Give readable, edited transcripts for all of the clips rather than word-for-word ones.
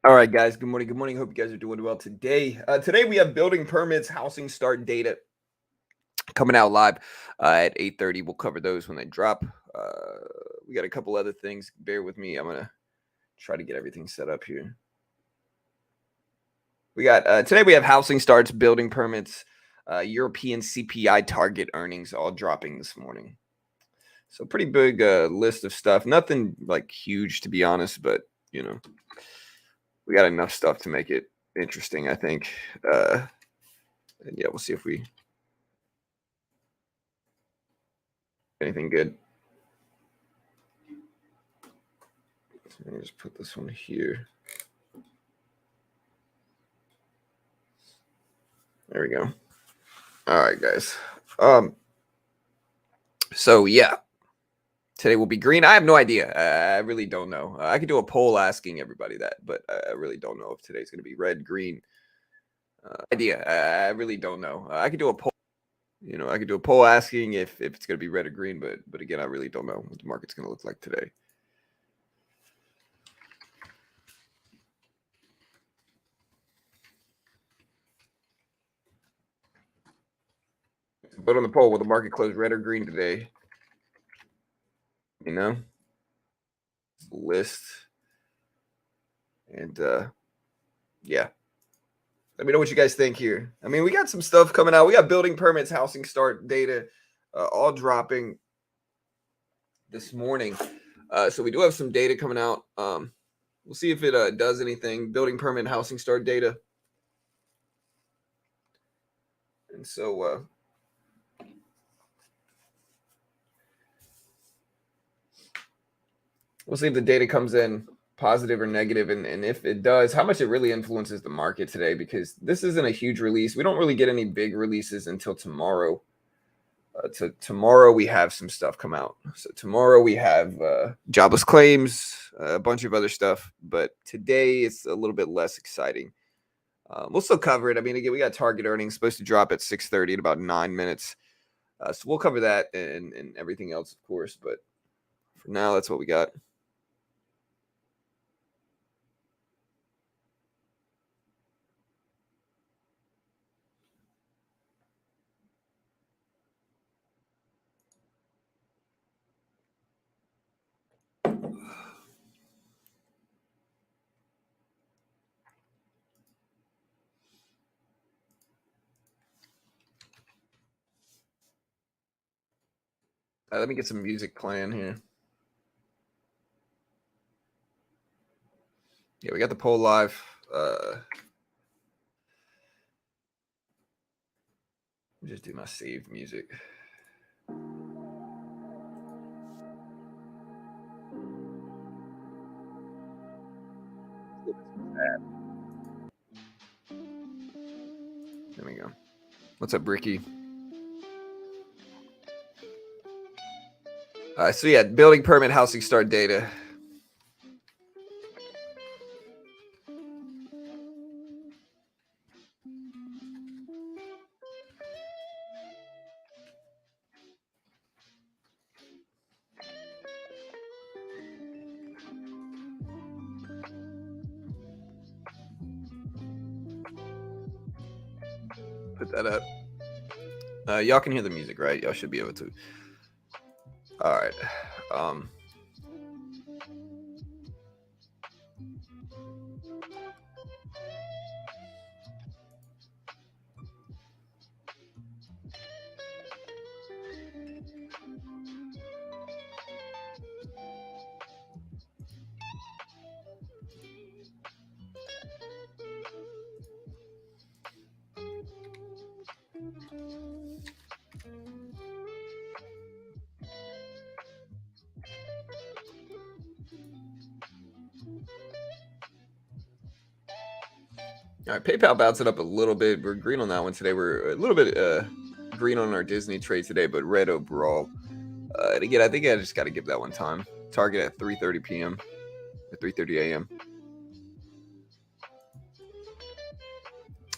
All right, guys. Good morning. Good morning. Hope you guys are doing well today. Today we have building permits, housing start data coming out live at 8:30. We'll cover those when they drop. We got a couple other things. Bear with me. I'm gonna try to get everything set up here. We got today we have housing starts, building permits, European CPI target earnings all dropping this morning. So pretty big list of stuff. Nothing like huge to be honest, but you know we got enough stuff to make it interesting, I think. And yeah, we'll see if we anything good. So let me just put this one here. There we go. All right, guys. So yeah, today will be green. I have no idea. I really don't know. I could do a poll asking everybody that, but I really don't know if today's going to be red, green. Idea. I really don't know. I could do a poll. I could do a poll asking if it's going to be red or green, but again, I really don't know what the market's going to look like today. Vote on the poll. Will the market close red or green today? List. And yeah. Let me know what you guys think here. I mean, we got some stuff coming out. We got building permits, housing start data, all dropping this morning. So we do have some data coming out. We'll see if it does anything. Building permit, housing start data. And so we'll see if the data comes in positive or negative, and if it does, how much it really influences the market today, because this isn't a huge release. We don't really get any big releases until tomorrow. Tomorrow we have some stuff come out. So tomorrow we have jobless claims, a bunch of other stuff, but today it's a little bit less exciting. We'll still cover it. I mean, again, we got target earnings supposed to drop at 6:30 in about 9 minutes. So we'll cover that and everything else, of course. But for now, that's what we got. Let me get some music playing here. Yeah, we got the poll live. Just do my saved music. There we go. What's up, Ricky? So yeah, building permit, housing start data. Put that up. Y'all can hear the music, right? Y'all should be able to. All right. All right, PayPal bounced it up a little bit. We're green on that one today. We're a little bit green on our Disney trade today, but red overall. And again, I think I just got to give that one time. Target at 3:30 p.m. or 3:30 a.m.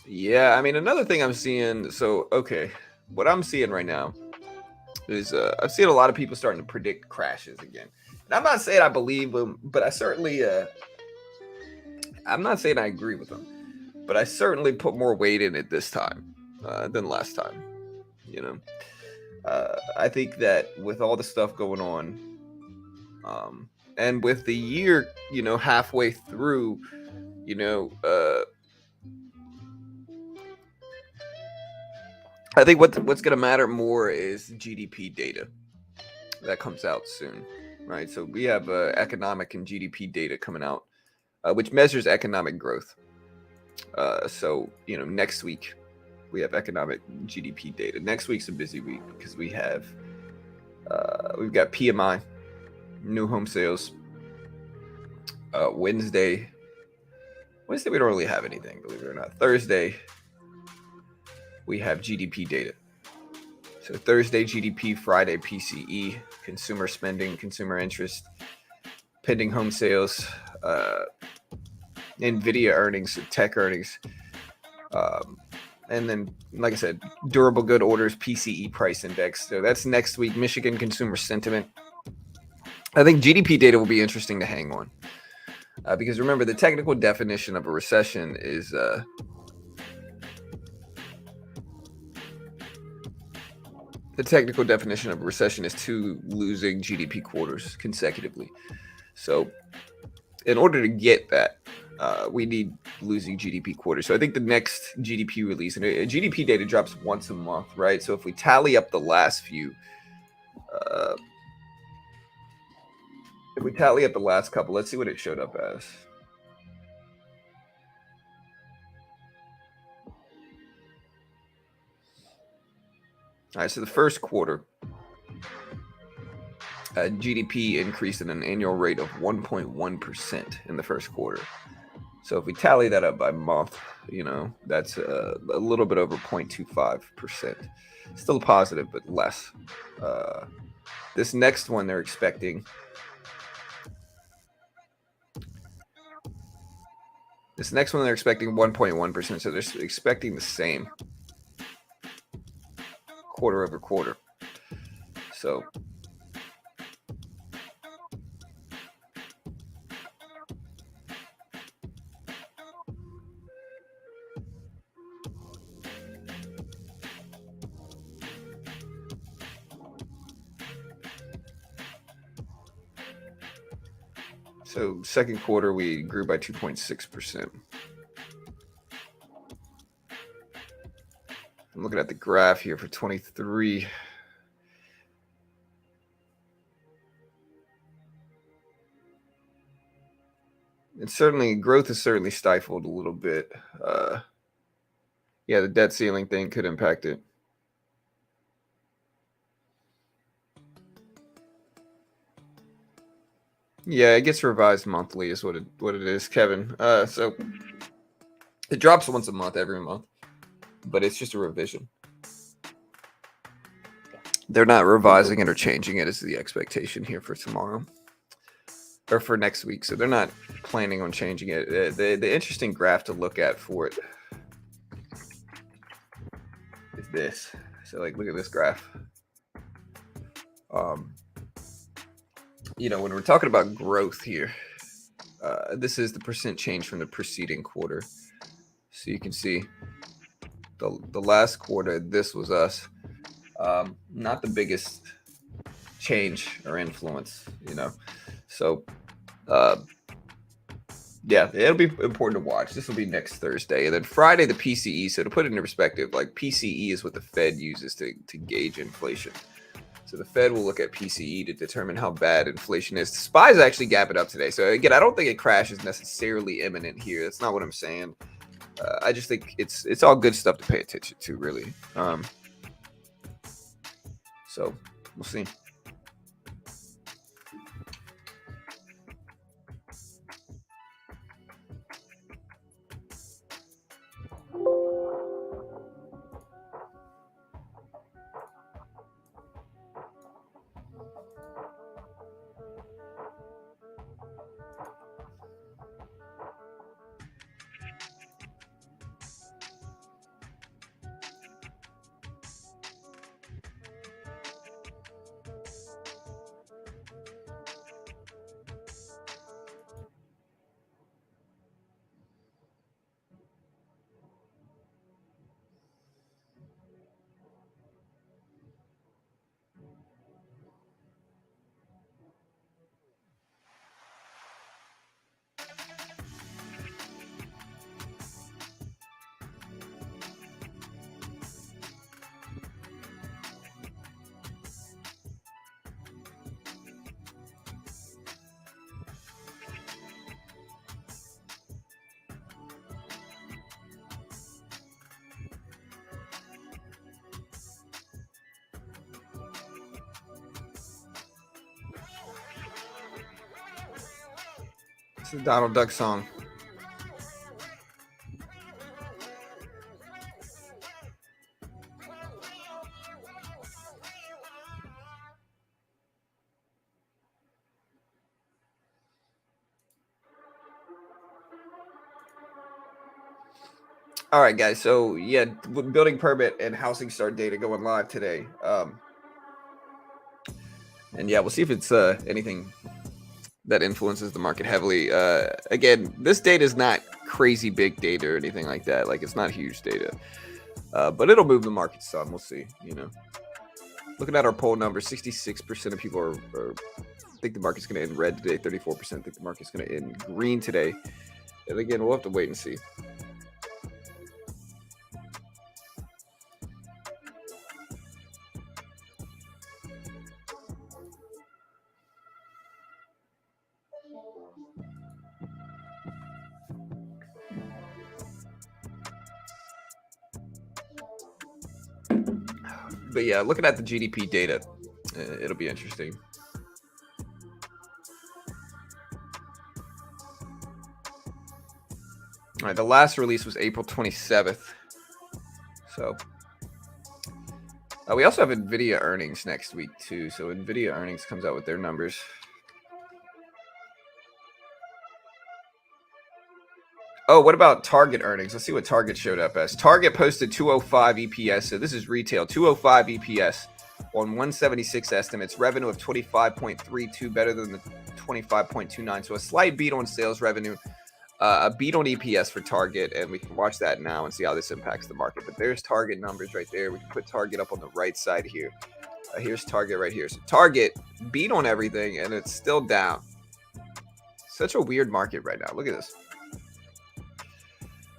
Yeah, I mean, another thing I'm seeing. So, okay, what I'm seeing right now is I've seen a lot of people starting to predict crashes again. And I'm not saying I believe them, but I certainly I'm not saying I agree with them, but I certainly put more weight in it this time than last time. You know, I think that with all the stuff going on, and with the year, halfway through, I think what's going to matter more is GDP data that comes out soon, right? So we have economic and GDP data coming out, which measures economic growth. So next week we have economic GDP data. Next week's a busy week because we've got PMI, new home sales. Wednesday we don't really have anything, believe it or not. Thursday we have GDP data. So Thursday GDP, Friday PCE, consumer spending, consumer interest, pending home sales, NVIDIA earnings, tech earnings, and then, like I said, durable good orders, PCE price index. So that's next week. Michigan consumer sentiment. I think GDP data will be interesting to hang on because remember, the technical definition of a recession is two losing GDP quarters consecutively. So in order to get that, we need losing GDP quarters. So I think the next GDP release, and GDP data drops once a month, right? So if we tally up the last few, if we tally up the last couple, let's see what it showed up as. All right, so the first quarter, GDP increased at an annual rate of 1.1% in the first quarter. So if we tally that up by month, that's a little bit over 0.25%. Still positive, but less. This next one they're expecting. This next one they're expecting 1.1%. So they're expecting the same quarter over quarter. So second quarter, we grew by 2.6%. I'm looking at the graph here for 23. Growth is certainly stifled a little bit. The debt ceiling thing could impact it. Yeah, it gets revised monthly is what it is, Kevin. So it drops once a month, every month, but it's just a revision. They're not revising it or changing it is the expectation here for tomorrow or for next week. So they're not planning on changing it. The interesting graph to look at for it is this. So look at this graph. When we're talking about growth here, this is the percent change from the preceding quarter. So you can see the last quarter, this was us. Not the biggest change or influence, So, it'll be important to watch. This will be next Thursday. And then Friday, the PCE. So to put it into perspective, PCE is what the Fed uses to gauge inflation. So the Fed will look at PCE to determine how bad inflation is. The SPY's actually gapping up today. So again, I don't think a crash is necessarily imminent here. That's not what I'm saying. I just think it's all good stuff to pay attention to, really. So we'll see. the Donald Duck song. All right, guys. So yeah, building permit and housing start data going live today. And yeah, we'll see if it's anything that influences the market heavily. Again, this data is not crazy big data or anything like that. Like, it's not huge data, but it'll move the market some. We'll see. Looking at our poll numbers, 66% of people think the market's going to end red today. 34% think the market's going to end green today. And again, we'll have to wait and see. But yeah, looking at the GDP data, it'll be interesting. All right, the last release was April 27th. So we also have NVIDIA earnings next week too. So NVIDIA earnings comes out with their numbers. Oh, what about Target earnings? Let's see what Target showed up as. Target posted 205 EPS. So this is retail, 205 EPS on 176 estimates. Revenue of 25.32, better than the 25.29. So a slight beat on sales revenue, a beat on EPS for Target. And we can watch that now and see how this impacts the market. But there's Target numbers right there. We can put Target up on the right side here. Here's Target right here. So Target beat on everything, and it's still down. Such a weird market right now. Look at this.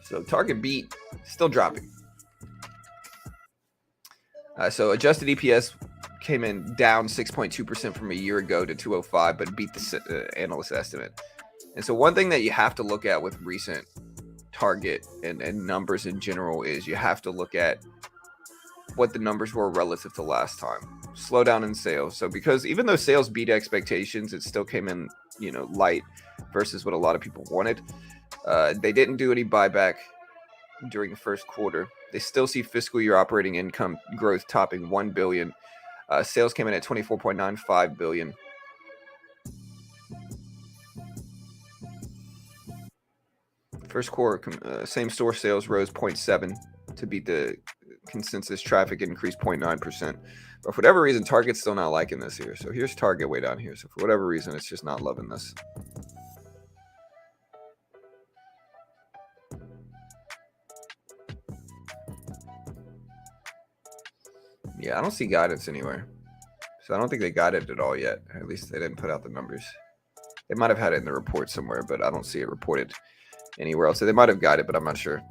So Target beat, still dropping. So adjusted EPS came in down 6.2% from a year ago to 205, but beat the analyst estimate. And so one thing that you have to look at with recent Target and numbers in general is you have to look at what the numbers were relative to last time. Slowdown in sales. So because even though sales beat expectations, it still came in, light versus what a lot of people wanted. They didn't do any buyback during the first quarter. They still see fiscal year operating income growth topping $1 billion. Sales came in at $24.95 billion. First quarter, same store sales rose 0.7 to beat the consensus. Traffic increased 0.9%. But for whatever reason, Target's still not liking this here. So here's Target way down here. So for whatever reason, it's just not loving this. Yeah, I don't see guidance anywhere. So I don't think they got it at all yet. At least they didn't put out the numbers. They might have had it in the report somewhere, but I don't see it reported anywhere else. So they might have got it, but I'm not sure.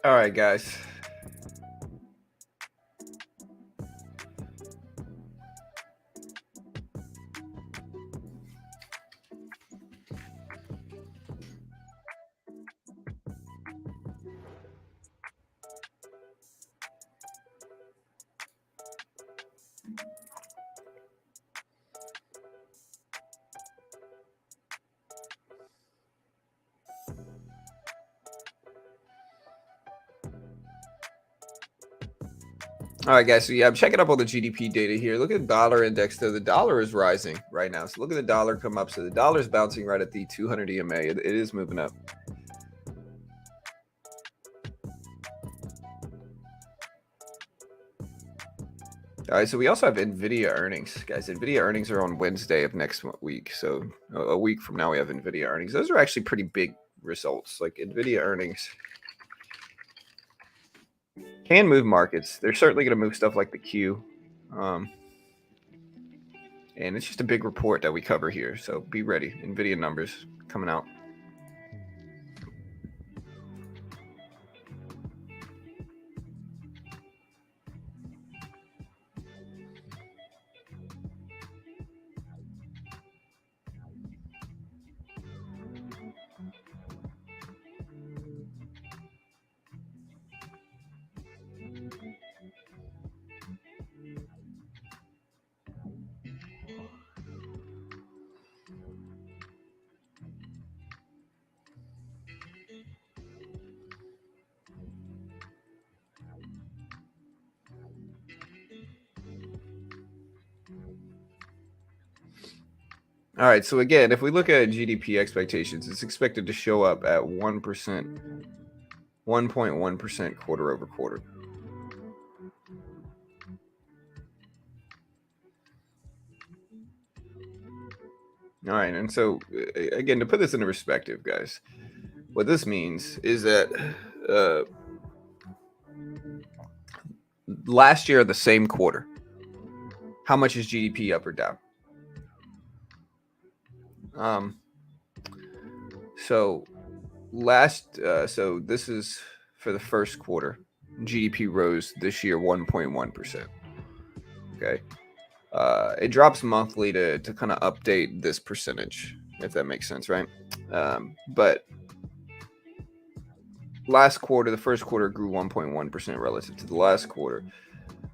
All right, guys. All right, guys. So yeah, I'm checking up on the GDP data here. Look at the dollar index though. The dollar is rising right now. So look at the dollar come up. So the dollar is bouncing right at the 200 EMA. It is moving up. All right, so we also have NVIDIA earnings, guys. NVIDIA earnings are on Wednesday of next week. So a week from now, we have NVIDIA earnings. Those are actually pretty big results. Like NVIDIA earnings can move markets. They're certainly going to move stuff like the Q. And it's just a big report that we cover here. So be ready. NVIDIA numbers coming out. All right, so again, if we look at GDP expectations, it's expected to show up at 1%, 1.1% quarter over quarter. All right, and so again, to put this into perspective, guys, what this means is that last year, the same quarter, how much is GDP up or down? So this is for the first quarter. GDP rose this year 1.1%. Okay. It drops monthly to kind of update this percentage, if that makes sense, right? But last quarter, the first quarter grew 1.1% relative to the last quarter.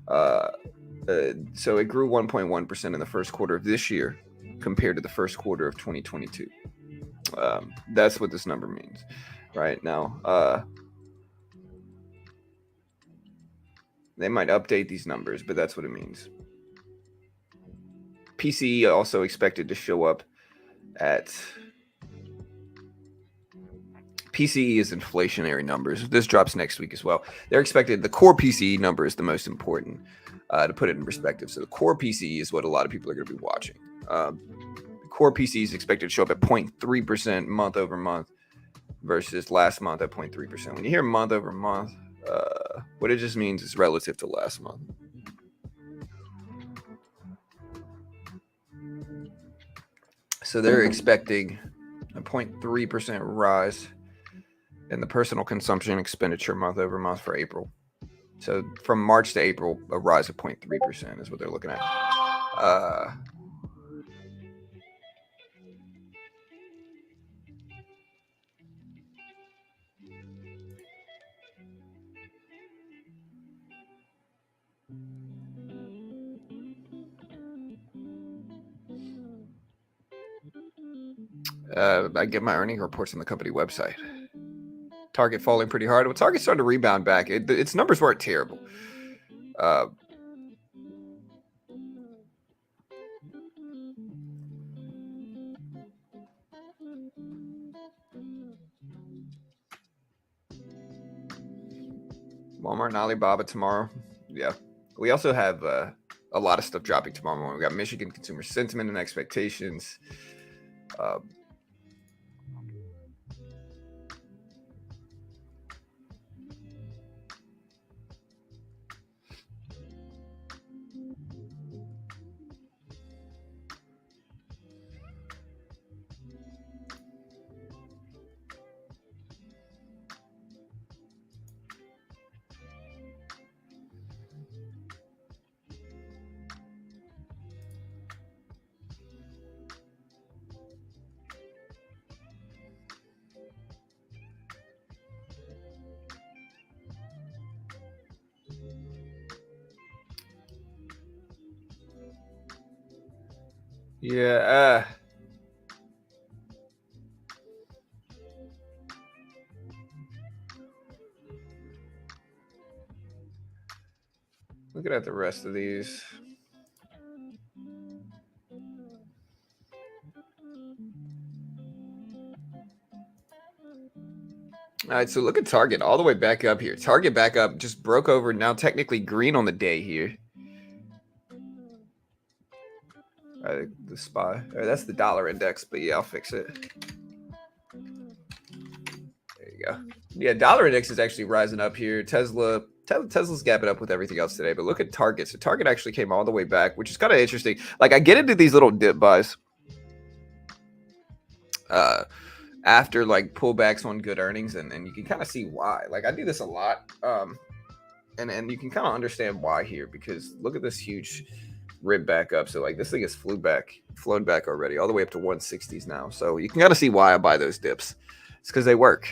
So it grew 1.1% in the first quarter of this year compared to the first quarter of 2022. That's what this number means right now. They might update these numbers, but that's what it means. PCE also expected to show up at PCE is inflationary numbers. This drops next week as well. They're expected, the core PCE number is the most important to put it in perspective. So the core PCE is what a lot of people are going to be watching. The core PCE is expected to show up at 0.3% month over month versus last month at 0.3%. When you hear month over month, what it just means is relative to last month. So they're expecting a 0.3% rise in the personal consumption expenditure month over month for April. So from March to April, a rise of 0.3% is what they're looking at. I get my earning reports on the company website. Target falling pretty hard. Well, Target's starting to rebound back. Its numbers weren't terrible. Walmart and Alibaba tomorrow. Yeah. We also have a lot of stuff dropping tomorrow morning. We got Michigan consumer sentiment and expectations. Yeah. Looking at the rest of these. All right, so look at Target all the way back up here. Target back up, just broke over, now technically green on the day here. The SPY, that's the dollar index, but yeah, I'll fix it. There you go. Yeah, dollar index is actually rising up here. Tesla's gapping up with everything else today, but look at Target. So Target actually came all the way back, which is kind of interesting. Like, I get into these little dip buys after like pullbacks on good earnings, and you can kind of see why. Like, I do this a lot, and you can kind of understand why here, because look at this huge rib back up. So like this thing has flown back already, all the way up to 160s now. So you can kind of see why I buy those dips. It's because they work.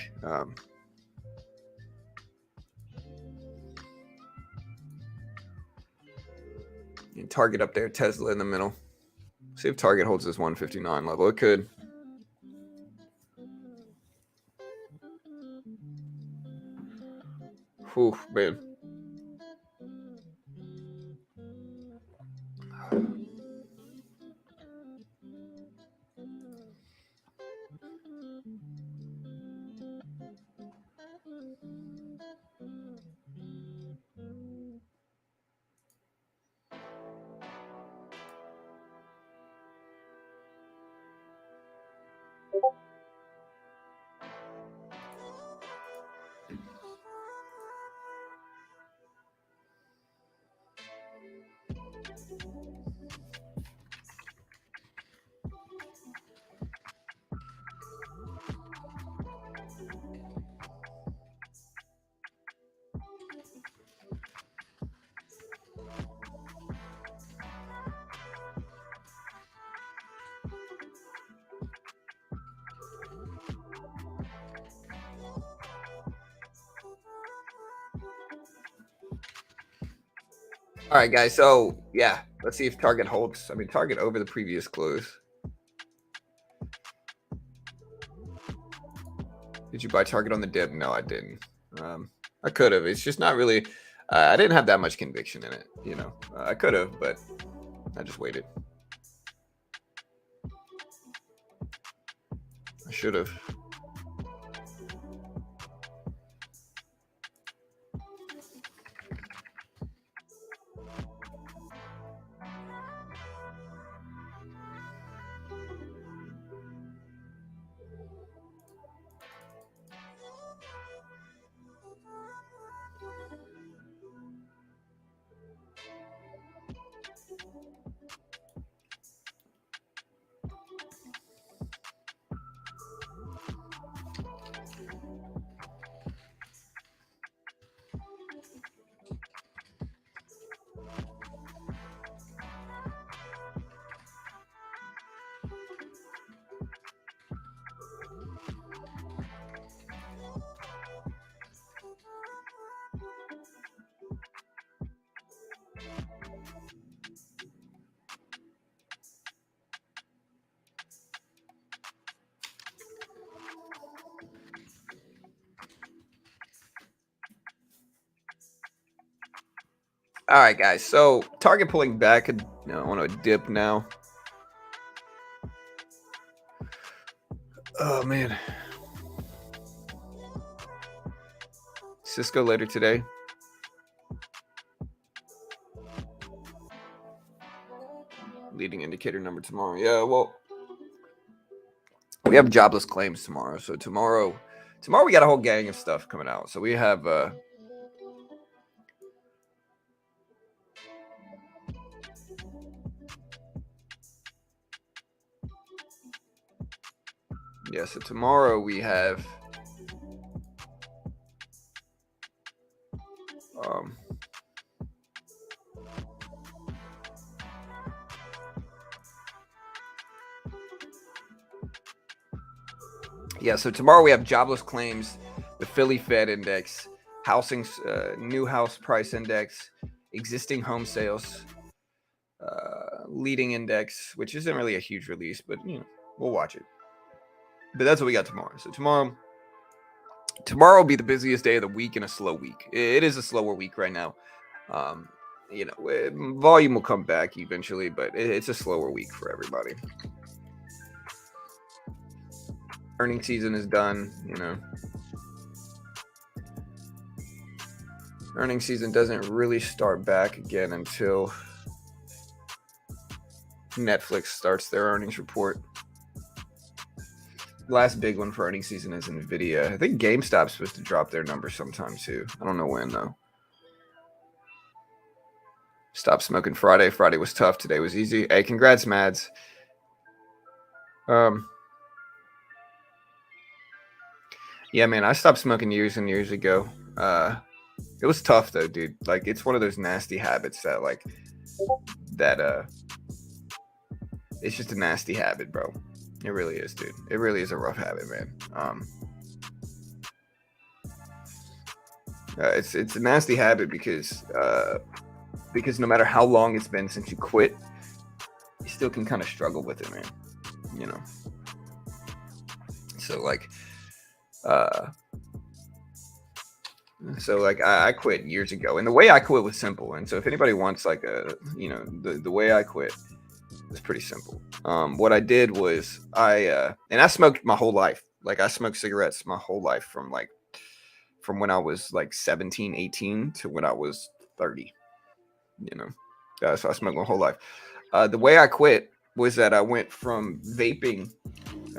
And Target up there, Tesla in the middle. See if Target holds this 159 level. It could. Whew, man. All right, guys. So yeah, let's see if Target holds. I mean, Target over the previous close. Did you buy Target on the dip? No, I didn't. I could have. It's just not really. I didn't have that much conviction in it. You know, I could have, but I just waited. I should have. All right, guys. So Target pulling back on a dip now. Oh man. Cisco later today. Leading indicator number tomorrow. Yeah, well, we have jobless claims tomorrow. So tomorrow we got a whole gang of stuff coming out. So we have yeah, so tomorrow we have yeah, so tomorrow we have jobless claims, the Philly Fed index, housing, new house price index, existing home sales, leading index, which isn't really a huge release, but you know, we'll watch it. But that's what we got tomorrow. So tomorrow will be the busiest day of the week and a slow week. It is a slower week right now. volume will come back eventually, but it's a slower week for everybody. Earnings season is done. Earnings season doesn't really start back again until Netflix starts their earnings report. Last big one for earnings season is Nvidia. I think GameStop's supposed to drop their numbers sometime too. I don't know when though. Stop smoking Friday. Friday was tough. Today was easy. Hey, congrats, Mads. Yeah, man, I stopped smoking years and years ago. It was tough though, dude. Like, it's one of those nasty habits that it's just a nasty habit, bro. It really is, dude. It really is a rough habit, man. It's a nasty habit because no matter how long it's been since you quit, you still can kind of struggle with it, man. So I quit years ago, and the way I quit was simple. And so if anybody wants the way I quit was pretty simple. What I did was I smoked my whole life. Like, I smoked cigarettes my whole life from when I was like 17, 18 to when I was 30, so I smoked my whole life. The way I quit was that I went from vaping.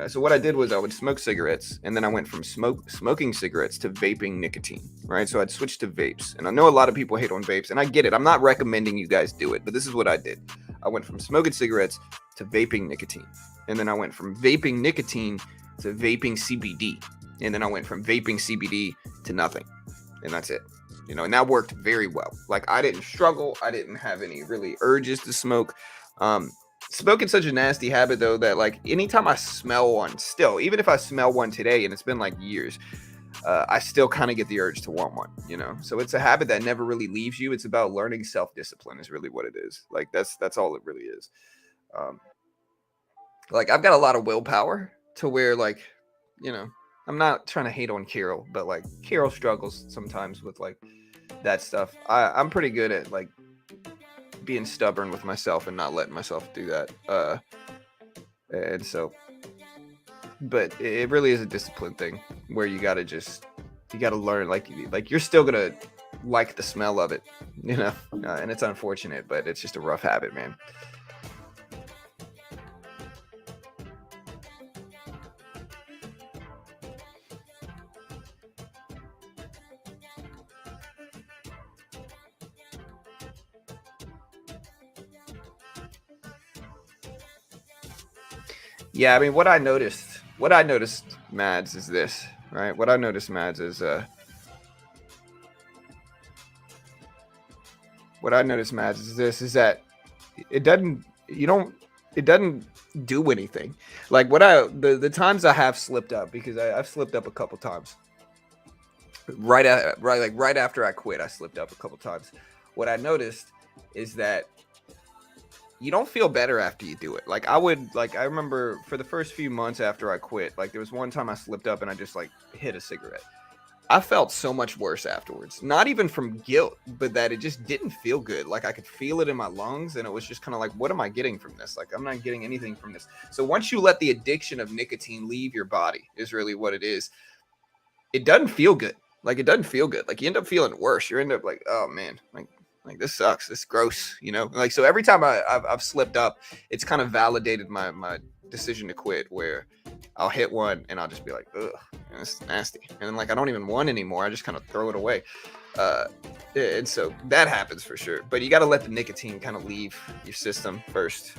So what I did was I would smoke cigarettes, and then I went from smoking cigarettes to vaping nicotine, right? So I'd switch to vapes. And I know a lot of people hate on vapes, and I get it. I'm not recommending you guys do it, but this is what I did. I went from smoking cigarettes to vaping nicotine. And then I went from vaping nicotine to vaping CBD. And then I went from vaping CBD to nothing. And that's it. And that worked very well. Like, I didn't struggle. I didn't have any really urges to smoke. Smoking's such a nasty habit, though, that like anytime I smell one, still, even if I smell one today and it's been like years, I still kind of get the urge to want one, So it's a habit that never really leaves you. It's about learning self-discipline is really what it is. Like, that's all it really is. Like, I've got a lot of willpower to where, like, I'm not trying to hate on Carol, but like Carol struggles sometimes with like that stuff. I'm pretty good at like being stubborn with myself and not letting myself do that. And so, but it really is a discipline thing where you gotta learn, like you're still gonna like the smell of it, and it's unfortunate, but it's just a rough habit, man. Yeah, I mean, what I noticed, Mads, is this, right? What I noticed, Mads, is is that it doesn't do anything. Like, the times I have slipped up, because I've slipped up a couple times. Right after I quit, I slipped up a couple times. What I noticed is that you don't feel better after you do it. Like, I remember for the first few months after I quit, like there was one time I slipped up and I just like hit a cigarette. I felt so much worse afterwards. Not even from guilt, but that it just didn't feel good. Like, I could feel it in my lungs, and it was just kind of like, what am I getting from this? Like, I'm not getting anything from this. So once you let the addiction of nicotine leave your body, is really what it is, it doesn't feel good. Like, it doesn't feel good. Like, you end up feeling worse. You end up like, oh man, like this sucks. This is gross, Like, so every time I've slipped up, it's kind of validated my decision to quit, where I'll hit one and I'll just be like, ugh, this is nasty. And then like, I don't even want anymore. I just kind of throw it away. And so that happens for sure. But you got to let the nicotine kind of leave your system first,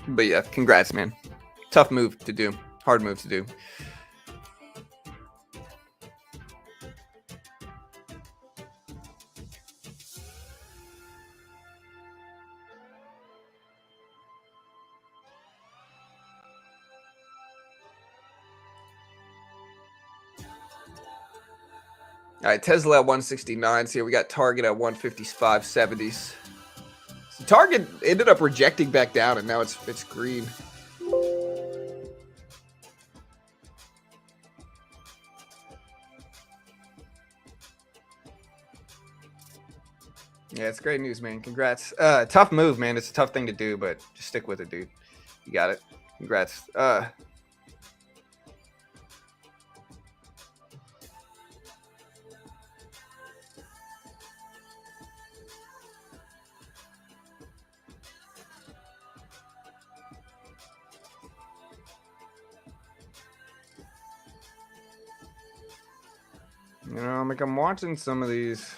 But yeah, congrats, man. Tough move to do. Hard move to do. All right, Tesla at 169s here. We got Target at 155.70s. So Target ended up rejecting back down, and now it's green. Yeah, it's great news, man. Congrats. Tough move, man. It's a tough thing to do, but just stick with it, dude. You got it. Congrats. Like I'm watching some of these.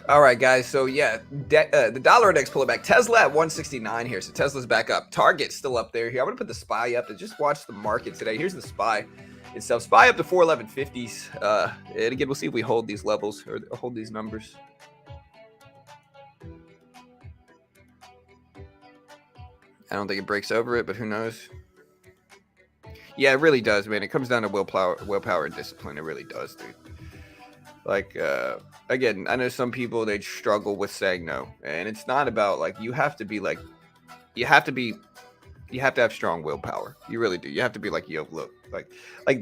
All right, guys. So yeah, the dollar index pulling back. Tesla at 169 here, so Tesla's back up. Target's still up there. Here, I'm gonna put the SPY up to just watch the market today. Here's the SPY itself. SPY up to 411.50s. And again, we'll see if we hold these levels or hold these numbers. I don't think it breaks over it, but who knows? Yeah, it really does, man. It comes down to willpower and discipline. It really does, dude. Like, again, I know some people, they struggle with saying no, and it's not about like you have to have strong willpower. You really do. You have to be like, yo, look, like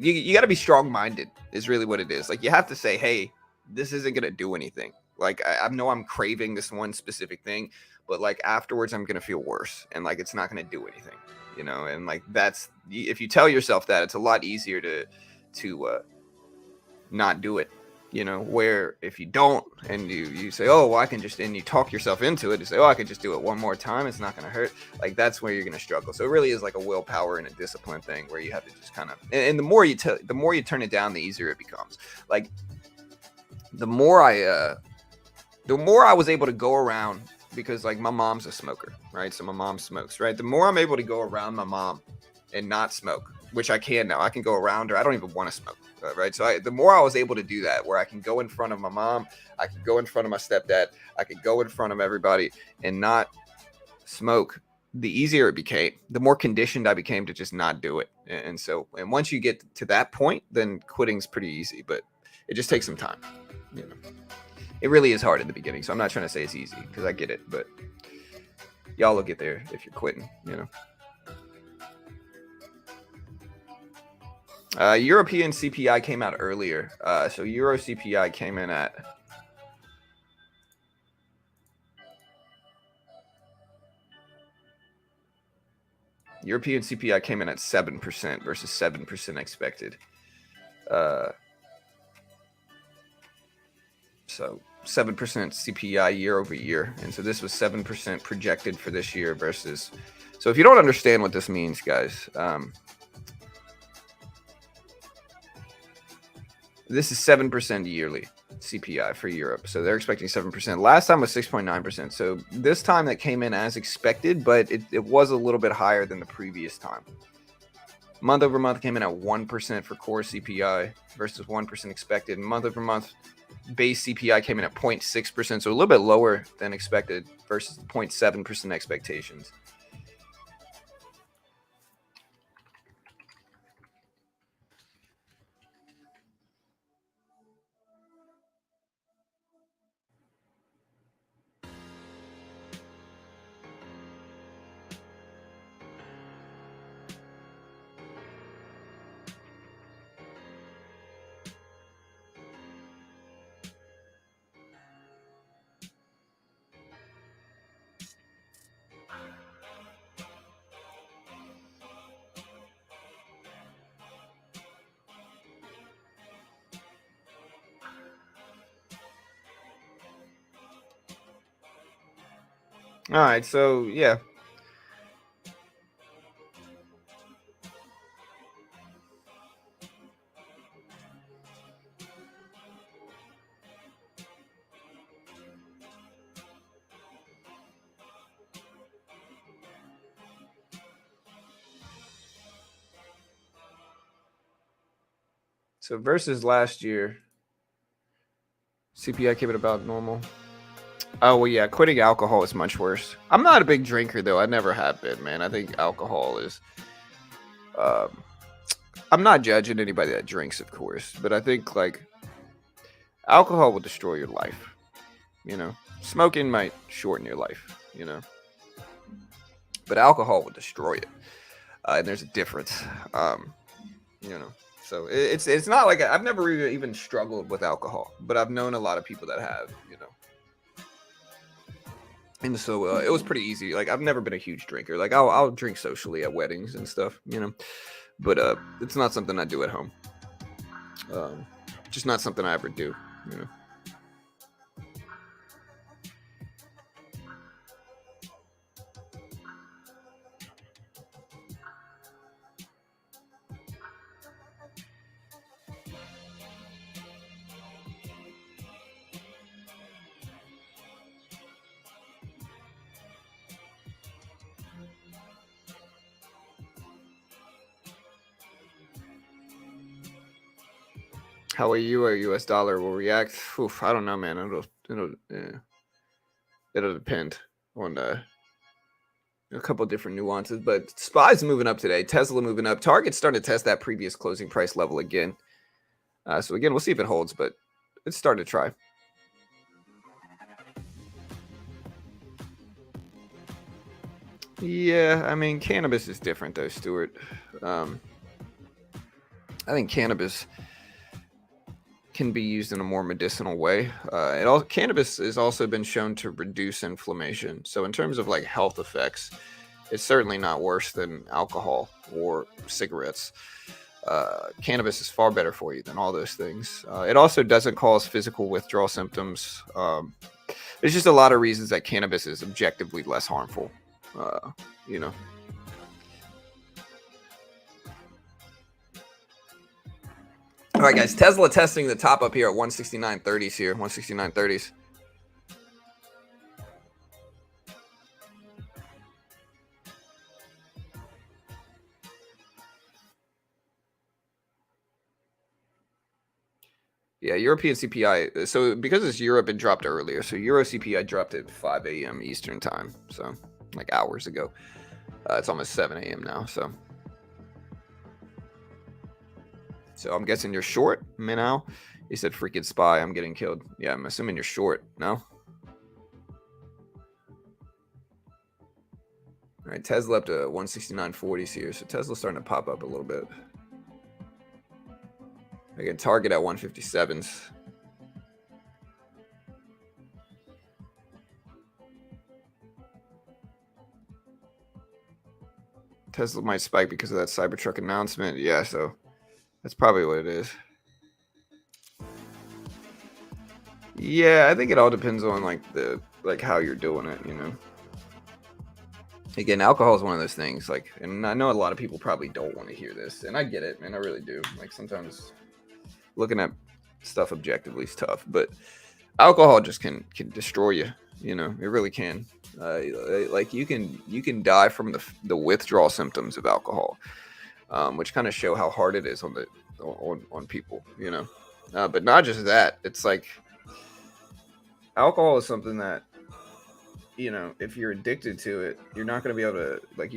you got to be strong minded is really what it is. Like you have to say, hey, this isn't gonna do anything. Like I know I'm craving this one specific thing, but like afterwards I'm gonna feel worse, and like it's not gonna do anything, And like that's if you tell yourself that, it's a lot easier to not do it. Where if you don't and you say, oh, well, I can just, and you talk yourself into it, you say, oh, I can just do it one more time, it's not going to hurt. Like that's where you're going to struggle. So it really is like a willpower and a discipline thing where you have to just kind of, and the more you turn it down, the easier it becomes. Like the more I was able to go around, because like my mom's a smoker, right? So my mom smokes, right? The more I'm able to go around my mom and not smoke, which I can now, I can go around her. I don't even want to smoke. Right. So the more I was able to do that, where I can go in front of my mom, I can go in front of my stepdad, I could go in front of everybody and not smoke, the easier it became, the more conditioned I became to just not do it. And once you get to that point, then quitting's pretty easy, but it just takes some time. It really is hard in the beginning. So I'm not trying to say it's easy because I get it, but y'all will get there if you're quitting, European CPI came out earlier. So Euro CPI came in at European CPI came in at 7% versus 7% expected. So 7% CPI year over year. And so this was 7% projected for this year versus. So if you don't understand what this means, guys, this is 7% yearly CPI for Europe. So they're expecting 7%. Last time was 6.9%. So this time that came in as expected, but it was a little bit higher than the previous time. Month over month came in at 1% for core CPI versus 1% expected. Month over month base CPI came in at 0.6%. So a little bit lower than expected versus the 0.7% expectations. All right, so yeah. So versus last year, CPI came in about normal. Oh, well, yeah, quitting alcohol is much worse. I'm not a big drinker, though. I never have been, man. I think alcohol is... I'm not judging anybody that drinks, of course, but I think, like, alcohol will destroy your life, you know? Smoking might shorten your life, you know? But alcohol will destroy it. And there's a difference, you know? So it's not like... I've never even struggled with alcohol, but I've known a lot of people that have, you know? And so it was pretty easy. Like, I've never been a huge drinker. Like, I'll drink socially at weddings and stuff, you know? But it's not something I do at home. Just not something I ever do, you know? How a euro or US dollar will react? Oof, I don't know, man. It'll depend on a couple different nuances. But SPY's moving up today. Tesla moving up. Target's starting to test that previous closing price level again. So again, we'll see if it holds, but it's starting to try. Yeah, I mean, cannabis is different though, Stuart. I think cannabis can be used in a more medicinal way. Cannabis has also been shown to reduce inflammation. So in terms of like health effects, it's certainly not worse than alcohol or cigarettes. Cannabis is far better for you than all those things. It also doesn't cause physical withdrawal symptoms. There's just a lot of reasons that cannabis is objectively less harmful. You know. All right, guys. Tesla testing the top up here at 169.30s here. 169.30s. Yeah, European CPI. So because it's Europe, it dropped earlier. So Euro CPI dropped at 5 a.m. Eastern time. So like hours ago. It's almost 7 a.m. now. So I'm guessing you're short, Minnow. He said, freaking SPY, I'm getting killed. Yeah, I'm assuming you're short. No? All right, Tesla up to 169.40s here. So Tesla's starting to pop up a little bit. Again, target at 157s. Tesla might spike because of that Cybertruck announcement. Yeah, so that's probably what it is. Yeah, I think it all depends on like how you're doing it, you know. Again, alcohol is one of those things, like, and I know a lot of people probably don't want to hear this, and I get it, man, I really do. Like, sometimes looking at stuff objectively is tough, but alcohol just can destroy you, you know. It really can. Like, you can die from the withdrawal symptoms of alcohol, which kind of show how hard it is on people, you know. But not just that, it's like alcohol is something that, you know, if you're addicted to it, you're not going to be able to, like,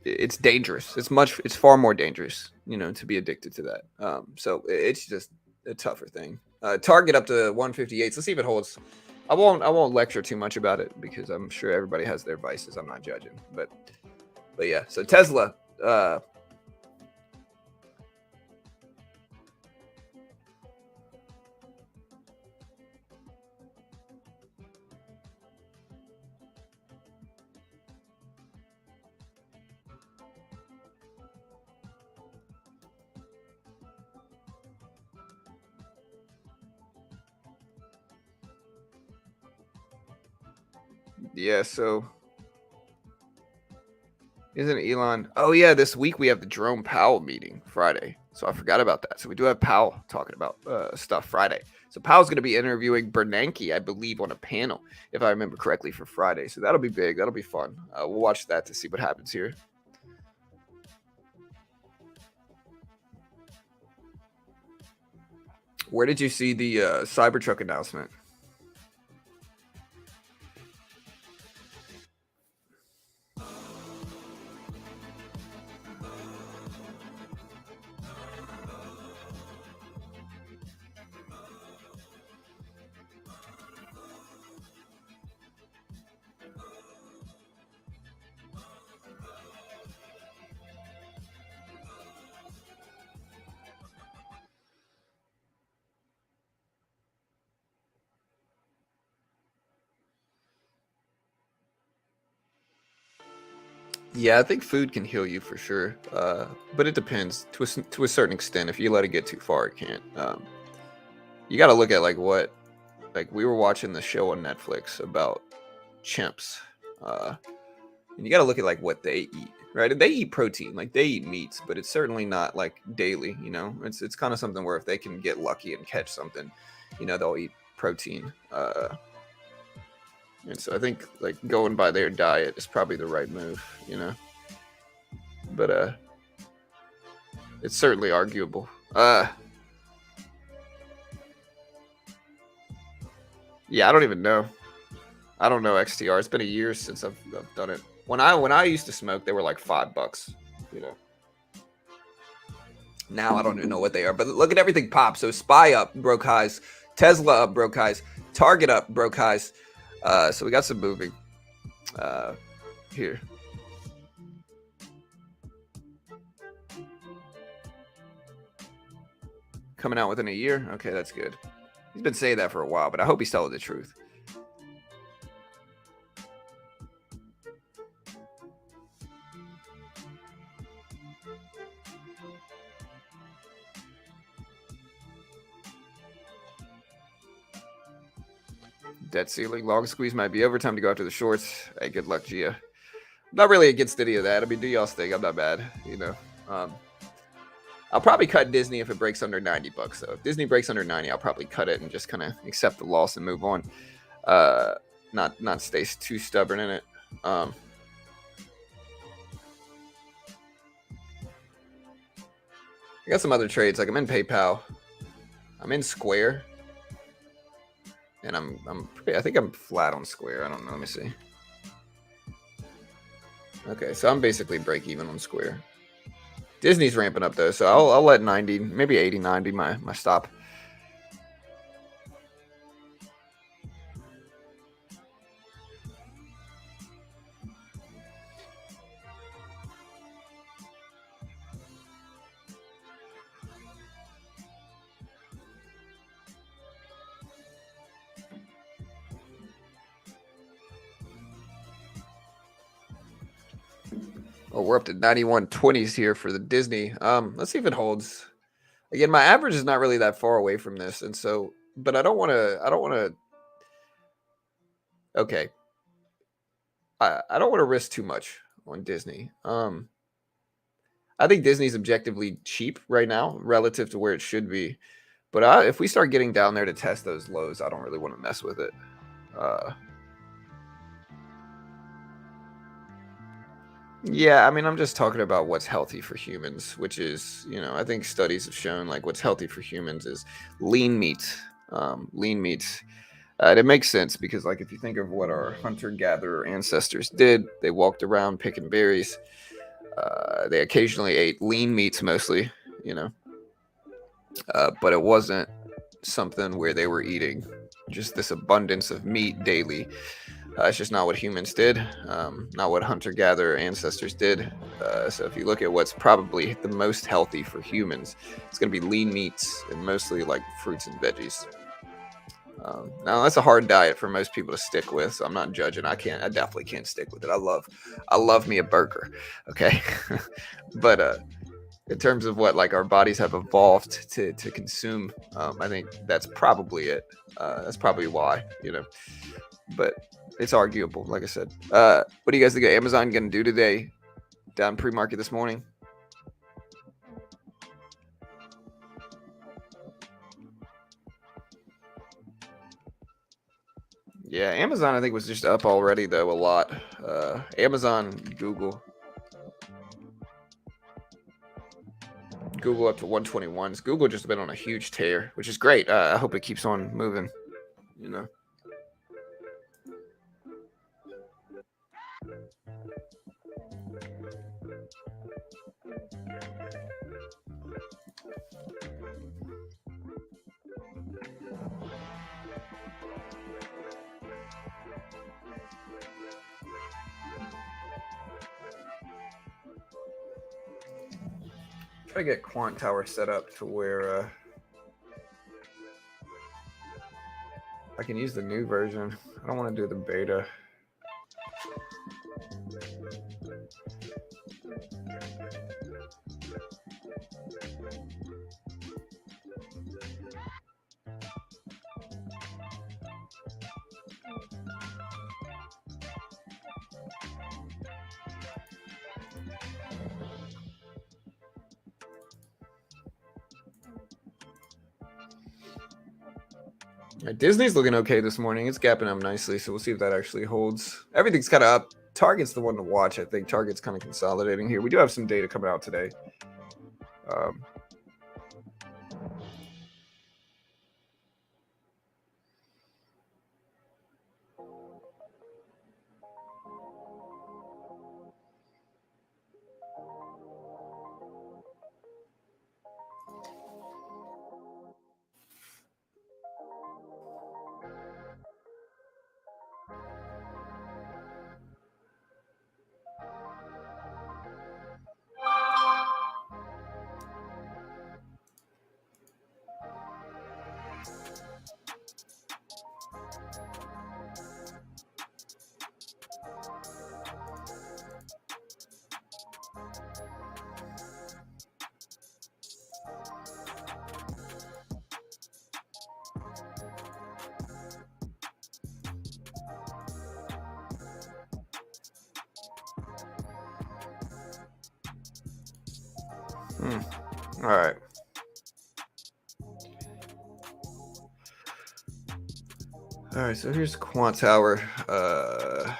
it's dangerous. It's far more dangerous, you know, to be addicted to that. So it's just a tougher thing. Target up to 158. Let's see if it holds. I won't lecture too much about it because I'm sure everybody has their vices. I'm not judging, but yeah. So Tesla, yeah. So isn't Elon? Oh yeah, this week we have the Jerome Powell meeting Friday. So I forgot about that. So we do have Powell talking about stuff Friday. So Powell's going to be interviewing Bernanke, I believe, on a panel, if I remember correctly, for Friday. So that'll be big. That'll be fun. We'll watch that to see what happens here. Where did you see the Cybertruck announcement? Yeah, I think food can heal you for sure, but it depends to a certain extent. If you let it get too far, it can't. You got to look at like we were watching the show on Netflix about chimps, uh, and you got to look at like what they eat, right? And they eat protein, like they eat meats, but it's certainly not like daily. You know, it's kind of something where if they can get lucky and catch something, you know, they'll eat protein. And so I think like going by their diet is probably the right move, you know. But it's certainly arguable. Yeah, I don't even know. I don't know XTR. It's been a year since I've done it. When I used to smoke, they were like $5, you know. Now I don't even know what they are. But look at everything pop. So SPY up, broke highs. Tesla up, broke highs. Target up, broke highs. So we got some moving here. Coming out within a year? Okay, that's good. He's been saying that for a while, but I hope he's telling the truth. Debt ceiling, long squeeze might be over. Time to go after the shorts. Hey, good luck, Gia. Not really against any of that. I mean, do y'all's thing. I'm not bad, you know. I'll probably cut Disney if it breaks under $90 though. If Disney breaks under 90, I'll probably cut it and just kind of accept the loss and move on. Not stay too stubborn in it. I got some other trades. Like I'm in PayPal. I'm in Square. And I think I'm flat on Square. I don't know. Let me see. Okay, so I'm basically break even on Square. Disney's ramping up though, so I'll let 90, maybe 89 be my stop. Oh, we're up to 91.20s here for the Disney. Let's see if it holds. Again, my average is not really that far away from this, and so, but I don't want to. Okay, I don't want to risk too much on Disney. I think Disney's objectively cheap right now relative to where it should be, but if we start getting down there to test those lows, I don't really want to mess with it. Yeah, I mean, I'm just talking about what's healthy for humans, which is, you know, I think studies have shown like what's healthy for humans is lean meat. Lean meats. And it makes sense because, like, if you think of what our hunter-gatherer ancestors did, they walked around picking berries. They occasionally ate lean meats, mostly, you know, but it wasn't something where they were eating just this abundance of meat daily. It's just not what humans did, not what hunter-gatherer ancestors did. So if you look at what's probably the most healthy for humans, it's going to be lean meats and mostly like fruits and veggies. Now that's a hard diet for most people to stick with, so I'm not judging. I definitely can't stick with it. I love me a burger, okay? But in terms of what like our bodies have evolved to consume, I think that's probably it. That's probably why, you know. But it's arguable, like I said. What do you guys think of Amazon going to do today? Down pre-market this morning. Yeah, Amazon I think was just up already though a lot. Amazon, Google. Google up to 121s. Google just been on a huge tear, which is great. I hope it keeps on moving, you know. Try to get Quant Tower set up to where I can use the new version. I don't want to do the beta. Disney's looking okay this morning. It's gapping up nicely, so we'll see if that actually holds. Everything's kind of up. Target's the one to watch, I think. Target's kind of consolidating here. We do have some data coming out today. All right. All right, so here's Quant Tower. So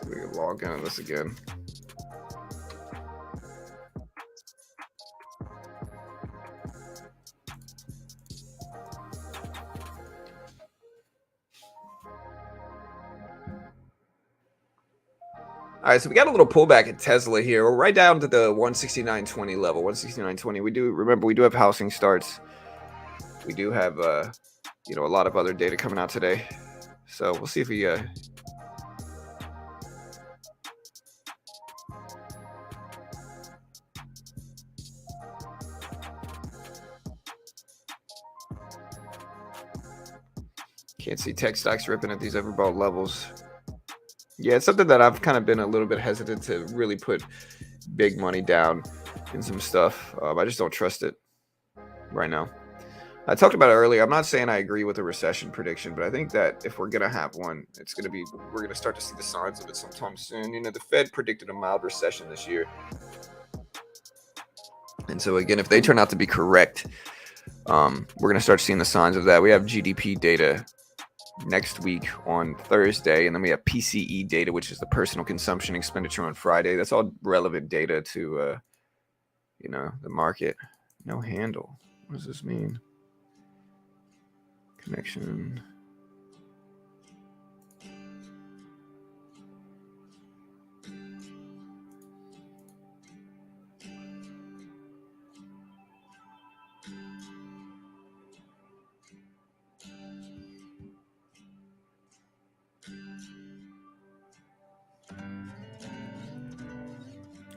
we can log in on this again. All right, so we got a little pullback at Tesla here. We're right down to the 169.20 level. 169.20. We do have housing starts. We do have a lot of other data coming out today. So we'll see if we can't see tech stocks ripping at these overbought levels. Yeah, it's something that I've kind of been a little bit hesitant to really put big money down in some stuff. I just don't trust it right now. I talked about it earlier. I'm not saying I agree with the recession prediction, but I think that if we're going to have one, we're going to start to see the signs of it sometime soon. You know, the Fed predicted a mild recession this year. And so again, if they turn out to be correct, we're going to start seeing the signs of that. We have GDP data next week on Thursday, and then we have PCE data, which is the personal consumption expenditure, on Friday. That's all relevant data to the market. No handle. What does this mean? Connection.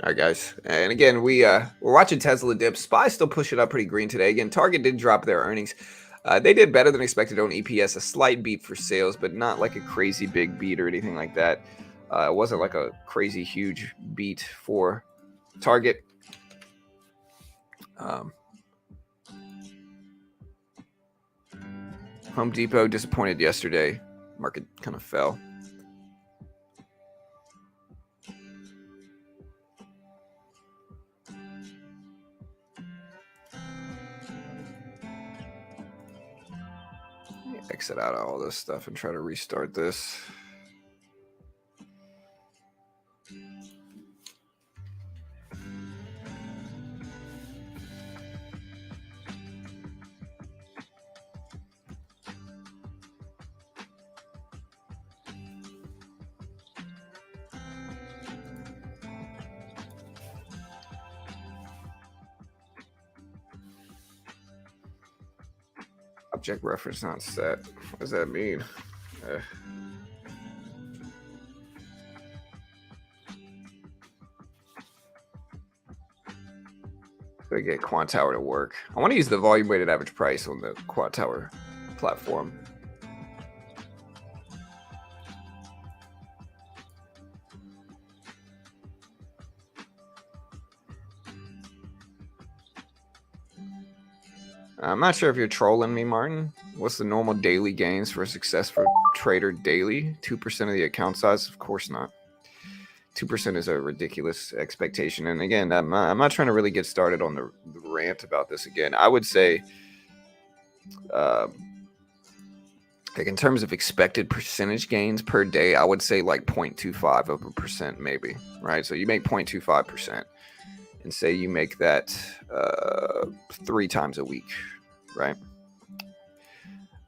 All right, guys. And again, we're watching Tesla dip. SPY still pushing up pretty green today. Again, Target did drop their earnings. They did better than expected on EPS, a slight beat for sales, but not like a crazy big beat or anything like that. It wasn't like a crazy huge beat for Target. Home Depot disappointed yesterday. Market kind of fell. Exit out of all this stuff and try to restart this. Object reference not set. What does that mean? Gotta get Quant Tower to work. I want to use the volume weighted average price on the Quant Tower platform. I'm not sure if you're trolling me, Martin. What's the normal daily gains for a successful trader daily? 2% of the account size? Of course not. 2% is a ridiculous expectation. And again, I'm not trying to really get started on the rant about this again. I would say, like in terms of expected percentage gains per day, I would say like 0.25%, maybe, right? So you make 0.25%. And say you make that 3 times a week, right?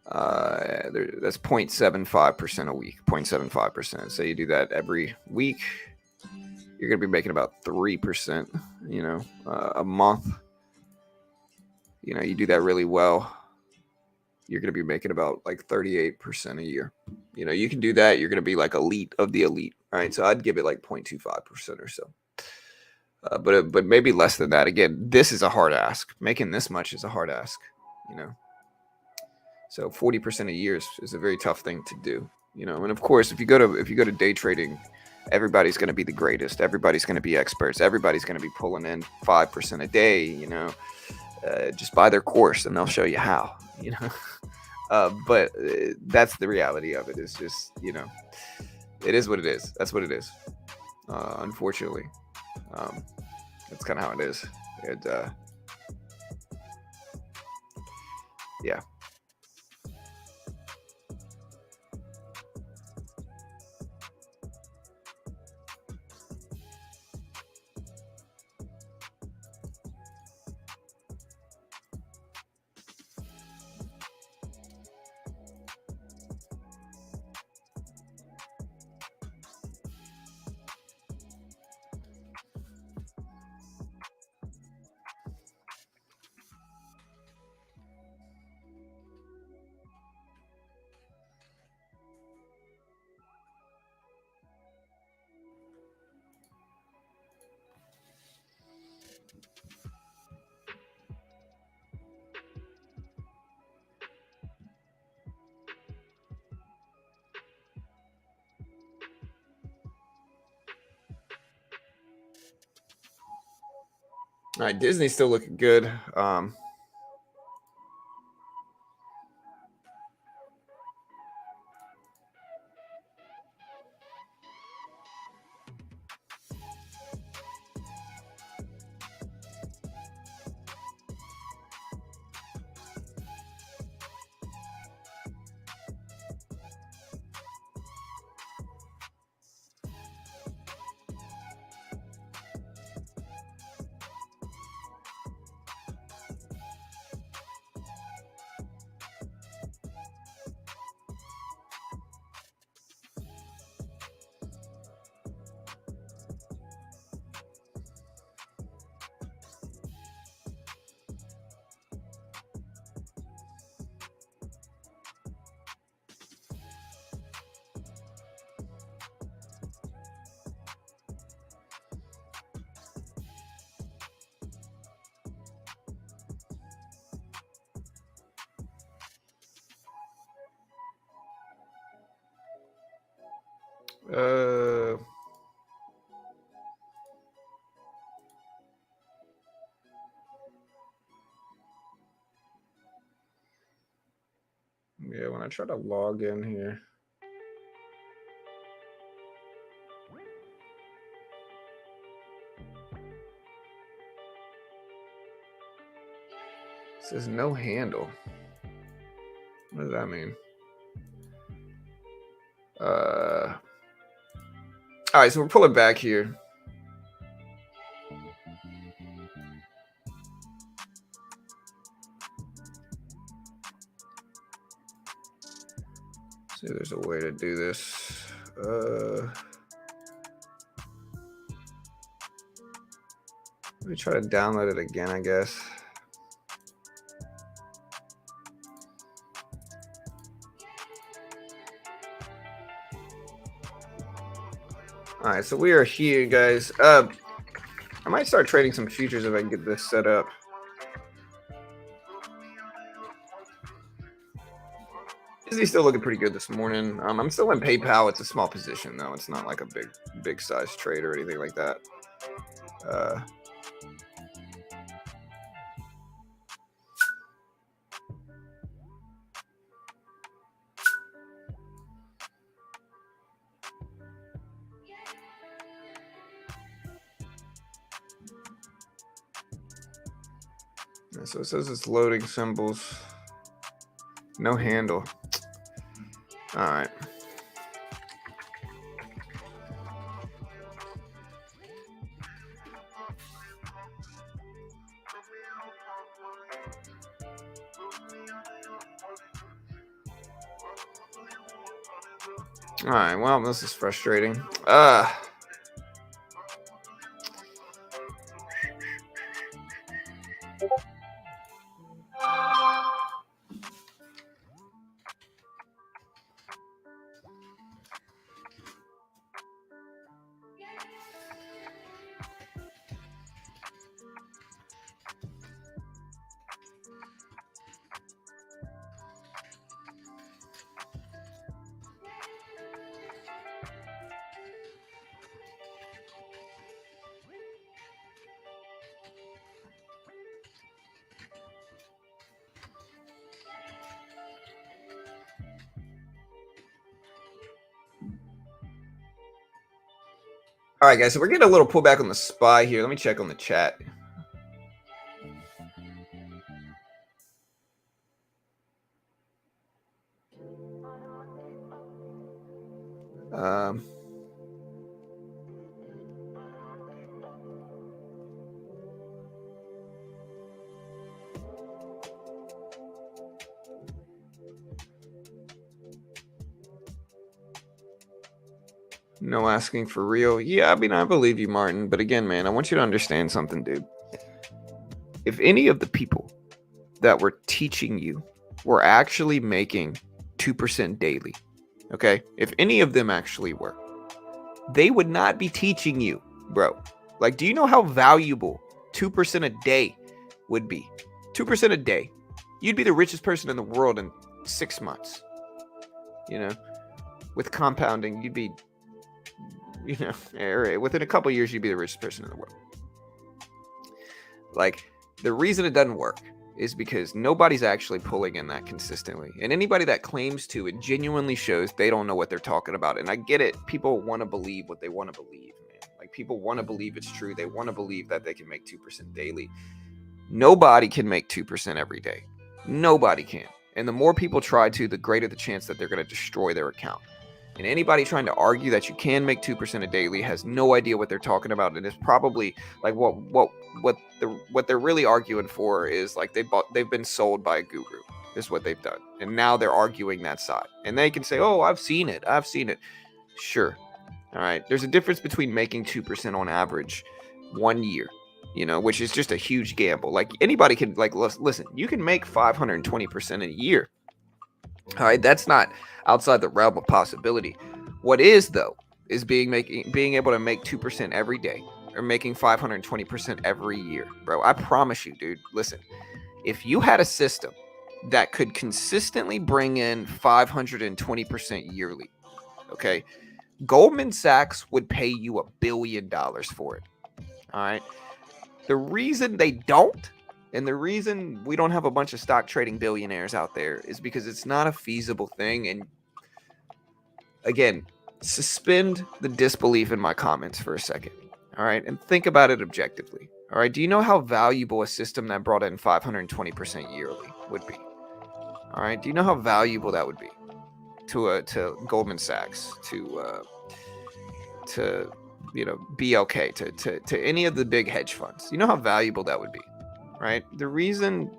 That's 0.75% a week, 0.75%. So you do that every week, you're going to be making about 3%, a month. You do that really well, you're going to be making about like 38% a year. You can do that. You're going to be like elite of the elite, right? So I'd give it like 0.25% or so. But maybe less than that. Again, this is a hard ask. Making this much is a hard ask, So 40% a year is a very tough thing to do, And of course, if you go to day trading, everybody's going to be the greatest. Everybody's going to be experts. Everybody's going to be pulling in 5% a day. Just buy their course and they'll show you how. But that's the reality of it. It's just it is what it is. That's what it is. Unfortunately. That's kind of how it is. Yeah. All right, Disney's still looking good. Yeah, when I try to log in here. It says no handle. What does that mean? All right, so we're pulling back here. See, there's a way to do this. Let me try to download it again, I guess. All right, so we are here, guys. I might start trading some futures if I can get this set up. He's still looking pretty good this morning. I'm still in PayPal. It's a small position though. It's not like a big size trade or anything like that. So it says it's loading symbols. No handle. All right. All right. Well, this is frustrating. All right, guys. So we're getting a little pullback on the SPY here. Let me check on the chat. No asking for real. Yeah, I mean, I believe you, Martin. But again, man, I want you to understand something, dude. If any of the people that were teaching you were actually making 2% daily, okay? If any of them actually were, they would not be teaching you, bro. Like, do you know how valuable 2% a day would be? 2% a day. You'd be the richest person in the world in 6 months. You know, with compounding, you'd be, you know, within a couple years, you'd be the richest person in the world. Like, the reason it doesn't work is because nobody's actually pulling in that consistently. And anybody that claims to, it genuinely shows they don't know what they're talking about. And I get it. People want to believe what they want to believe, man. Like, people want to believe it's true. They want to believe that they can make 2% daily. Nobody can make 2% every day. Nobody can. And the more people try to, the greater the chance that they're going to destroy their account. And anybody trying to argue that you can make 2% a daily has no idea what they're talking about, and it's probably like what they're really arguing for is like they've been sold by a guru. Is what they've done, and now they're arguing that side. And they can say, "Oh, I've seen it. Sure, all right. There's a difference between making 2% on average 1 year, you know, which is just a huge gamble. Like anybody can listen. You can make 520% a year. All right, that's not outside the realm of possibility. What is though is being able to make 2% every day or making 520% every year, bro. I promise you, dude. Listen, if you had a system that could consistently bring in 520% yearly, okay, Goldman Sachs would pay you $1 billion for it. All right. The reason they don't, and the reason we don't have a bunch of stock trading billionaires out there, is because it's not a feasible thing. And again, suspend the disbelief in my comments for a second. All right. And think about it objectively. All right. Do you know how valuable a system that brought in 520% yearly would be? All right. Do you know how valuable that would be to Goldman Sachs, to you know, BLK, to any of the big hedge funds? You know how valuable that would be, right? The reason,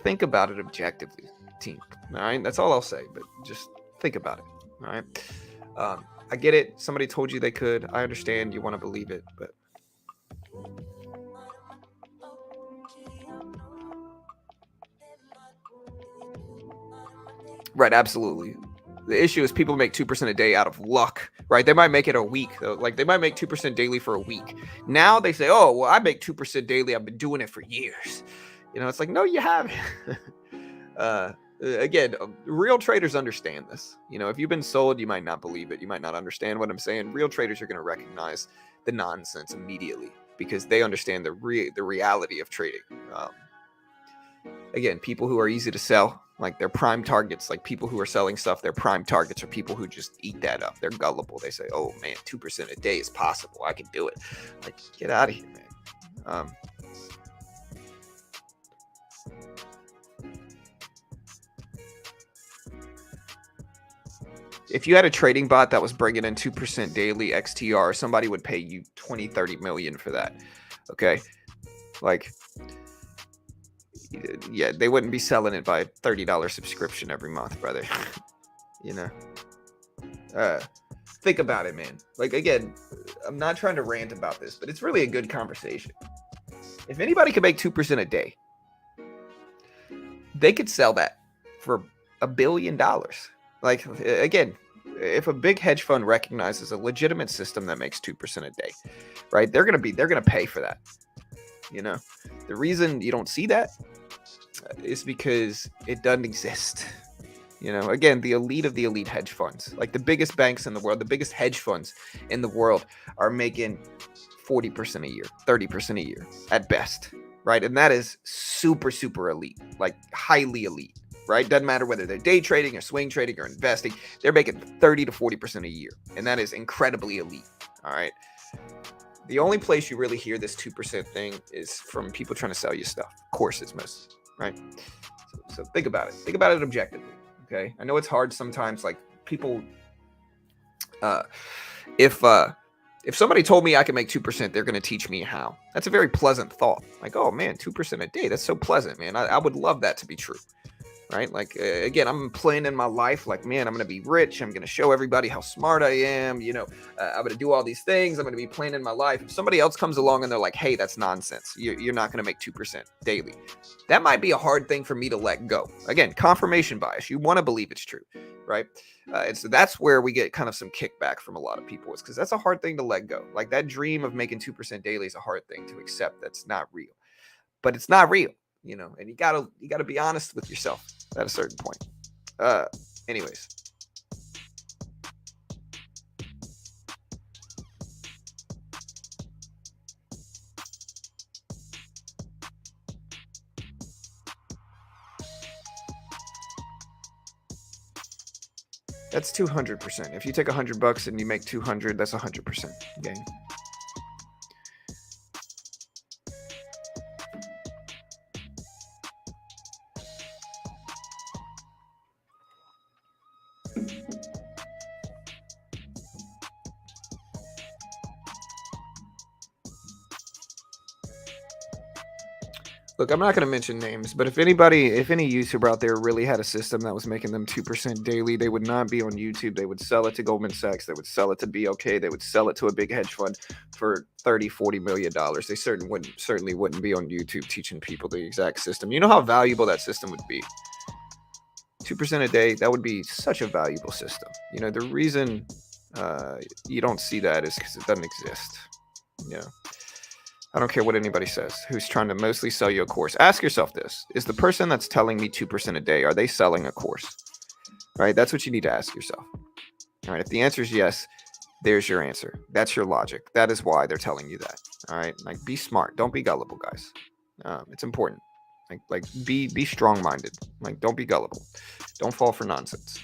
think about it objectively, team. All right. That's all I'll say, but just think about it. All right. I get it. Somebody told you they could. I understand you want to believe it, but right, absolutely. The issue is people make 2% a day out of luck right? They might make it a week. Like they might make 2% daily for a week. Now they say, oh, well, I make 2% daily. I've been doing it for years. It's like, no, you haven't. Again, real traders understand this. If you've been sold, you might not believe it. You might not understand what I'm saying. Real traders are going to recognize the nonsense immediately because they understand the reality of trading. Again, people who are easy to sell, like their prime targets, like people who are selling stuff, their prime targets are people who just eat that up. They're gullible. They say, oh man, 2% a day is possible. I can do it. Like, get out of here, man. If you had a trading bot that was bringing in 2% daily XTR, somebody would pay you 20, 30 million for that. Okay. Like, yeah, they wouldn't be selling it by $30 subscription every month, brother. Think about it, man. Like, again, I'm not trying to rant about this, but it's really a good conversation. If anybody could make 2% a day, they could sell that for $1 billion. Like, again, if a big hedge fund recognizes a legitimate system that makes 2% a day, right? They're gonna pay for that. The reason you don't see that is because it doesn't exist. Again, the elite of the elite hedge funds, like the biggest banks in the world, the biggest hedge funds in the world are making 40% a year, 30% a year at best, right? And that is super, super elite, like highly elite, right? Doesn't matter whether they're day trading or swing trading or investing, they're making 30 to 40% a year. And that is incredibly elite, all right? The only place you really hear this 2% thing is from people trying to sell you stuff, courses most, right? So think about it. Think about it objectively. Okay, I know it's hard sometimes. Like people, if somebody told me I can make 2%, they're going to teach me how. That's a very pleasant thought. Like, oh man, 2% a day. That's so pleasant, man. I would love that to be true, right? Like again, I'm planning my life. Like, man, I'm going to be rich. I'm going to show everybody how smart I am. I'm going to do all these things. I'm going to be planning my life. If somebody else comes along and they're like, hey, that's nonsense. You're not going to make 2% daily. That might be a hard thing for me to let go. Again, confirmation bias. You want to believe it's true, right? And so that's where we get kind of some kickback from a lot of people. It's because that's a hard thing to let go. Like that dream of making 2% daily is a hard thing to accept. That's not real, but it's not real, and you gotta be honest with yourself at a certain point. Anyways. That's 200%. If you take $100 and you make 200, that's 100% gain. Look, I'm not going to mention names, but if any YouTuber out there really had a system that was making them 2% daily, they would not be on YouTube. They would sell it to Goldman Sachs. They would sell it to BOK. They would sell it to a big hedge fund for $30-40 million. They certainly wouldn't be on YouTube teaching people the exact system. You know how valuable that system would be? 2% a day, that would be such a valuable system. The reason you don't see that is because it doesn't exist. I don't care what anybody says who's trying to mostly sell you a course. Ask yourself this. Is the person that's telling me 2% a day, are they selling a course? All right, that's what you need to ask yourself. All right, if the answer is yes, there's your answer. That's your logic. That is why they're telling you that. All right, like be smart. Don't be gullible, guys. It's important. Like be strong-minded. Like don't be gullible. Don't fall for nonsense.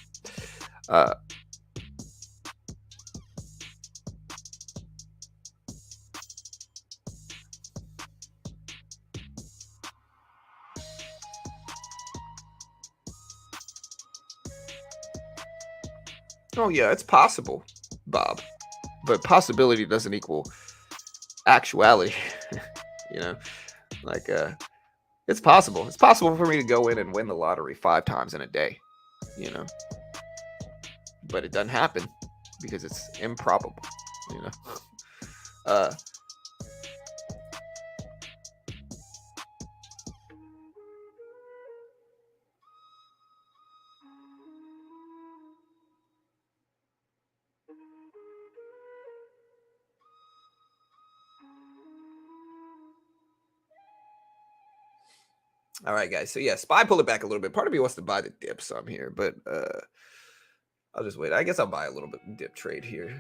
Oh yeah, it's possible, Bob, but possibility doesn't equal actuality. Like it's possible. It's possible for me to go in and win the lottery 5 times in a day, but it doesn't happen because it's improbable. All right, guys. So yeah, SPY pulled it back a little bit. Part of me wants to buy the dip some here, but I'll just wait. I guess I'll buy a little bit dip trade here.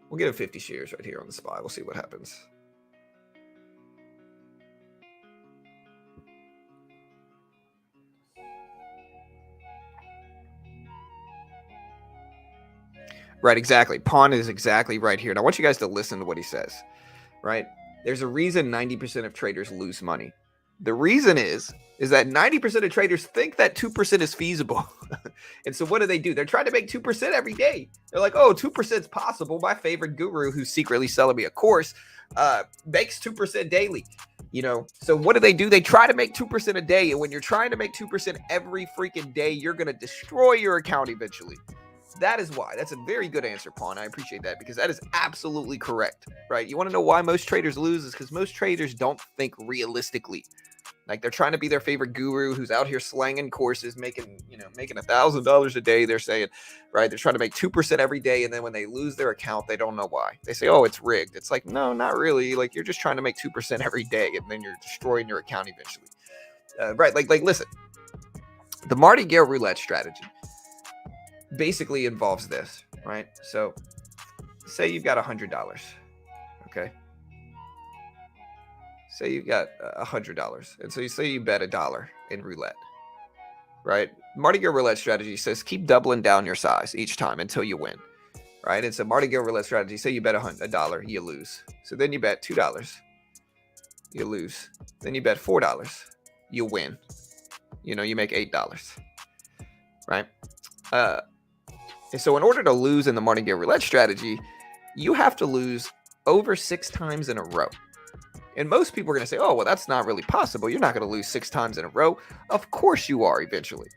We'll get a 50 shares right here on the SPY. We'll see what happens. Right, exactly. Pawn is exactly right here. And I want you guys to listen to what he says, right? There's a reason 90% of traders lose money. The reason is that 90% of traders think that 2% is feasible. And so what do? They're trying to make 2% every day. They're like, oh, 2% is possible. My favorite guru who's secretly selling me a course makes 2% daily. So what do? They try to make 2% a day. And when you're trying to make 2% every freaking day, you're going to destroy your account eventually. That is why. That's a very good answer, Pawn. I appreciate that because that is absolutely correct, right? You want to know why most traders lose is because most traders don't think realistically. Like they're trying to be their favorite guru who's out here slanging courses, making $1,000 a day. They're saying, right? They're trying to make 2% every day. And then when they lose their account, they don't know why. They say, oh, it's rigged. It's like, no, not really. Like you're just trying to make 2% every day and then you're destroying your account eventually. Right. Like listen, the Martingale roulette strategy basically involves this, right? So say you've got $100, okay? Say you've got $100. And so you say you bet $1 in roulette, right? Martingale roulette strategy says keep doubling down your size each time until you win, right? And so Martingale roulette strategy, say you bet $1, you lose. So then you bet $2, you lose. Then you bet $4, you win. You make $8, right? And so in order to lose in the Martingale roulette strategy, you have to lose over 6 times in a row. And most people are going to say, oh, well, that's not really possible. You're not going to lose 6 times in a row. Of course you are eventually.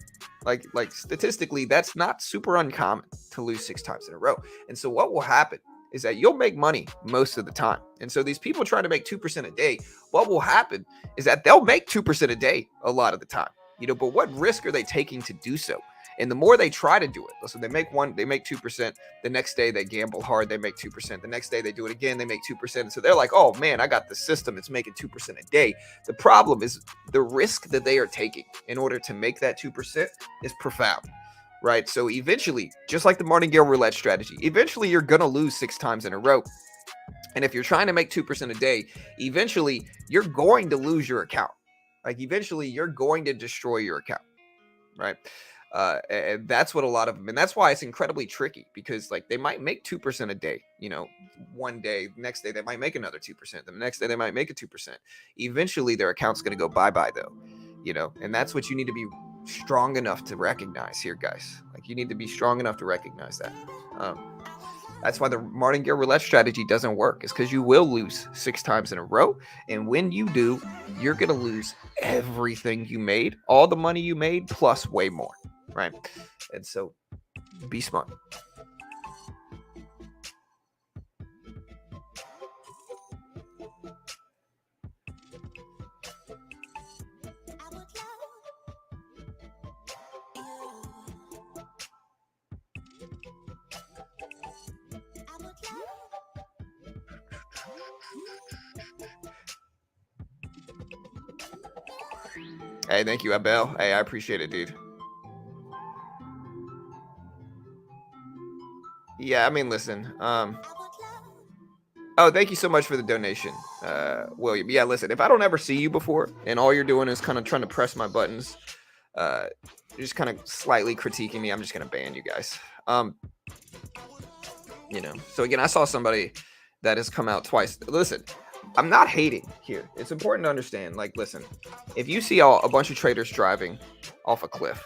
Like statistically, that's not super uncommon to lose 6 times in a row. And so what will happen is that you'll make money most of the time. And so these people trying to make 2% a day, what will happen is that they'll make 2% a day a lot of the time. But what risk are they taking to do so? And the more they try to do it, so they make 2%. The next day they gamble hard, they make 2%. The next day they do it again, they make 2%. And so they're like, oh man, I got the system. It's making 2% a day. The problem is the risk that they are taking in order to make that 2% is profound, right? So eventually, just like the Martingale roulette strategy, eventually you're going to lose 6 times in a row. And if you're trying to make 2% a day, eventually you're going to lose your account. Like eventually you're going to destroy your account, right? And that's what a lot of them, and that's why it's incredibly tricky because like they might make 2% a day, one day, next day they might make another 2%, the next day they might make a 2%. Eventually their account's going to go bye-bye though, and that's what you need to be strong enough to recognize here, guys. Like you need to be strong enough to recognize that. That's why the Martingale roulette strategy doesn't work. It's because you will lose 6 times in a row. And when you do, you're going to lose everything you made, all the money you made, plus way more, right? And so be smart. Hey, thank you, Abel. Hey, I appreciate it, dude. Yeah, I mean, listen. Oh, thank you so much for the donation, William. Yeah, listen, if I don't ever see you before and all you're doing is kind of trying to press my buttons, just kind of slightly critiquing me, I'm just going to ban you guys. So again, I saw somebody that has come out twice. Listen, I'm not hating here. It's important to understand, like, listen, if you see a bunch of traders driving off a cliff,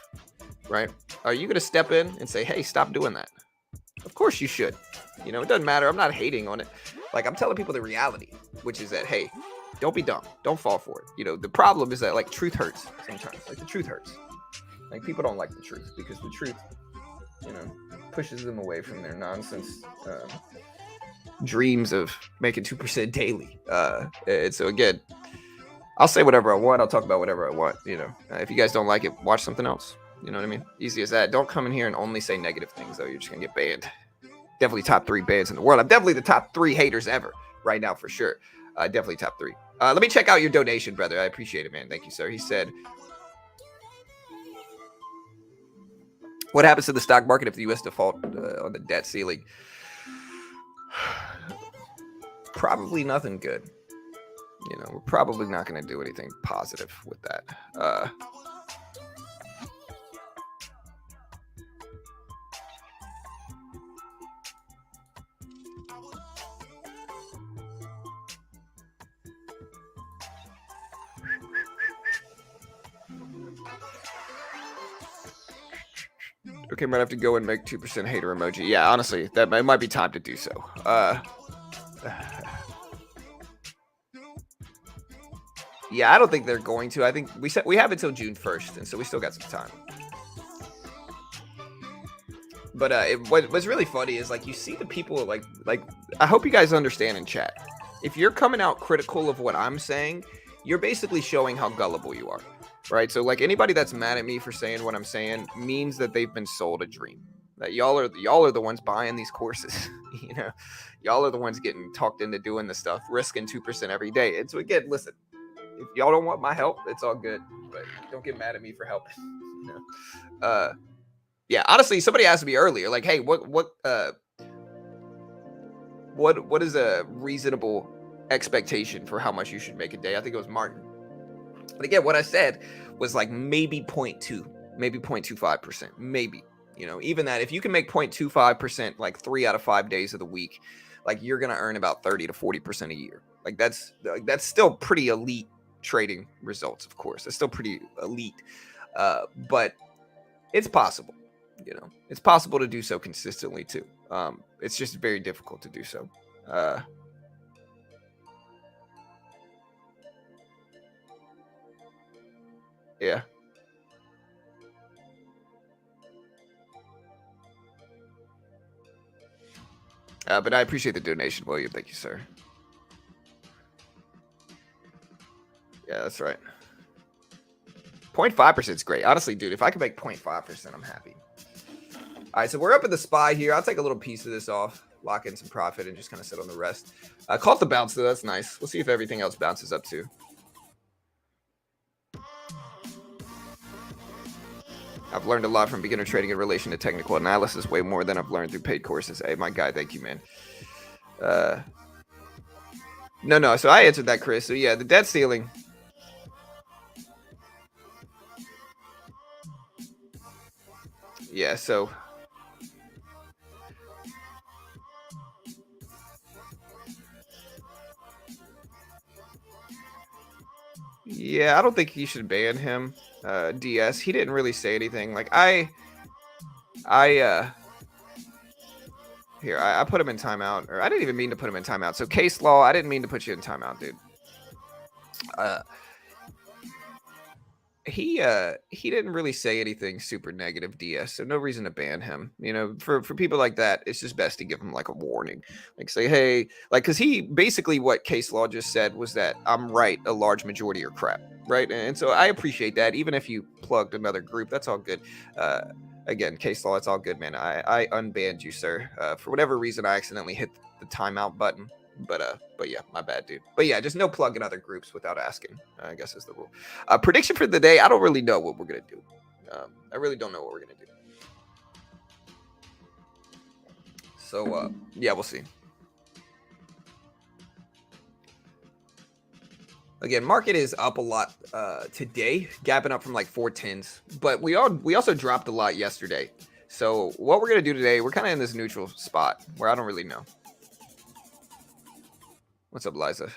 right? Are you going to step in and say, hey, stop doing that? Of course you should. It doesn't matter. I'm not hating on it. Like, I'm telling people the reality, which is that, hey, don't be dumb. Don't fall for it. The problem is that, like, truth hurts sometimes. Like, the truth hurts. Like, people don't like the truth because the truth, pushes them away from their nonsense dreams of making 2% daily. And so, again, I'll say whatever I want. I'll talk about whatever I want. If you guys don't like it, watch something else. You know what I mean? Easy as that. Don't come in here and only say negative things, though. You're just going to get banned. Definitely top 3 bans in the world. I'm definitely the top 3 haters ever right now, for sure. Definitely top 3. Let me check out your donation, brother. I appreciate it, man. Thank you, sir. He said, what happens to the stock market if the U.S. default on the debt ceiling? Probably nothing good. You know, we're probably not going to do anything positive with that. Okay, might have to go and make 2% hater emoji. Yeah, honestly, that it might be time to do so. Yeah, I don't think they're going to. I think we have until June 1st, and so we still got some time. But what's really funny is like you see the people like I hope you guys understand in chat. If you're coming out critical of what I'm saying, you're basically showing how gullible you are, right? So like anybody that's mad at me for saying what I'm saying means that they've been sold a dream. That y'all are the ones buying these courses, you know. Y'all are the ones getting talked into doing the stuff, risking 2% every day. And so again, listen, if y'all don't want my help, it's all good, but don't get mad at me for helping. You know? Yeah, honestly, somebody asked me earlier, like, hey, what is a reasonable expectation for how much you should make a day? I think it was Martin. But again, what I said was like maybe 0.2, maybe 0.25%, maybe. You know, even that, if you can make 0.25% like 3 out of 5 days of the week, like you're gonna earn about 30 to 40% a year. Like that's still pretty elite trading results, of course. It's still pretty elite, but it's possible. You know, it's possible to do so consistently too. It's just very difficult to do so. Yeah. But I appreciate the donation, William. Thank you, sir. Yeah, that's right. 0.5% is great. Honestly, dude, if I could make 0.5%, I'm happy. All right, so we're up at the SPY here. I'll take a little piece of this off, lock in some profit, and just kind of sit on the rest. Caught the bounce, though. That's nice. We'll see if everything else bounces up, too. I've learned a lot from beginner trading in relation to technical analysis, way more than I've learned through paid courses. Hey, my guy, thank you, man. No. So I answered that, Chris. So yeah, the debt ceiling. Yeah, so yeah, I don't think you should ban him. DS, he didn't really say anything. Like I put him in timeout, or I didn't even mean to put him in timeout. So case law, I didn't mean to put you in timeout, dude. He didn't really say anything super negative, DS, so no reason to ban him. You know, for people like that, it's just best to give him like a warning, like say, hey, like, because he basically what case law just said was that I'm right, a large majority are crap, right? And so I appreciate that. Even if you plugged another group, that's all good. Again, case law, it's all good, man. I unbanned you, sir. For whatever reason, I accidentally hit the timeout button. But yeah, my bad, dude. But yeah, just no plug in other groups without asking, I guess is the rule. Prediction for the day, I don't really know what we're gonna do. I really don't know what we're gonna do. So yeah, we'll see. Again, market is up a lot today, gapping up from like 410s, but we also dropped a lot yesterday. So what we're gonna do today, we're kind of in this neutral spot where I don't really know. What's up, Liza?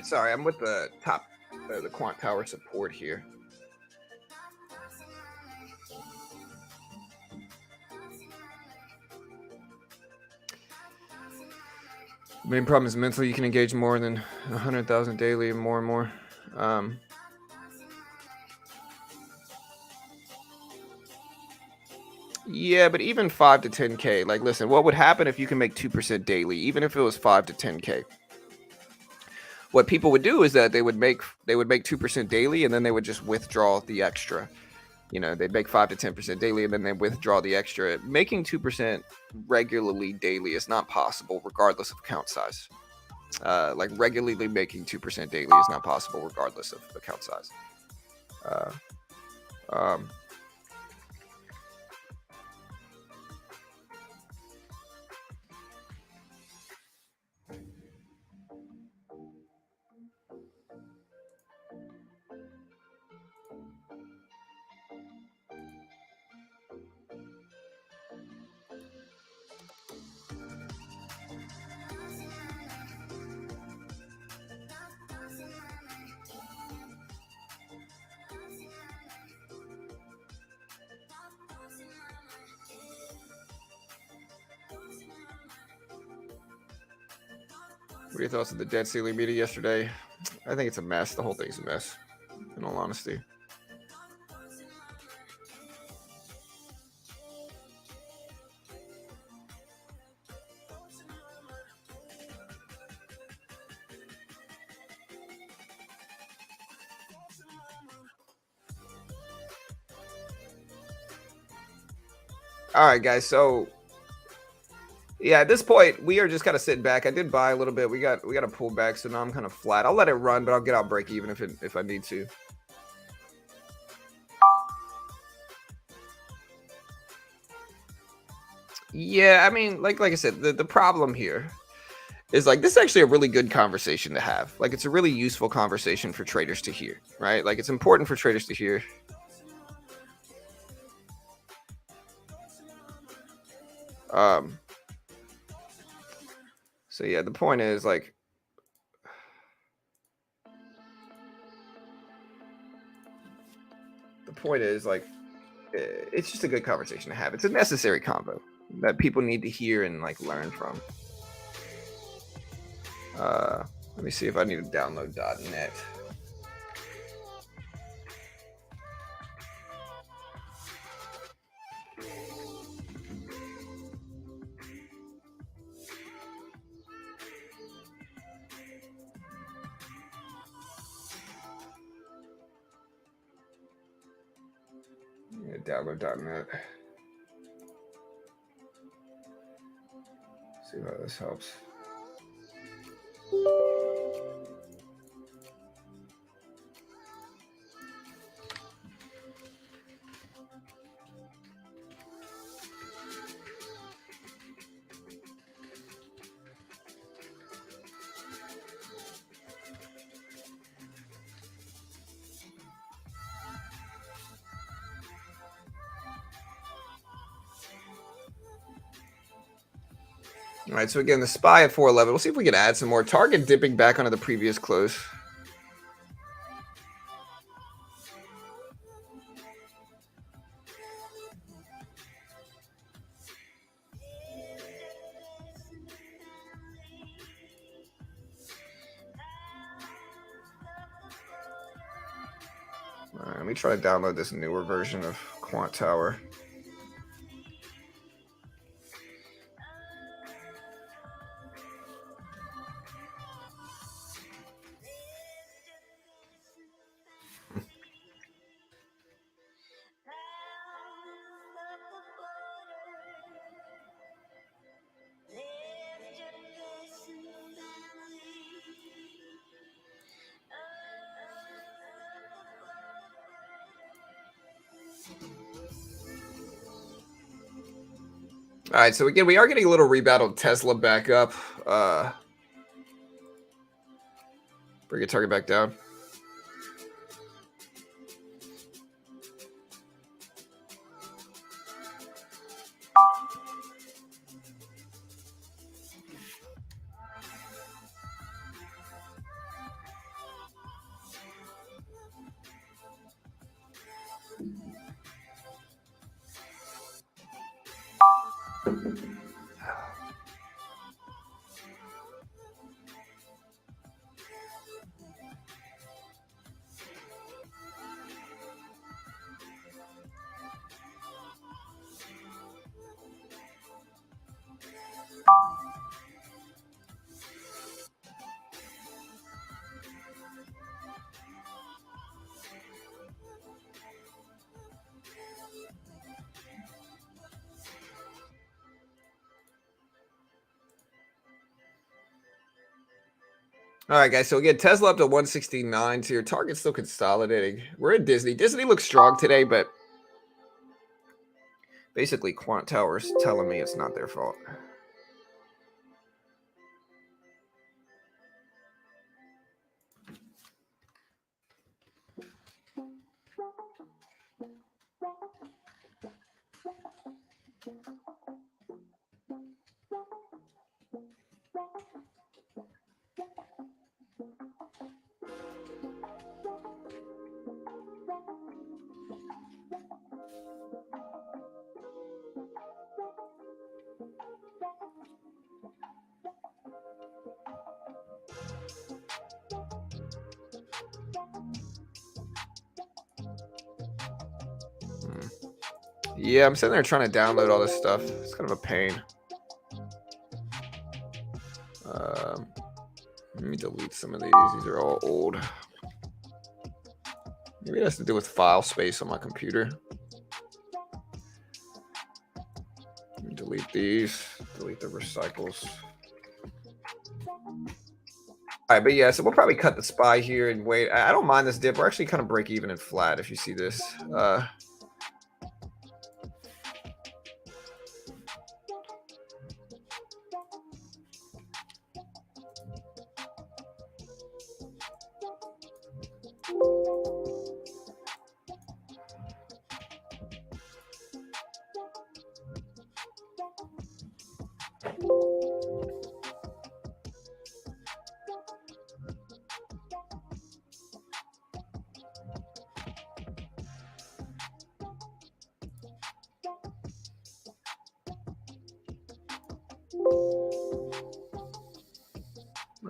Sorry, I'm with the the Quant Tower support here. The main problem is mental. You can engage more than 100,000 daily and more. Yeah, but even 5 to 10K, like, listen, what would happen if you can make 2% daily, even if it was 5 to 10K? What people would do is that they would make 2% daily, and then they would just withdraw the extra. You know, they'd make 5 to 10% daily, and then they withdraw the extra. Making 2% regularly daily is not possible, regardless of account size. Like, regularly making 2% daily is not possible, regardless of account size. What are your thoughts on the debt ceiling meeting yesterday? I think it's a mess. The whole thing's a mess, in all honesty. All right, guys. So yeah, at this point, we are just kind of sitting back. I did buy a little bit. We got a pullback, so now I'm kind of flat. I'll let it run, but I'll get out break even if I need to. Yeah, I mean, like I said, the problem here is, like, this is actually a really good conversation to have. Like, it's a really useful conversation for traders to hear, right? Like, it's important for traders to hear. So yeah, the point is, like, it's just a good conversation to have. It's a necessary convo that people need to hear and, like, learn from. Let me see if I need to download .net. Yeah, download .net. See how this helps. All right, so again, the SPY at 411. We'll see if we can add some more. Target dipping back onto the previous close. All right, let me try to download this newer version of Quant Tower. All right, so again, we are getting a little rebound on Tesla back up. Bring a target back down. All right, guys. So again, Tesla up to 169. So your target's still consolidating. We're at Disney. Disney looks strong today, but basically Quant Tower's telling me it's not their fault. Yeah, I'm sitting there trying to download all this stuff. It's kind of a pain. Let me delete some of these. These are all old. Maybe it has to do with file space on my computer. Let me delete these. Delete the recycles. All right, but yeah, so we'll probably cut the SPY here and wait. I don't mind this dip. We're actually kind of break even and flat if you see this.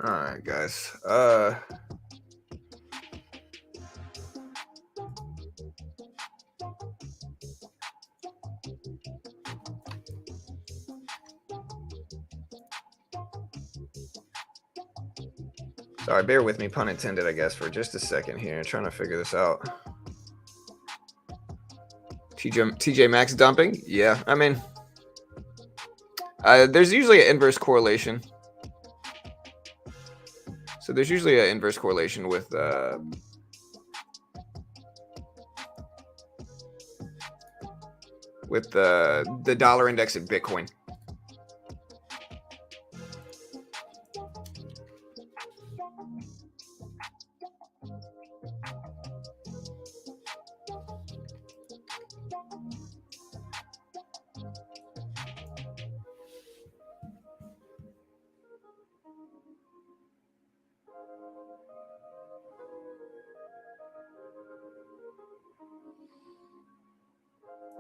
All right, guys. Sorry, bear with me, pun intended, I guess, for just a second here. Trying to figure this out. TJ Maxx dumping? Yeah, I mean, there's usually an inverse correlation. So there's usually an inverse correlation with the dollar index in Bitcoin.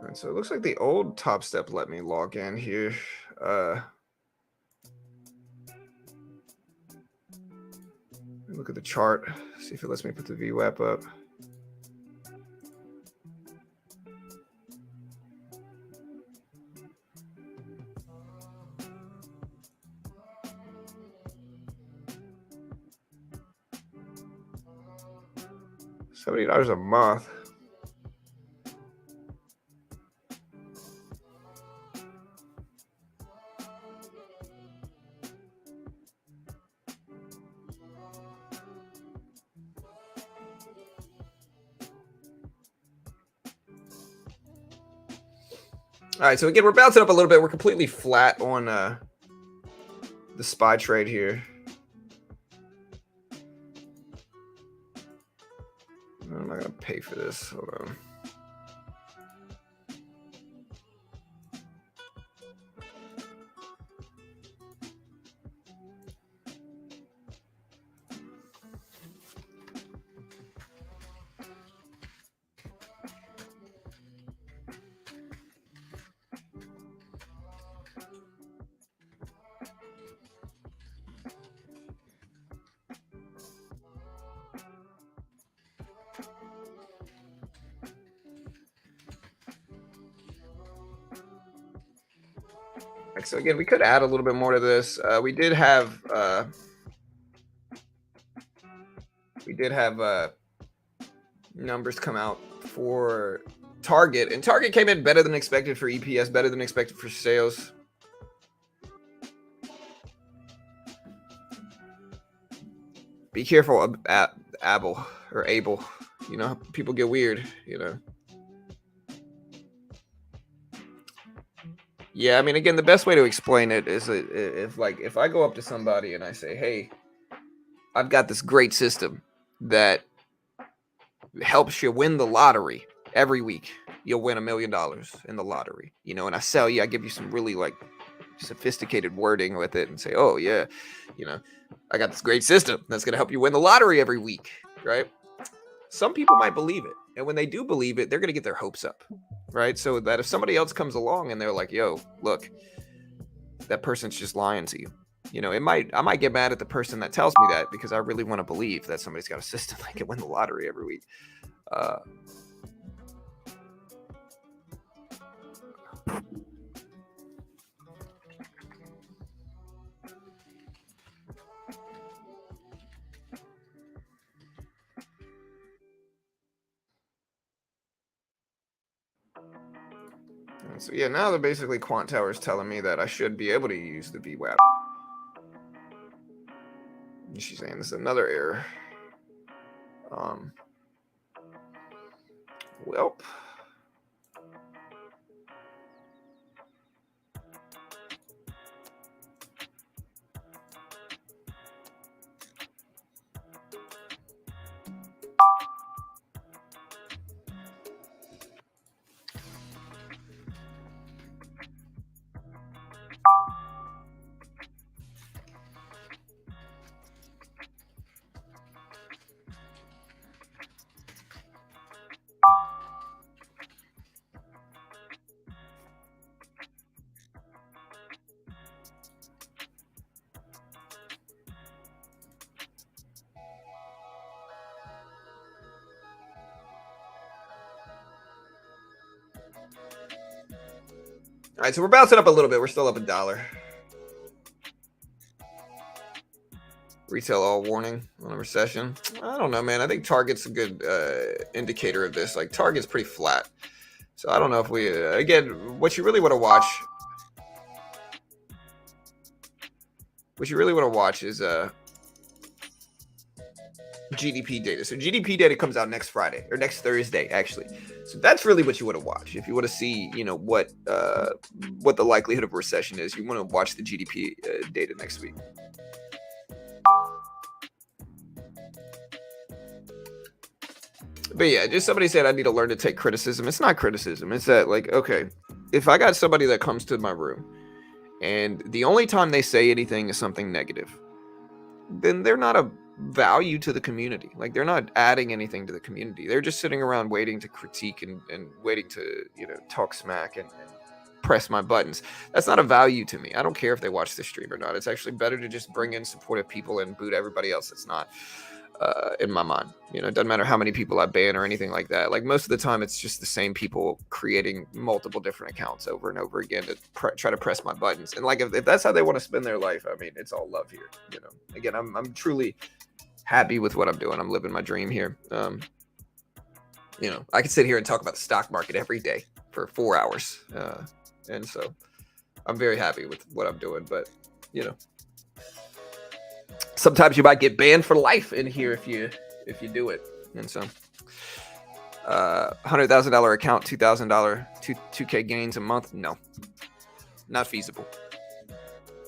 And so it looks like the old Topstep let me log in here. Look at the chart, see if it lets me put the VWAP up. $70 a month. All right, so again, we're bouncing up a little bit. We're completely flat on the SPY trade here. I'm not gonna pay for this. Hold on. So again, we could add a little bit more to this. We did have numbers come out for Target, and Target came in better than expected for EPS, better than expected for sales. Be careful, Abel or Abel. You know, people get weird. You know. Yeah, I mean, again, the best way to explain it is if I go up to somebody and I say, "Hey, I've got this great system that helps you win the lottery every week. You'll win $1 million in the lottery, you know." And I sell you, I give you some really like sophisticated wording with it, and say, "Oh yeah, you know, I got this great system that's going to help you win the lottery every week," right? Some people might believe it, and when they do believe it, they're going to get their hopes up, right? So that if somebody else comes along and they're like, "Yo, look, that person's just lying to you," you know, I might get mad at the person that tells me that, because I really want to believe that somebody's got a system that can win the lottery every week. So yeah, now they're basically Quant Tower is telling me that I should be able to use the VWAP. And she's saying this is another error. Well. All right, so we're bouncing up a little bit. We're still up $1. Retail all warning on a recession. I don't know, man. I think Target's a good indicator of this. Like, Target's pretty flat. So I don't know if we, again, what you really want to watch is GDP data. So GDP data comes out next Friday, or next Thursday, actually. So that's really what you want to watch if you want to see, you know, what the likelihood of a recession is. You want to watch the GDP data next week. But yeah, just somebody said I need to learn to take criticism. It's not criticism. It's that, like, okay, if I got somebody that comes to my room and the only time they say anything is something negative, then they're not a value to the community. Like, they're not adding anything to the community. They're just sitting around waiting to critique and waiting to, you know, talk smack and press my buttons. That's not a value to me. I don't care if they watch the stream or not. It's actually better to just bring in supportive people and boot everybody else that's not. In my mind, you know, it doesn't matter how many people I ban or anything like that. Like, most of the time, it's just the same people creating multiple different accounts over and over again to try to press my buttons. And like, if that's how they want to spend their life, I mean, it's all love here. You know, again, I'm truly happy with what I'm doing. I'm living my dream here. You know, I could sit here and talk about the stock market every day for 4 hours, and so I'm very happy with what I'm doing. But, you know, sometimes you might get banned for life in here if you do it. And so $100,000 account, $2,000, 2K gains a month. No, not feasible.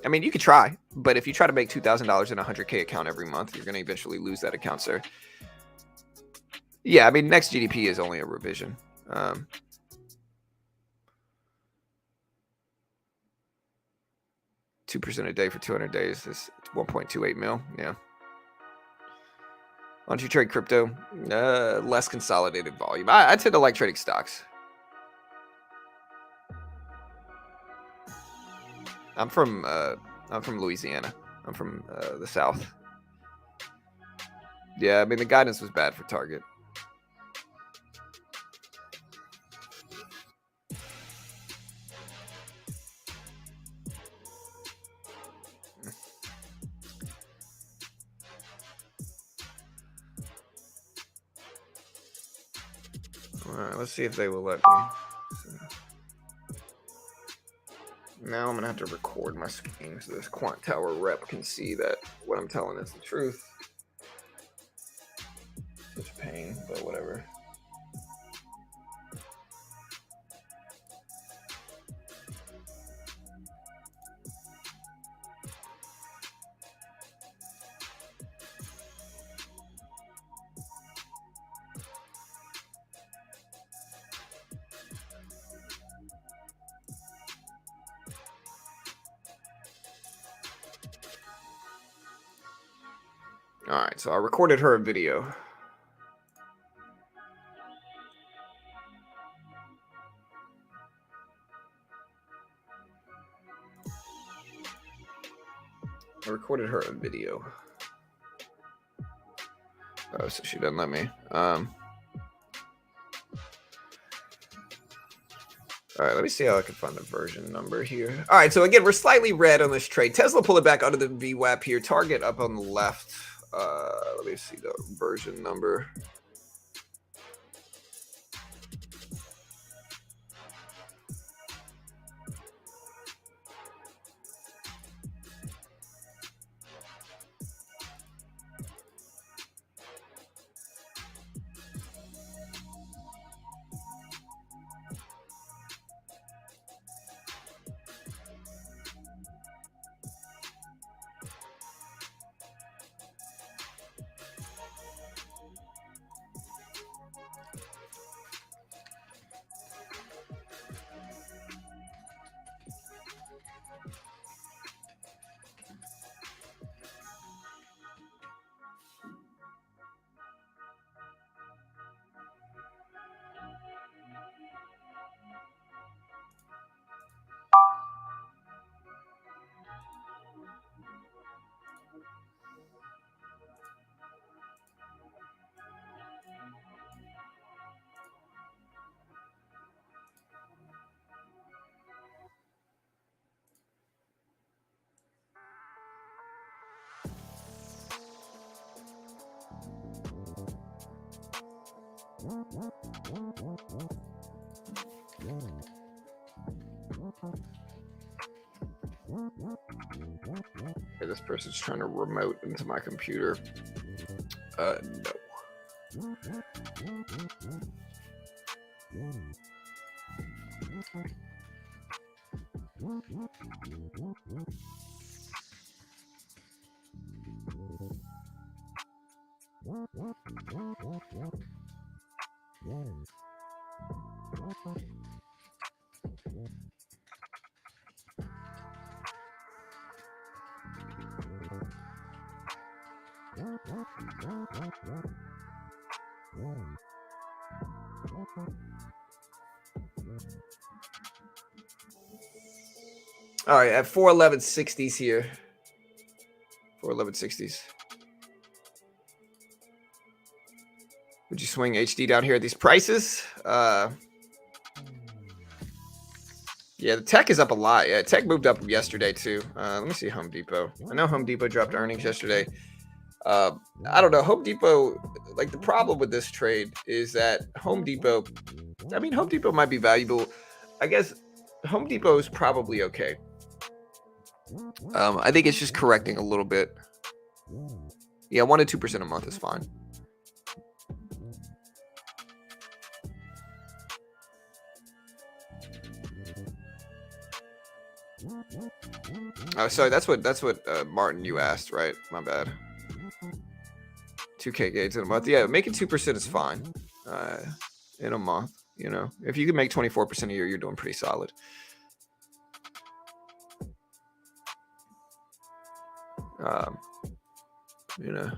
I mean, you could try, but if you try to make $2,000 in a 100K account every month, you're going to eventually lose that account, sir. Yeah, I mean, next GDP is only a revision. 2% a day for 200 days is 1.28 mil. Yeah. Why don't you trade crypto? Less consolidated volume. I tend to like trading stocks. I'm from Louisiana. I'm from the South. Yeah, I mean, the guidance was bad for Target. right, let's see if they will let me. Now I'm gonna have to record my screen so this Quant Tower rep can see that what I'm telling is the truth. Such pain, but whatever. All right, so I recorded her a video. Oh, so she doesn't let me. All right, let me see how I can find the version number here. All right, so again, we're slightly red on this trade. Tesla pulled it back under the VWAP here. Target up on the left. Let me see the version number. Okay, this person's trying to remote into my computer. No. All right, at 411.60s here. 411.60s. Would you swing HD down here at these prices? Yeah, the tech is up a lot. Yeah, tech moved up yesterday too. Let me see Home Depot. I know Home Depot dropped earnings yesterday. I don't know. Home Depot, like the problem with this trade is that Home Depot might be valuable. I guess Home Depot is probably okay. I think it's just correcting a little bit. Yeah, 1 to 2% a month is fine. Oh, sorry. That's what Martin, you asked, right? My bad. 2K gains in a month. Yeah, making 2% is fine. In a month, you know, if you can make 24% a year, you're doing pretty solid. You know.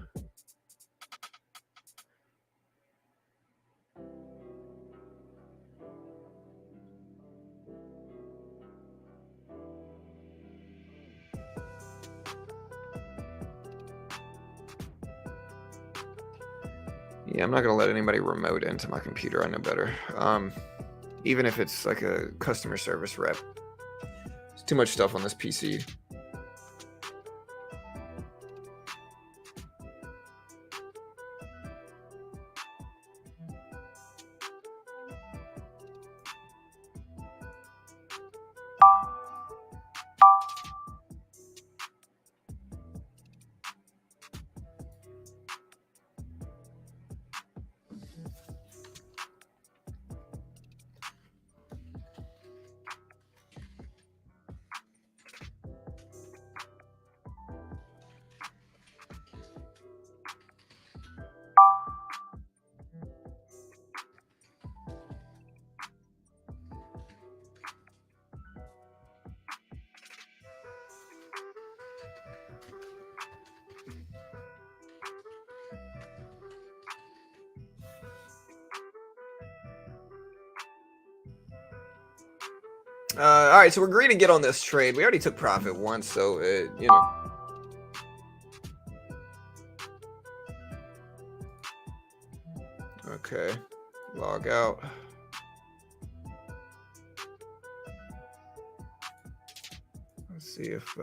Yeah, I'm not gonna let anybody remote into my computer. I know better. Even if it's like a customer service rep. There's too much stuff on this PC. All right, so we're agreed to get on this trade. We already took profit once, so you know. Okay, log out. Let's see if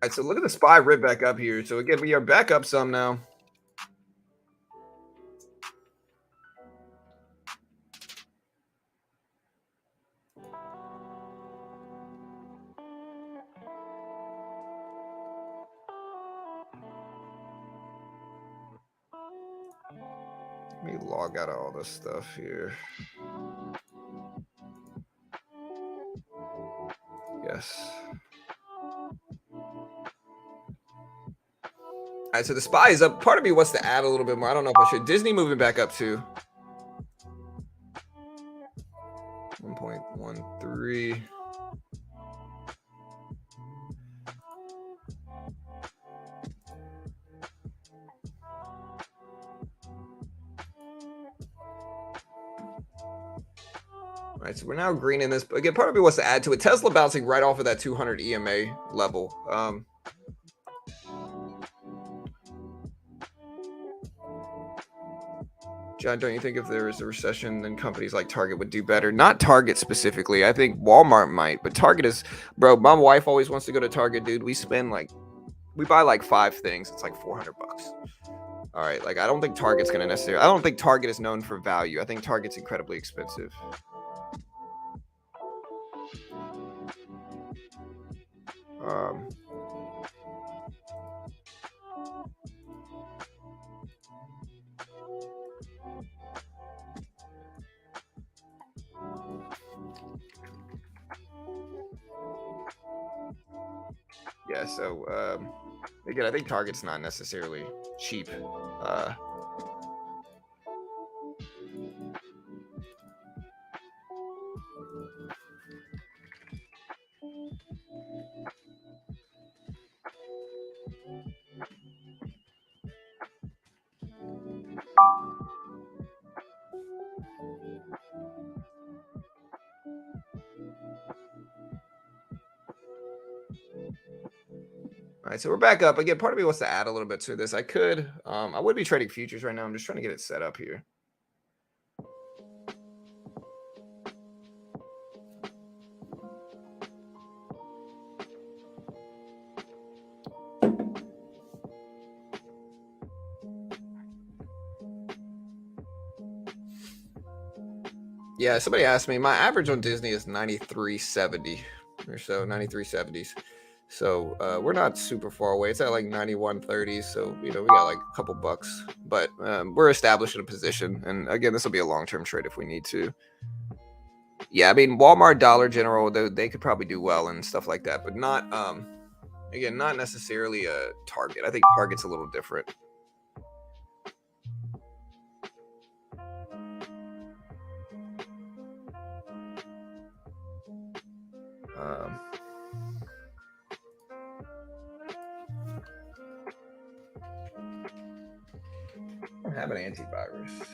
all right, so look at the SPY rip back up here. So again, we are back up some now. Let me log out of all this stuff here. Yes. All right, so the SPY is up. Part of me wants to add a little bit more. I don't know if I should. Disney moving back up too. 1.13. All right, so we're now green in this. But again, part of me wants to add to it. Tesla bouncing right off of that 200 EMA level. John, don't you think if there is a recession, then companies like Target would do better? Not Target specifically. I think Walmart might, but Target is, bro. My wife always wants to go to Target, dude. We buy like 5 things. It's like $400. All right, like I don't think Target's gonna necessarily. I don't think Target is known for value. I think Target's incredibly expensive. Yeah, so again, I think Target's not necessarily cheap. All right, so we're back up. Again, part of me wants to add a little bit to this. I could. I would be trading futures right now. I'm just trying to get it set up here. Yeah, somebody asked me. My average on Disney is 93.70 or so, 93.70s. So we're not super far away. It's at like 91.30. So we got like a couple bucks, but we're establishing a position. And again, this will be a long-term trade if we need to. Yeah, I mean Walmart, Dollar General, they could probably do well and stuff like that, but not again, not necessarily a Target. I think Target's a little different. I don't have an antivirus.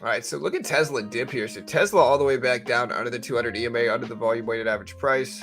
All right, so look at Tesla dip here. So Tesla all the way back down under the 200 EMA, under the volume weighted average price.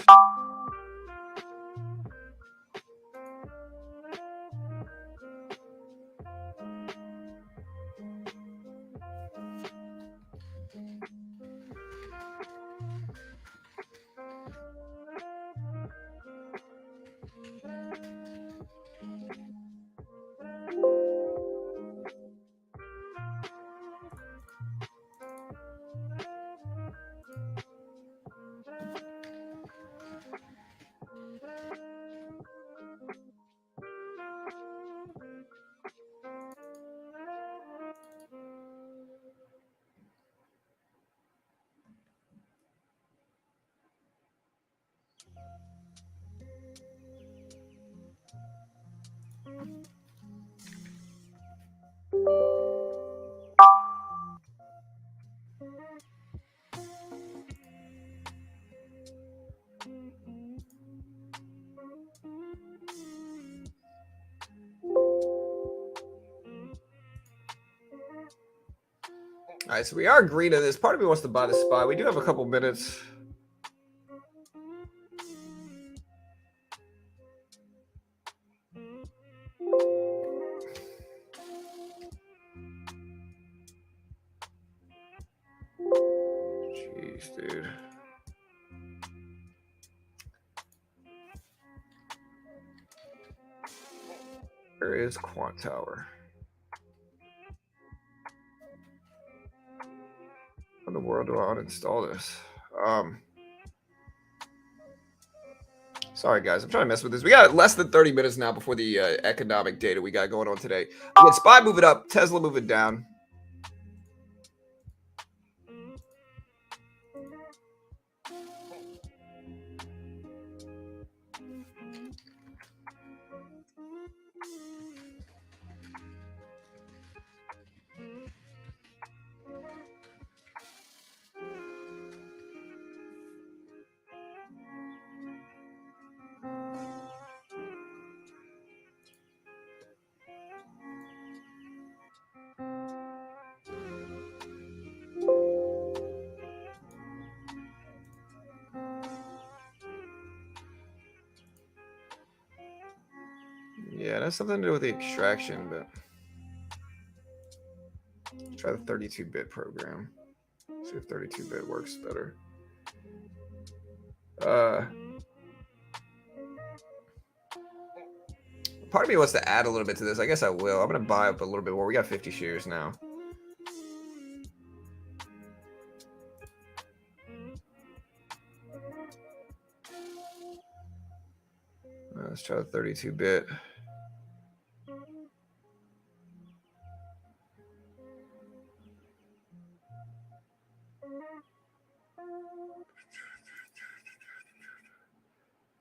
All right, so we are agreeing to this. Part of me wants to buy the SPY. We do have a couple minutes. Jeez, dude. Where is Quant Tower? How in the world do I uninstall this? Sorry, guys. I'm trying to mess with this. We got less than 30 minutes now before the economic data we got going on today. Again, SPY moving up, Tesla moving down. Yeah, that's something to do with the extraction, but let's try the 32-bit program. See if 32-bit works better. Part of me wants to add a little bit to this. I guess I will. I'm going to buy up a little bit more. We got 50 shares now. Let's try the 32-bit.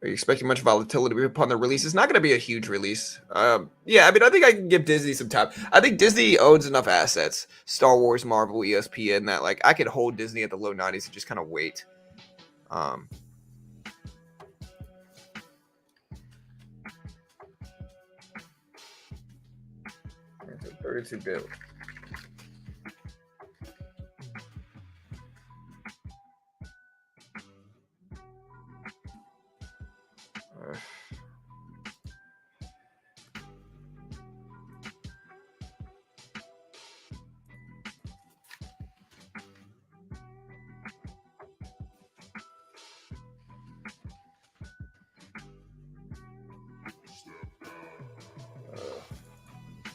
Are you expecting much volatility upon the release? It's not going to be a huge release. Yeah, I mean, I think I can give Disney some time. I think Disney owns enough assets, Star Wars, Marvel, ESPN, that like I could hold Disney at the low 90s and just kind of wait. 32-bit.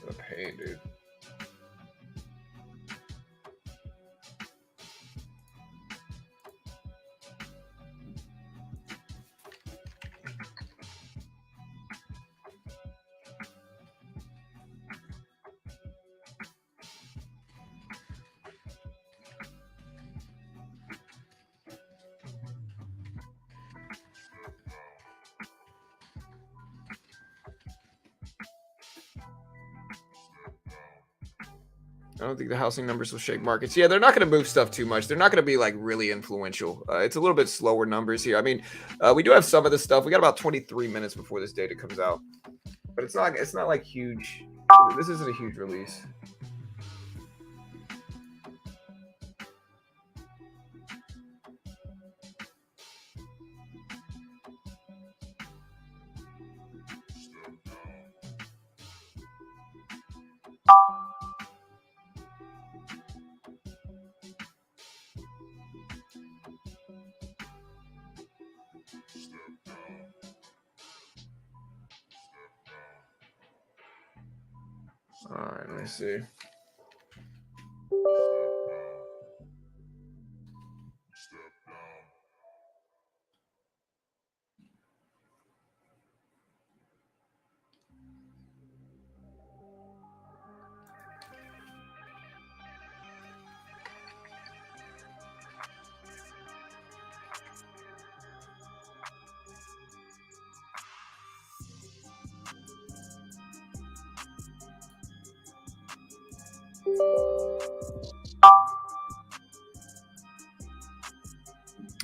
What a pain, dude. I don't think the housing numbers will shake markets. Yeah, they're not going to move stuff too much. They're not going to be like really influential. It's a little bit slower numbers here. I mean, we do have some of this stuff. We got about 23 minutes before this data comes out, but it's not like huge. This isn't a huge release. All right, let me see.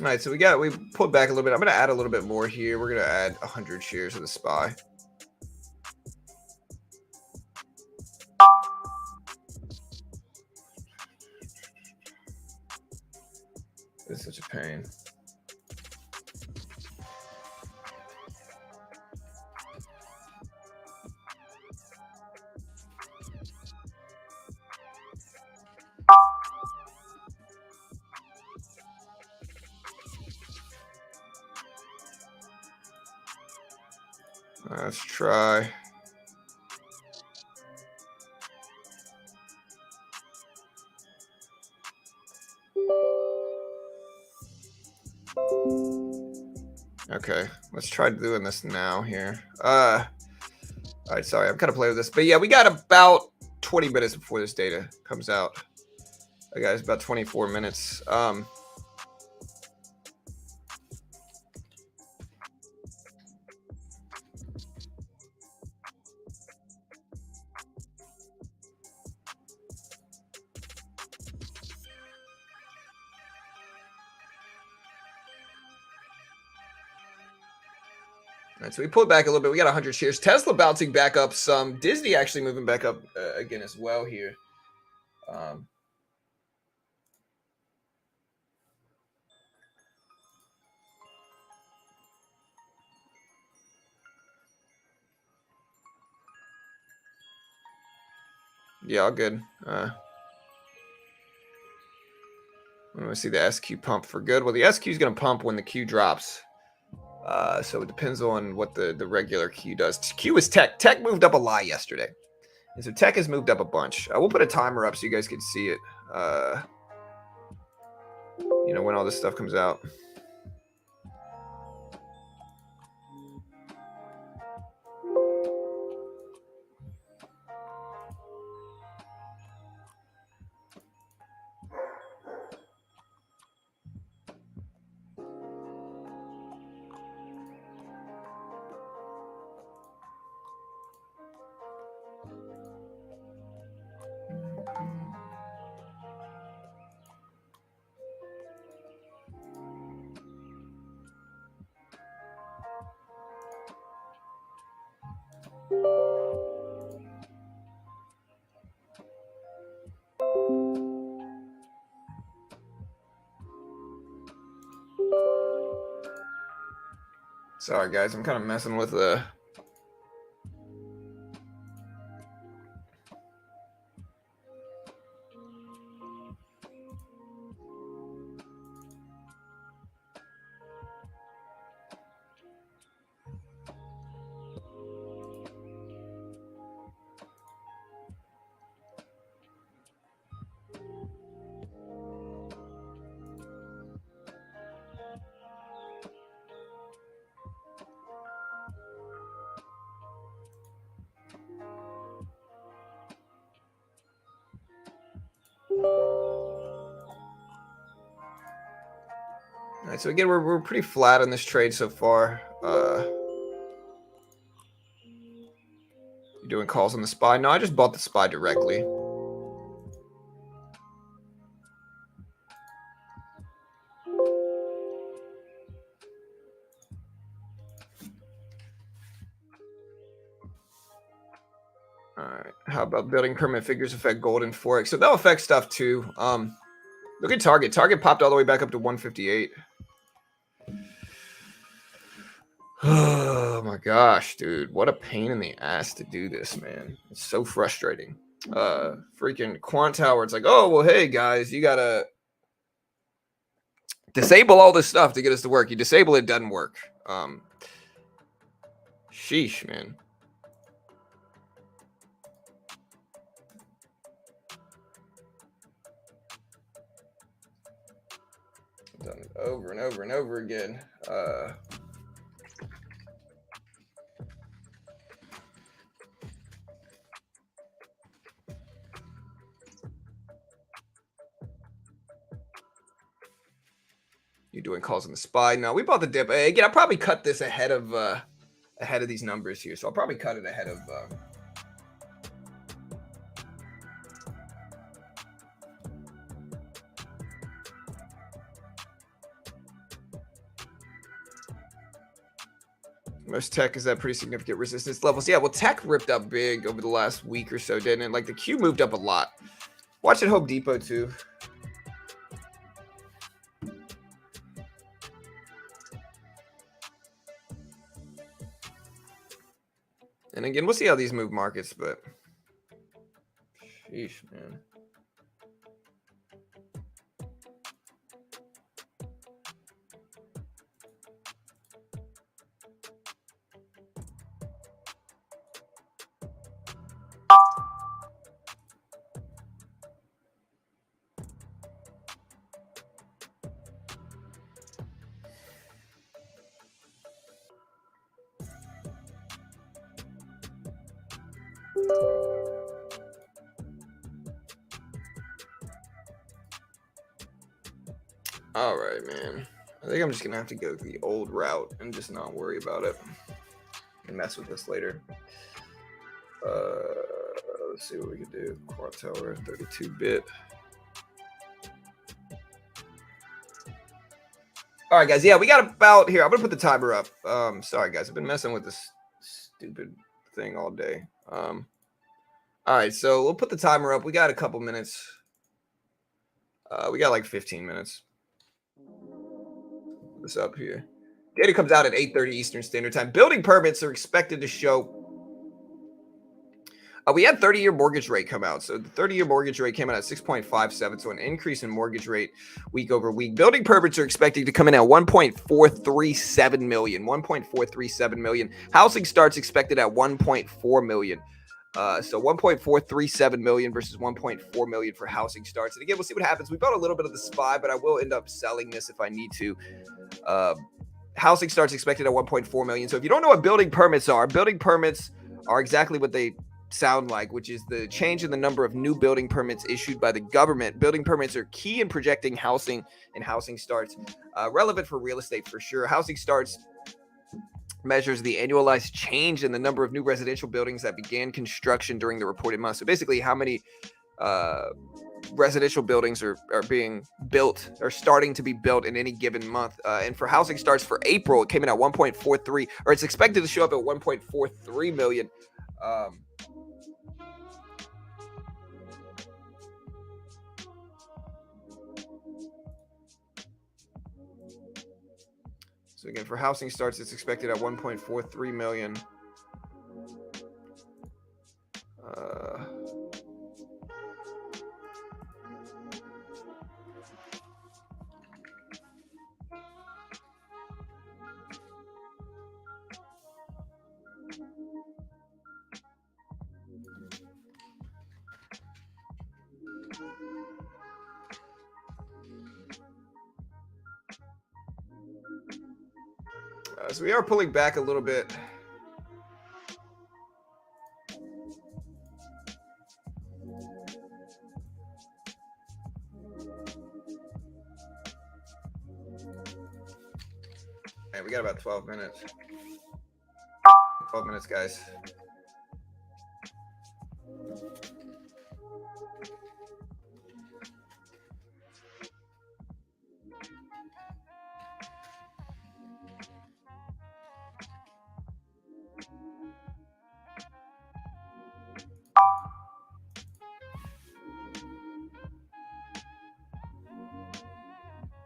All right, so we pulled back a little bit. I'm going to add a little bit more here. We're going to add 100 shares of the SPY. It's such a pain. Let's try. Okay, let's try doing this now here. All right, sorry, I'm kind of playing with this, but yeah, we got about 20 minutes before this data comes out. Guys, about 24 minutes. All right, so we pulled back a little bit. We got 100 shares. Tesla bouncing back up some. Disney actually moving back up again as well here. Yeah, all good. I'm going to see the SQ pump for good. Well, the SQ is going to pump when the Q drops. So it depends on what the regular Q does. Q is tech. Tech moved up a lot yesterday. And so tech has moved up a bunch. We'll put a timer up so you guys can see it. You know, when all this stuff comes out. Sorry, guys. I'm kind of messing with the... All right, so again, we're pretty flat on this trade so far. You doing calls on the SPY? No, I just bought the SPY directly. All right. How about building permanent figures affect gold and Forex? So that'll affect stuff too. Look at Target. Target popped all the way back up to 158. Oh my gosh, dude. What a pain in the ass to do this, man. It's so frustrating. Freaking Quant Tower. It's like, oh, well, hey, guys, you got to disable all this stuff to get us to work. You disable it, doesn't work. Sheesh, man. Done it over and over and over again. You doing calls on the SPY? No, we bought the dip. Again, I'll probably cut this ahead of these numbers here. So I'll probably cut it ahead of Most tech is at pretty significant resistance levels. Yeah, well, tech ripped up big over the last week or so, didn't it? Like the Q moved up a lot. Watch it Home Depot too. And again, we'll see how these move markets, but sheesh, man. All right, man. I think I'm just gonna have to go the old route and just not worry about it and mess with this later. Let's see what we can do. Quant Tower, 32-bit. All right, guys. Yeah, we got about here. I'm gonna put the timer up. Sorry, guys. I've been messing with this stupid thing all day. All right, so we'll put the timer up. We got a couple minutes. We got like 15 minutes. This up here. Data comes out at 8:30 Eastern Standard Time. Building permits are expected to show. We had 30-year mortgage rate come out. So the 30-year mortgage rate came out at 6.57. So an increase in mortgage rate week over week. Building permits are expected to come in at 1.437 million. 1.437 million. Housing starts expected at 1.4 million. So 1.437 million versus 1.4 million for housing starts. And again, we'll see what happens. We bought a little bit of the SPY, but I will end up selling this if I need to. Housing starts expected at 1.4 million. So if you don't know what building permits are exactly what they sound like, which is the change in the number of new building permits issued by the government. Building permits are key in projecting housing and housing starts. Relevant for real estate for sure. Housing starts measures the annualized change in the number of new residential buildings that began construction during the reported month. So basically how many residential buildings are being built or starting to be built in any given month. And for housing starts for April, it came in at 1.43, or it's expected to show up at 1.43 million. So again, for housing starts, it's expected at 1.43 million. So we are pulling back a little bit. And we got about 12 minutes. 12 minutes, guys.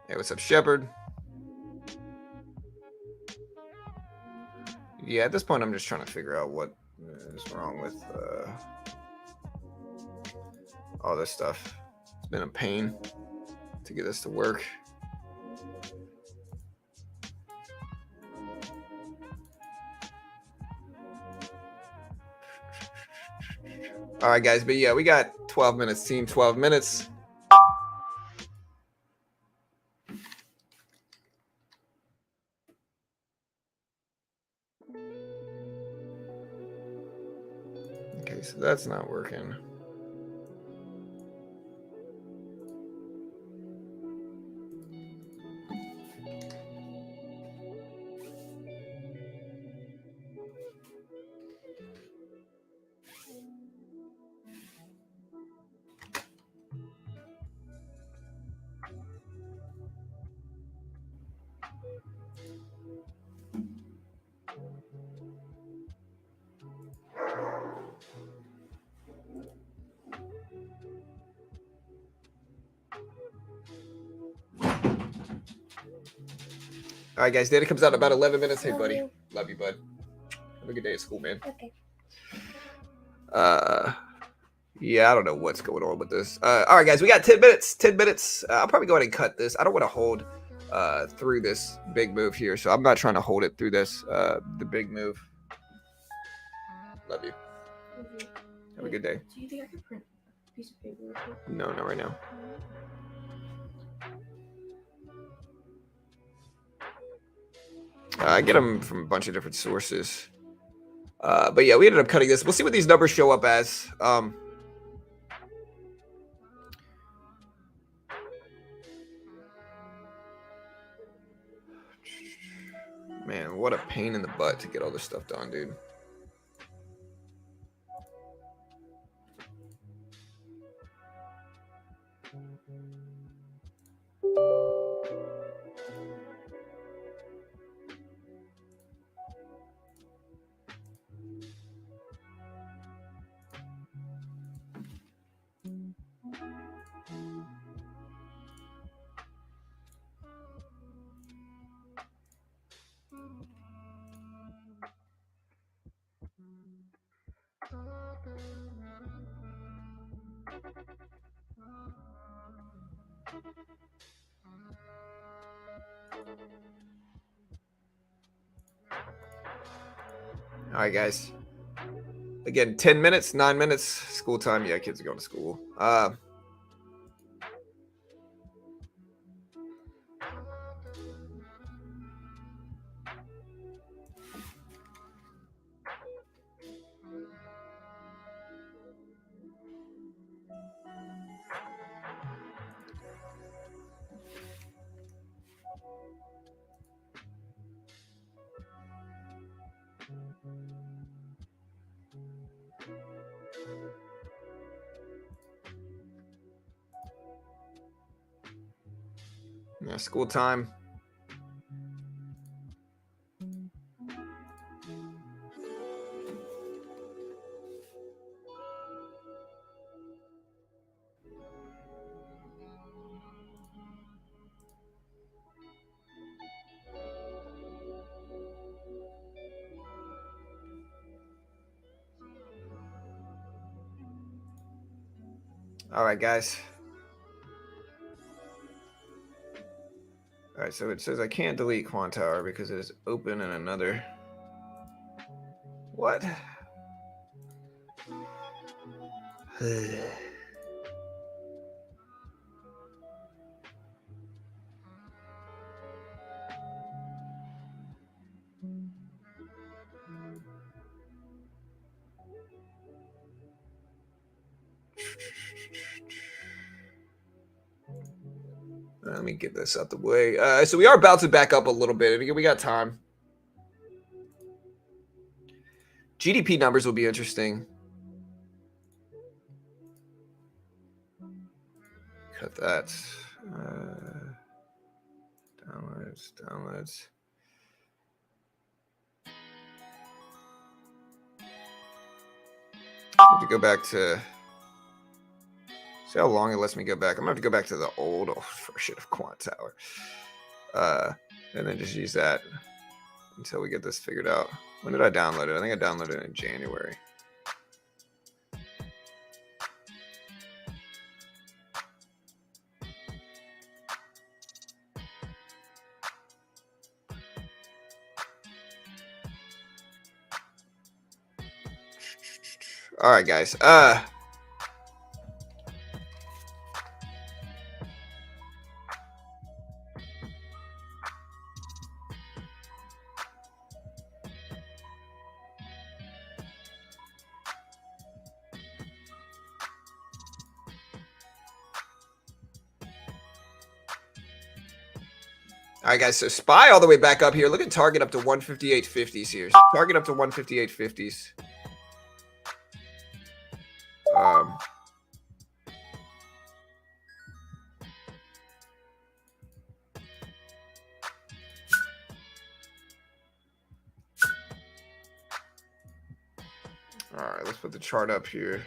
Hey, what's up, Shepard? Yeah, at this point, I'm just trying to figure out what is wrong with all this stuff. It's been a pain to get this to work. All right, guys, but yeah, we got 12 minutes, team, 12 minutes. Okay, so that's not working. All right, guys. Data comes out in about 11 minutes. Hey, Love buddy. you. Love you, bud. Have a good day at school, man. Okay. Yeah, I don't know what's going on with this. All right, guys. We got 10 minutes. 10 minutes. I'll probably go ahead and cut this. I don't want to hold through this big move here, so I'm not trying to hold it through this the big move. Love you. Have a good day. Do you think I could print a piece of paper? No, not right now. I get them from a bunch of different sources. But yeah, we ended up cutting this. We'll see what these numbers show up as. Man, what a pain in the butt to get all this stuff done, dude. All right, guys. Again, 10 minutes, 9 minutes, school time. Yeah, kids are going to school. Yeah, school time. All right, guys. All right, so it says I can't delete Quant Tower because it is open in another. What? Let me get this out the way. So we are bouncing back up a little bit. We got time. GDP numbers will be interesting. Cut that. Downloads. I have to go back to. See how long it lets me go back. I'm gonna have to go back to the old version of Quant Tower, and then just use that until we get this figured out. When did I download it? I think I downloaded it in January. All right, guys. All right, guys, so SPY all the way back up here. Look at target up to 158.50s here. Target up to 158.50s. All right, let's put the chart up here.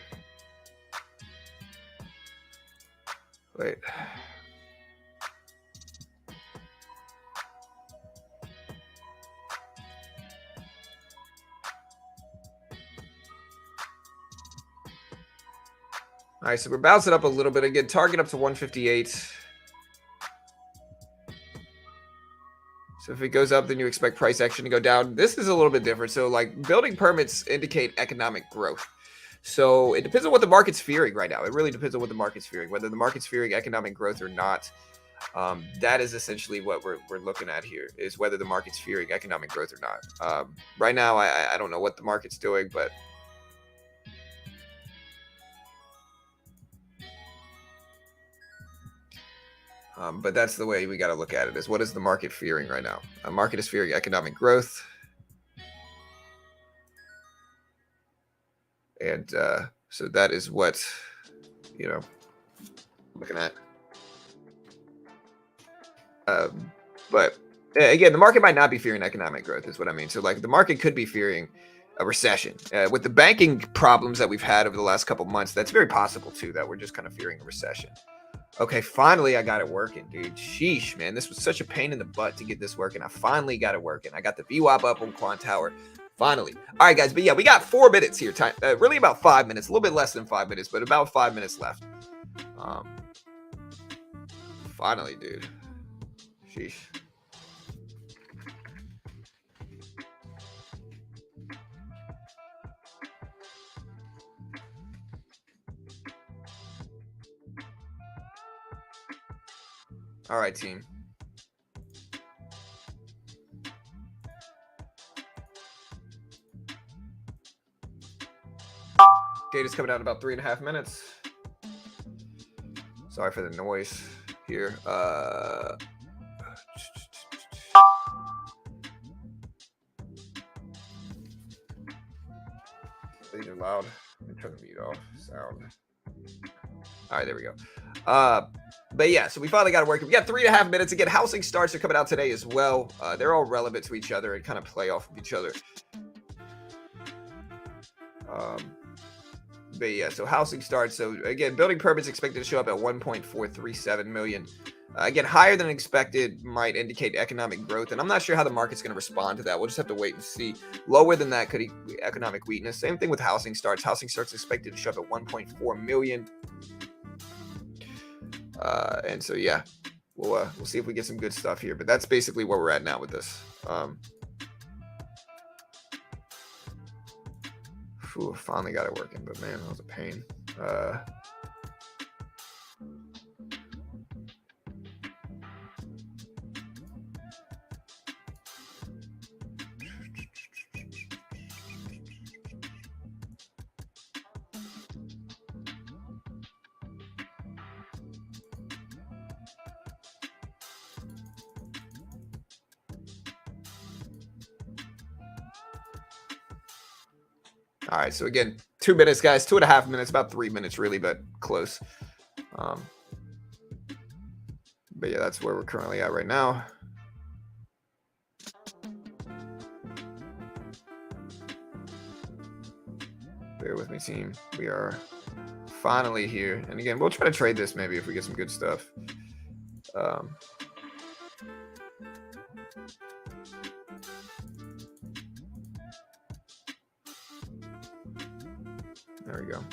Wait. All right, so we're bouncing up a little bit again. Target up to 158. So if it goes up, then you expect price action to go down. This is a little bit different. So like building permits indicate economic growth. So it depends on what the market's fearing right now. It really depends on what the market's fearing, whether the market's fearing economic growth or not. That is essentially what we're looking at here, is whether the market's fearing economic growth or not. Right now, I don't know what the market's doing, but that's the way we got to look at it, is what is the market fearing right now? The market is fearing economic growth. And so that is what, looking at. But again, the market might not be fearing economic growth is what I mean. So like the market could be fearing a recession. With the banking problems that we've had over the last couple months, that's very possible too, that we're just kind of fearing a recession. Okay, finally I got it working, dude. Sheesh, man. This was such a pain in the butt to get this working. I finally got it working. I got the VWAP up on Quant Tower. Finally. All right, guys. But yeah, we got 4 minutes here. Time, really about 5 minutes. A little bit less than 5 minutes, but about 5 minutes left. Finally, dude. Sheesh. All right, team. Data's coming out in about 3.5 minutes. Sorry for the noise here. These are loud. Let me turn the mute off. Sound. All right, there we go. But yeah, so we finally got it working. We got 3.5 minutes. Again, housing starts are coming out today as well. They're all relevant to each other and kind of play off of each other. But yeah, so housing starts. So again, building permits expected to show up at 1.437 million. Again, higher than expected might indicate economic growth, and I'm not sure how the market's going to respond to that. We'll just have to wait and see. Lower than that could be economic weakness. Same thing with housing starts. Housing starts expected to show up at 1.4 million. And so yeah, we'll see if we get some good stuff here. But that's basically where we're at now with this. Finally got it working, but man, that was a pain. All right, so again, 2 minutes, guys. 2.5 minutes, about 3 minutes, really, but close. But yeah, that's where we're currently at right now. Bear with me, team. We are finally here. And again, we'll try to trade this maybe if we get some good stuff. There we go.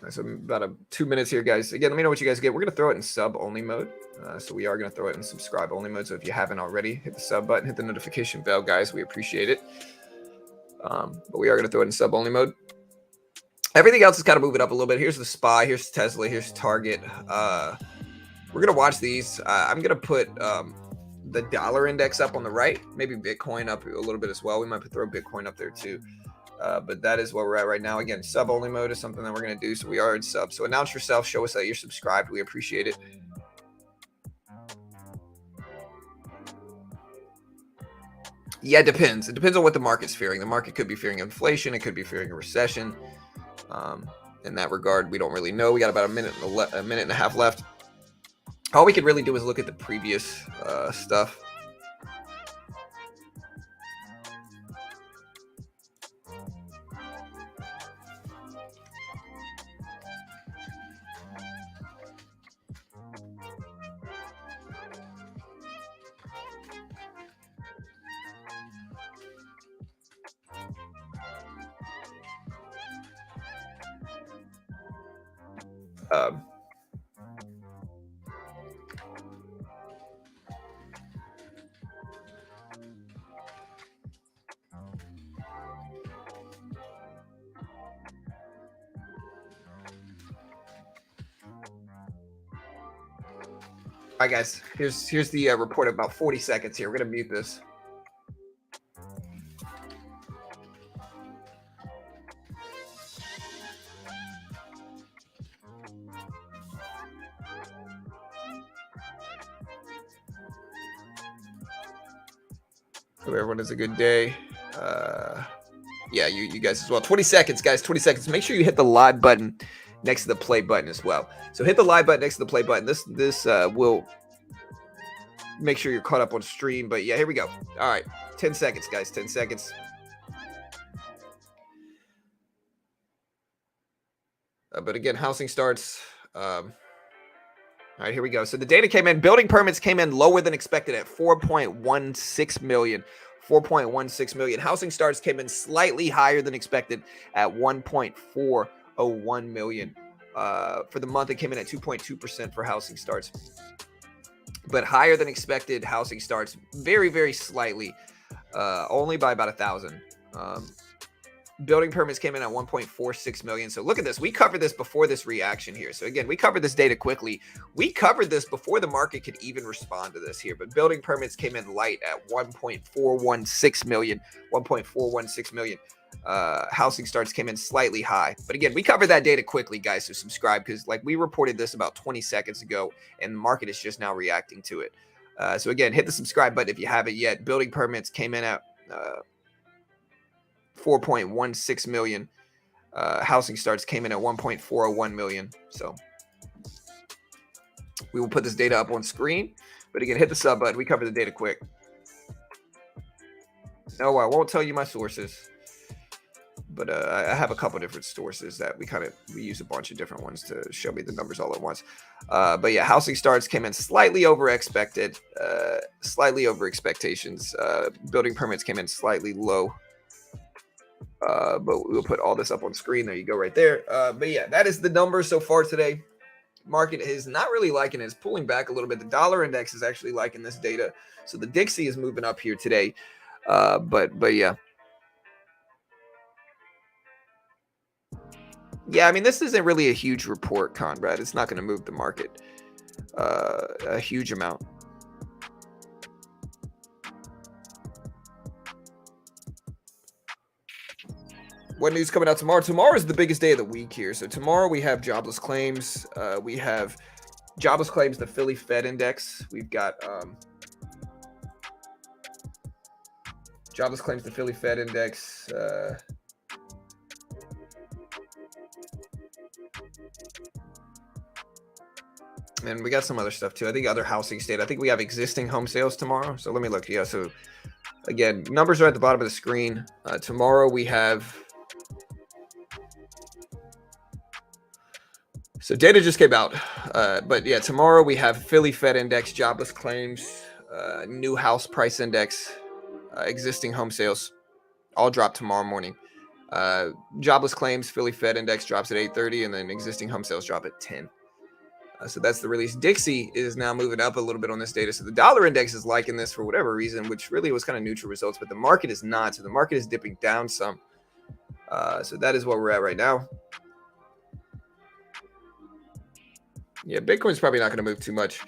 So about 2 minutes here, guys. Again, let me know what you guys get. We're going to throw it in sub-only mode. So we are going to throw it in subscribe-only mode. So if you haven't already, hit the sub button, hit the notification bell, guys. We appreciate it. But we are going to throw it in sub-only mode. Everything else is kind of moving up a little bit. Here's the SPY. Here's Tesla. Here's Target. We're going to watch these. I'm going to put the dollar index up on the right. Maybe Bitcoin up a little bit as well. We might throw Bitcoin up there too. But that is where we're at right now. Again, sub-only mode is something that we're going to do. So we are in sub. So announce yourself. Show us that you're subscribed. We appreciate it. Yeah, it depends. It depends on what the market's fearing. The market could be fearing inflation. It could be fearing a recession. In that regard, we don't really know. We got about a minute and a half left. All we could really do is look at the previous stuff. Um, All right, guys. Here's the report. About 40 seconds here. We're gonna mute this. Hope everyone has a good day. Yeah, you guys as well. 20 seconds, guys. 20 seconds. Make sure you hit the live button next to the play button as well. So hit the live button next to the play button. This will make sure you're caught up on stream. But yeah, here we go. All right, 10 seconds, guys. 10 seconds. But again, housing starts. All right, here we go. So the data came in. Building permits came in lower than expected at 4.16 million. 4.16 million. Housing starts came in slightly higher than expected at 1.401 million. For the month, it came in at 2.2% for housing starts. But higher than expected housing starts, very, very slightly, only by about 1,000. Building permits came in at 1.46 million. So look at this. We covered this before this reaction here. So again, we covered this data quickly. We covered this before the market could even respond to this here. But building permits came in light at 1.416 million. 1.416 million. Housing starts came in slightly high. But again, we covered that data quickly, guys. So subscribe, because like we reported this about 20 seconds ago, and the market is just now reacting to it. So again, hit the subscribe button if you haven't yet. Building permits came in at 4.16 million. Housing starts came in at 1.401 million. So we will put this data up on screen. But again, hit the sub button. We cover the data quick. No, I won't tell you my sources. But I have a couple different sources that we use a bunch of different ones to show me the numbers all at once. But yeah, housing starts came in slightly over expected, slightly over expectations. Building permits came in slightly low. But we'll put all this up on screen. There you go, right there. But yeah, that is the numbers so far today. Market is not really liking it. It's pulling back a little bit. The dollar index is actually liking this data. So the Dixie is moving up here today. But yeah. Yeah, I mean, this isn't really a huge report, Conrad. It's not going to move the market a huge amount. What news coming out tomorrow? Tomorrow is the biggest day of the week here. So tomorrow we have jobless claims. We have jobless claims, the Philly Fed Index. We've got jobless claims, the Philly Fed Index. And we got some other stuff too. I think other housing state. I think we have existing home sales tomorrow. So let me look. Yeah. So again, numbers are at the bottom of the screen. Tomorrow we have. So data just came out. But yeah, tomorrow we have Philly Fed Index, jobless claims, new house price index, existing home sales, all drop tomorrow morning. Jobless claims, Philly Fed Index drops at 8:30, and then existing home sales drop at 10. So that's the release. Dixie is now moving up a little bit on this data. So the dollar index is liking this for whatever reason, which really was kind of neutral results, but the market is not. So the market is dipping down some. So that is where we're at right now. Yeah, Bitcoin's probably not going to move too much.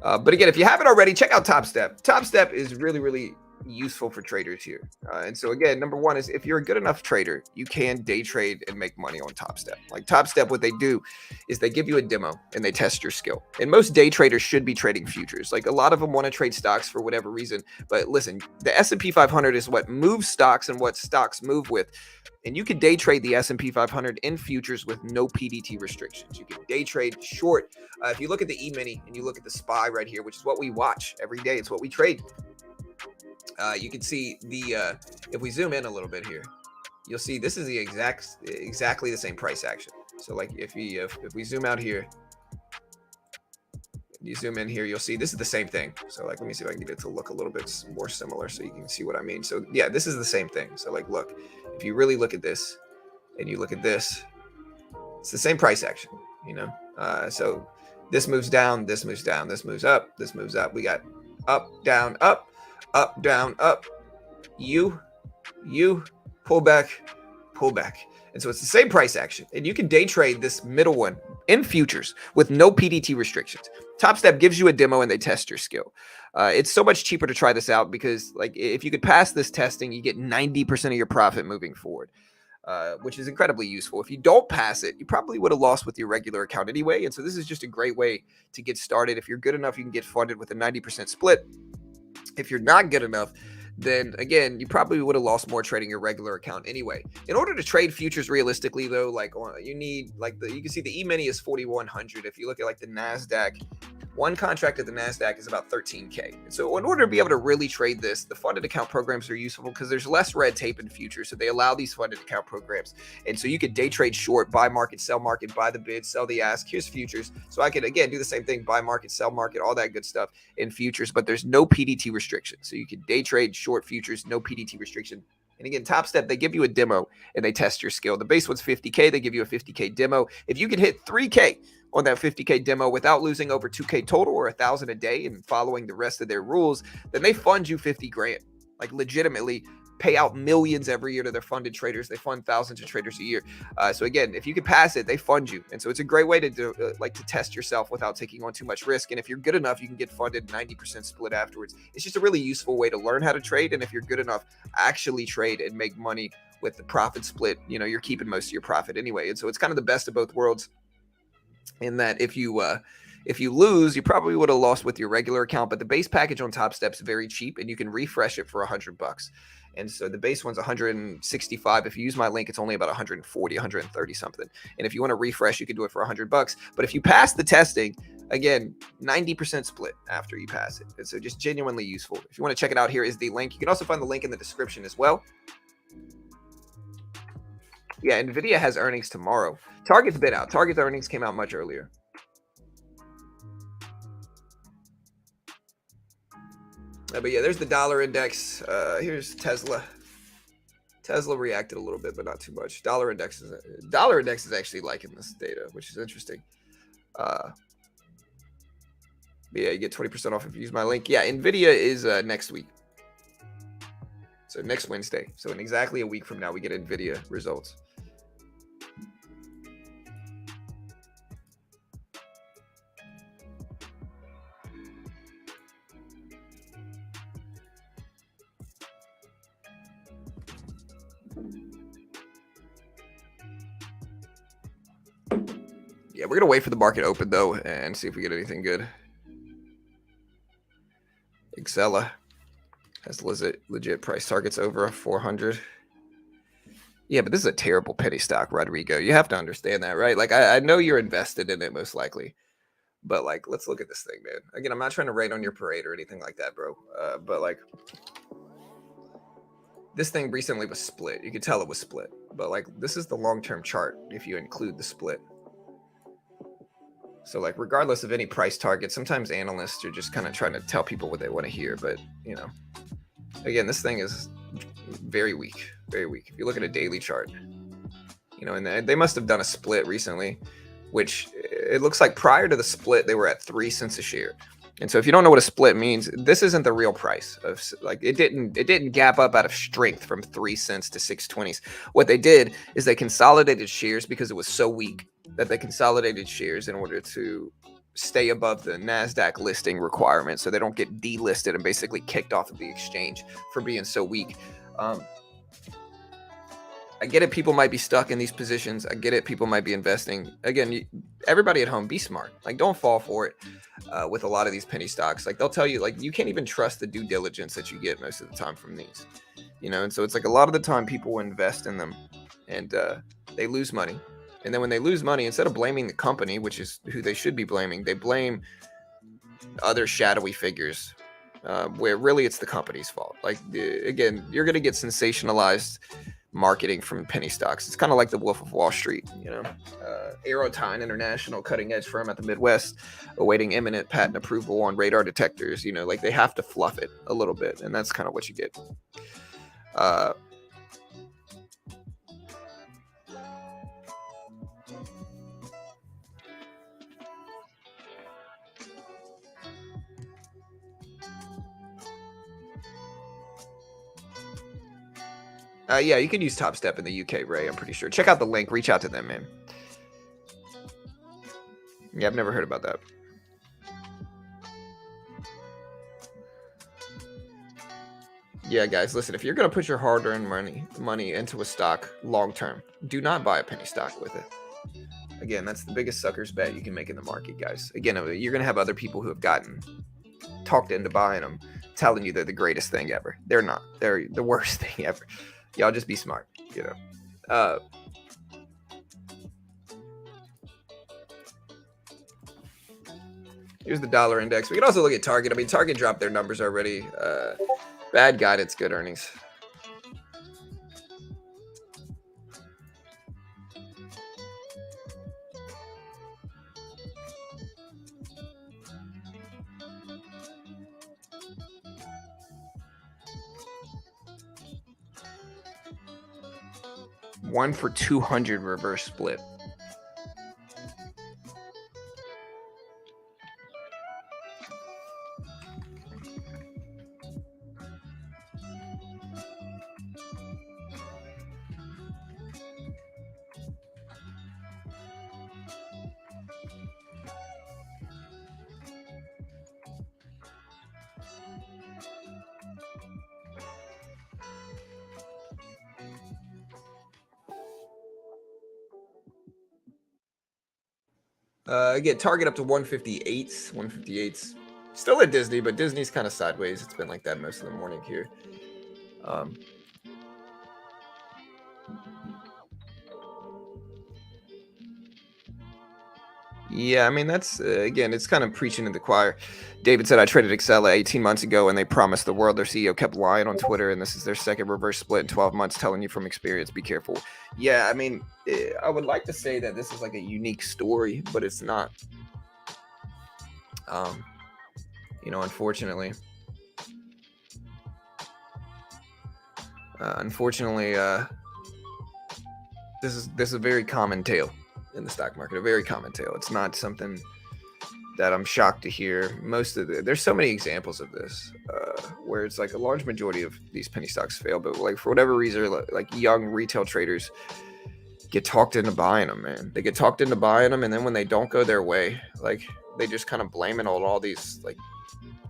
But again, if you haven't already, check out Topstep. Topstep is really, really useful for traders here. And so again, number one is if you're a good enough trader, you can day trade and make money on Topstep. Like Topstep, what they do is they give you a demo and they test your skill. And most day traders should be trading futures. Like a lot of them want to trade stocks for whatever reason. But listen, the S&P 500 is what moves stocks and what stocks move with. And you can day trade the S&P 500 in futures with no PDT restrictions. You can day trade short. If you look at the E-mini and you look at the SPY right here, which is what we watch every day, it's what we trade. You can see the if we zoom in a little bit here, you'll see this is the exactly the same price action. So like if we zoom out here, you zoom in here, you'll see this is the same thing. So like let me see if I can get it to look a little bit more similar so you can see what I mean. So yeah, this is the same thing. So like look, if you really look at this and you look at this, it's the same price action. you know. So this moves down, this moves down, this moves up, this moves up. We got up, down, up, down, up. You pull back, pull back. And so it's the same price action. And you can day trade this middle one in futures with no PDT restrictions. Topstep gives you a demo and they test your skill. It's so much cheaper to try this out because, like, if you could pass this testing, you get 90% of your profit moving forward, which is incredibly useful. If you don't pass it, you probably would have lost with your regular account anyway. And so this is just a great way to get started. If you're good enough, you can get funded with a 90% split. If you're not good enough, then again, you probably would have lost more trading your regular account anyway. In order to trade futures realistically, though, like you need you can see the E-mini is 4,100. If you look at like the NASDAQ, one contract at the NASDAQ is about 13K. And so in order to be able to really trade this, the funded account programs are useful because there's less red tape in futures. So they allow these funded account programs. And so you could day trade short, buy market, buy the bid, sell the ask. Here's futures. So I could, again, do the same thing, buy market, sell market, all that good stuff in futures, but there's no PDT restriction. So you can day trade short futures, no PDT restriction. And again, Topstep, they give you a demo and they test your skill. The base one's 50K. They give you a 50K demo. If you can hit 3K on that 50K demo without losing over 2K total or 1,000 a day and following the rest of their rules, then they fund you 50 grand. Like legitimately pay out millions every year to their funded traders. They fund thousands of traders a year. So again, if you can pass it, they fund you. And so it's a great way to do to test yourself without taking on too much risk. And if you're good enough, you can get funded 90% split afterwards. It's just a really useful way to learn how to trade. And if you're good enough, actually trade and make money with the profit split. You know, you're keeping most of your profit anyway. And so it's kind of the best of both worlds, in that if you lose, you probably would have lost with your regular account, but the base package on Topstep is very cheap and you can refresh it for $100. And so the base one's 165. If you use my link, it's only about 140, 130 something. And if you want to refresh, you can do it for $100. But if you pass the testing, again, 90% split after you pass it. And so just genuinely useful. If you want to check it out, here is the link. You can also find the link in the description as well. Yeah, NVIDIA has earnings tomorrow. Target's been out. Target's earnings came out much earlier. But yeah, there's the dollar index. Here's Tesla. Tesla reacted a little bit, but not too much. Dollar index is actually liking this data, which is interesting. But yeah, you get 20% off if you use my link. Yeah, NVIDIA is next week. So next Wednesday. So in exactly a week from now, we get NVIDIA results. Yeah, we're going to wait for the market open, though, and see if we get anything good. Xella has legit price targets over 400. Yeah, but this is a terrible penny stock, Rodrigo. You have to understand that, right? Like, I know you're invested in it, most likely. But, like, let's look at this thing, man. Again, I'm not trying to rain on your parade or anything like that, bro. But, like, this thing recently was split. You could tell it was split. But, like, this is the long-term chart if you include the split. So, like, regardless of any price target, sometimes analysts are just kind of trying to tell people what they want to hear. But, you know, again, this thing is very weak, very weak. If you look at a daily chart, you know, and they must have done a split recently, which it looks like prior to the split, they were at 3 cents a share. And so if you don't know what a split means, this isn't the real price of, like, it didn't gap up out of strength from 3 cents to 620s. What they did is they consolidated shares because it was so weak that they consolidated shares in order to stay above the NASDAQ listing requirement so they don't get delisted and basically kicked off of the exchange for being so weak. I get it. People might be stuck in these positions. I get it. People might be investing. Again, everybody at home, be smart. Like, don't fall for it with a lot of these penny stocks. Like, they'll tell you, like, you can't even trust the due diligence that you get most of the time from these, you know? And so it's like a lot of the time people invest in them and they lose money. And then when they lose money, instead of blaming the company, which is who they should be blaming, they blame other shadowy figures where really it's the company's fault. Like, again, you're going to get sensationalized marketing from penny stocks. It's kind of like the Wolf of Wall Street, you know. Aerotine International, cutting edge firm at the Midwest, awaiting imminent patent approval on radar detectors. You know, like, they have to fluff it a little bit, and that's kind of what you get. Yeah, you can use Topstep in the UK, Ray. I'm pretty sure. Check out the link. Reach out to them, man. Yeah, I've never heard about that. Yeah, guys, listen. If you're gonna put your hard-earned money into a stock long term, do not buy a penny stock with it. Again, that's the biggest sucker's bet you can make in the market, guys. Again, you're gonna have other people who have gotten talked into buying them, telling you they're the greatest thing ever. They're not. They're the worst thing ever. Y'all just be smart, you know. Here's the dollar index. We can also look at Target. I mean, Target dropped their numbers already. Bad guidance, good earnings. One for 200 reverse split. Again, Target up to 158s. 158s. Still at Disney, but Disney's kind of sideways. It's been like that most of the morning here. Yeah, I mean, that's, again, it's kind of preaching to the choir. David said, I traded Excel 18 months ago and they promised the world. Their CEO kept lying on Twitter, and this is their second reverse split in 12 months, telling you from experience, be careful. Yeah, I mean, I would like to say that this is like a unique story, but it's not. You know, unfortunately. This is a very common tale in the stock market, a very common tale. It's not something that I'm shocked to hear. There's so many examples of this where it's like a large majority of these penny stocks fail, but like for whatever reason, like young retail traders get talked into buying them, man. They get talked into buying them, and then when they don't go their way, like they just kind of blame it on all these like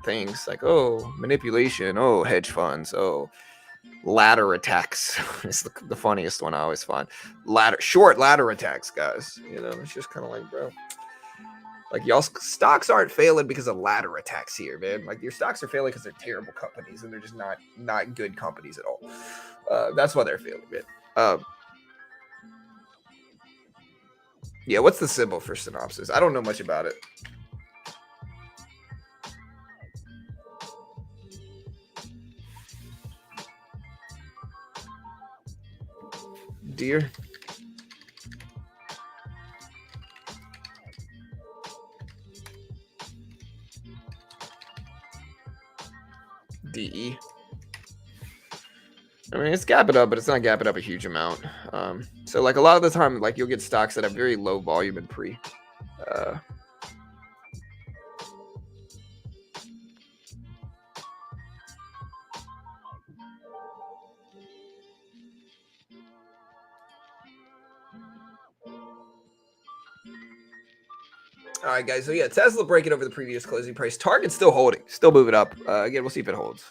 things, like, oh, manipulation, oh, hedge funds, oh, ladder attacks. It's the funniest one I always find. Short ladder attacks, guys. You know, it's just kind of like, bro, like, y'all stocks aren't failing because of ladder attacks here, man. Like, your stocks are failing because they're terrible companies, and they're just not good companies at all. That's why they're failing, man. Yeah, what's the symbol for Synopsis? I don't know much about it. Deer. DE. I mean, it's gapping up, but it's not gapping up a huge amount. So, like, a lot of the time, like, you'll get stocks that have very low volume and pre. All right, guys. So, yeah, Tesla breaking over the previous closing price. Target's still holding, still moving up. Again, we'll see if it holds.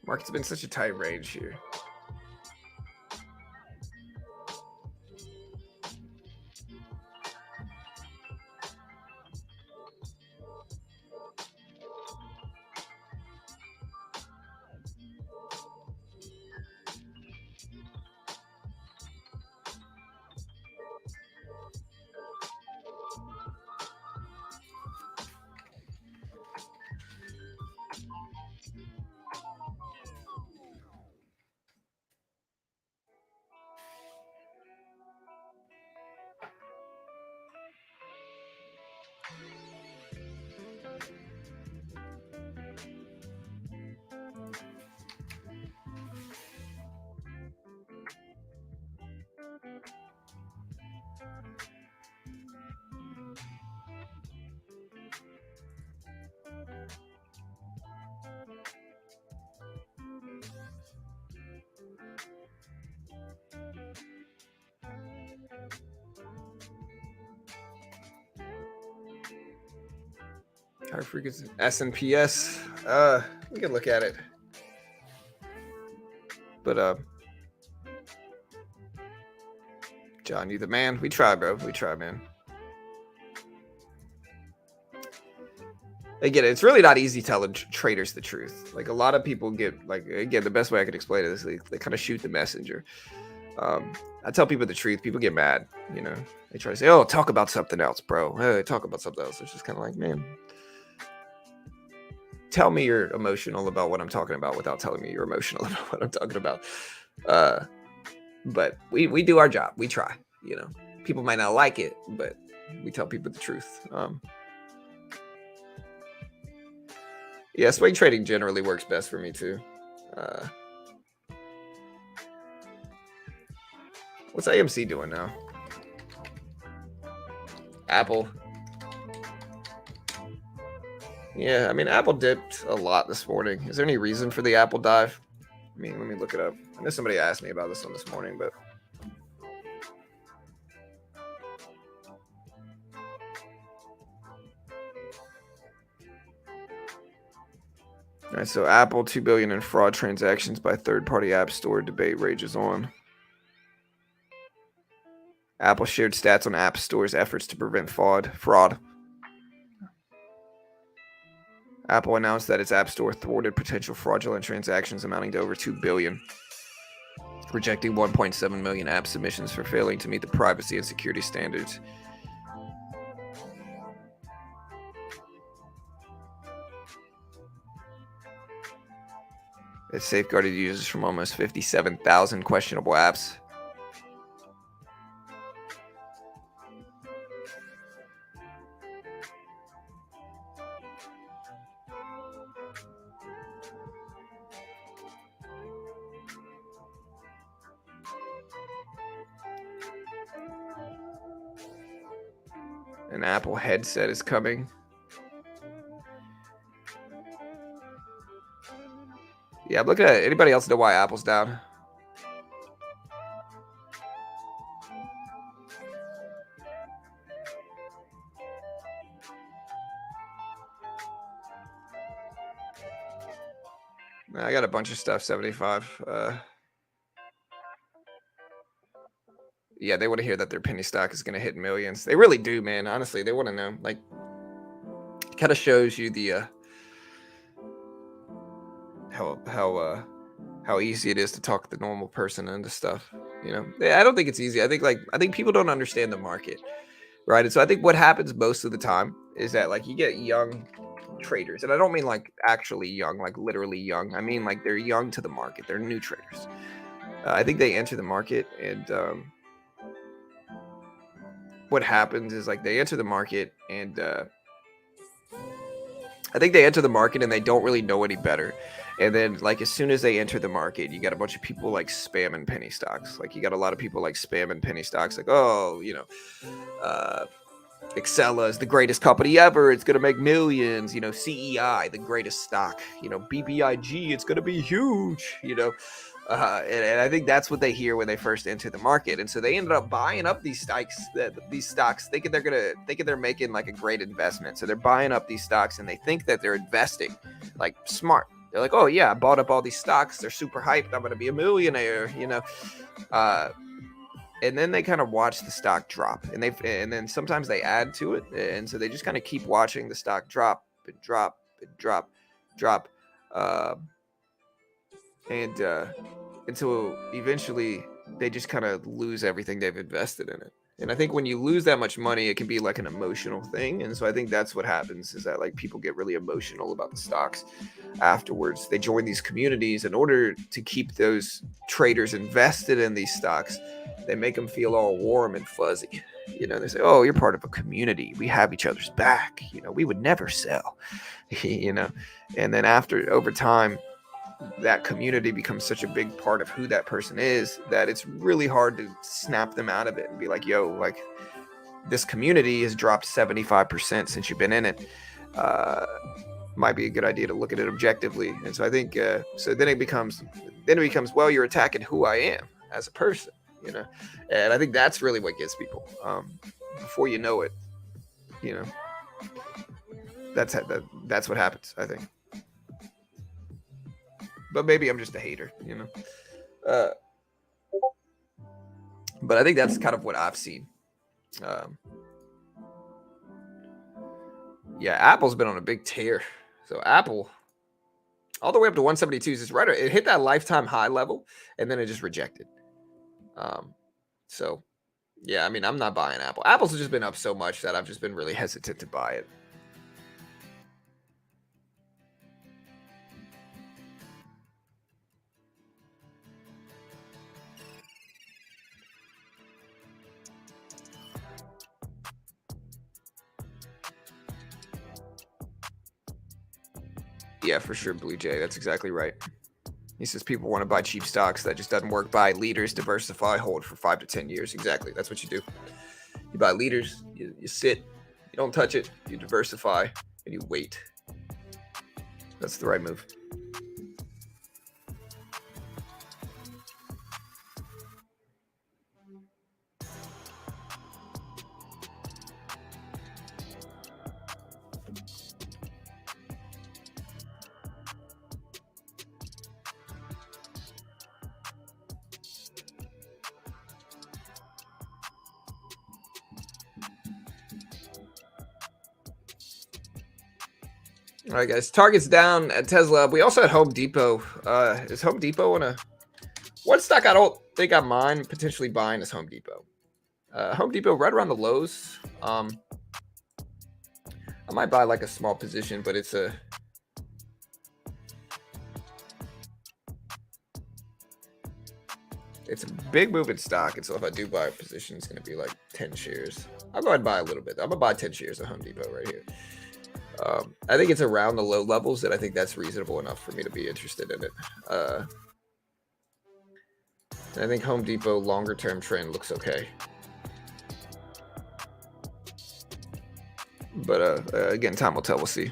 Market's been such a tight range here. High frequency S&PS. We can look at it. But John, you the man. We try, bro. We try, man. Again, it's really not easy telling traders the truth. Like a lot of people get, like, again, the best way I could explain it is they kind of shoot the messenger. I tell people the truth. People get mad, you know. They try to say, "Oh, talk about something else, bro. Hey, talk about something else." It's just kind of like, man, tell me you're emotional about what I'm talking about without telling me you're emotional about what I'm talking about. But we do our job. We try, you know. People might not like it, but we tell people the truth. Yeah, swing trading generally works best for me too. What's AMC doing now? Apple. Yeah, I mean, Apple dipped a lot this morning. Is there any reason for the Apple dive? I mean, let me look it up. I know somebody asked me about this one this morning, but all right, so Apple, 2 billion in fraud transactions by third-party app store, debate rages on. Apple shared stats on app stores' efforts to prevent fraud. Apple announced that its app store thwarted potential fraudulent transactions amounting to over 2 billion, rejecting 1.7 million app submissions for failing to meet the privacy and security standards. It safeguarded users from almost 57,000 questionable apps. An Apple headset is coming. Yeah, I'm looking at it. Anybody else know why Apple's down? I got a bunch of stuff, 75. Yeah, they want to hear that their penny stock is going to hit millions. They really do, man. Honestly, they want to know. Like, it kind of shows you the how easy it is to talk the normal person into stuff. You know, I don't think it's easy. I think people don't understand the market, right? And so I think what happens most of the time is that, like, you get young traders, and I don't mean like actually young, like literally young. I mean like they're young to the market. They're new traders. I think they enter the market, and what happens is, like, they enter the market, and I think they enter the market and they don't really know any better. And then, like, as soon as they enter the market, you got a bunch of people like spamming penny stocks. Like, you got a lot of people like spamming penny stocks, like, oh, you know, Excella is the greatest company ever. It's going to make millions. You know, CEI, the greatest stock. You know, BBIG, it's going to be huge. You know, and I think that's what they hear when they first enter the market. And so they ended up buying up these stocks, thinking they're making like a great investment. So they're buying up these stocks and they think that they're investing like smart. They're like, oh yeah, I bought up all these stocks. They're super hyped. I'm going to be a millionaire, you know. And then they kind of watch the stock drop, and then sometimes they add to it, and so they just kind of keep watching the stock drop and drop and drop, and until eventually they just kind of lose everything they've invested in it. And I think when you lose that much money, it can be like an emotional thing. And so I think that's what happens, is that, like, people get really emotional about the stocks afterwards. They join these communities in order to keep those traders invested in these stocks. They make them feel all warm and fuzzy. You know, they say, oh, you're part of a community. We have each other's back. You know, we would never sell, you know. And then over time, that community becomes such a big part of who that person is that it's really hard to snap them out of it and be like, yo, like, this community has dropped 75% since you've been in it. Might be a good idea to look at it objectively. And so I think, so then it becomes, well, you're attacking who I am as a person, you know? And I think that's really what gets people, before you know it, you know, that's what happens, I think. But maybe I'm just a hater, you know. But I think that's kind of what I've seen. Yeah, Apple's been on a big tear. So Apple, all the way up to 172s, is right. It hit that lifetime high level, and then it just rejected. So, yeah, I mean, I'm not buying Apple. Apple's just been up so much that I've just been really hesitant to buy it. Yeah, for sure, Blue Jay. That's exactly right. He says people want to buy cheap stocks. That just doesn't work. Buy leaders, diversify, hold for 5 to 10 years. Exactly. That's what you do. You buy leaders, you sit, you don't touch it, you diversify, and you wait. That's the right move. All right, guys. Target's down at Tesla. We also had Home Depot. Is Home Depot on a... One stock I don't think I'm potentially buying is Home Depot. Home Depot right around the lows. I might buy like a small position, but it's a... It's a big move in stock, and so if I do buy a position, it's going to be like 10 shares. I'll go ahead and buy a little bit. I'm going to buy 10 shares of Home Depot right here. I think it's around the low levels, and I think that's reasonable enough for me to be interested in it. I think Home Depot longer term trend looks okay. But again, time will tell. We'll see.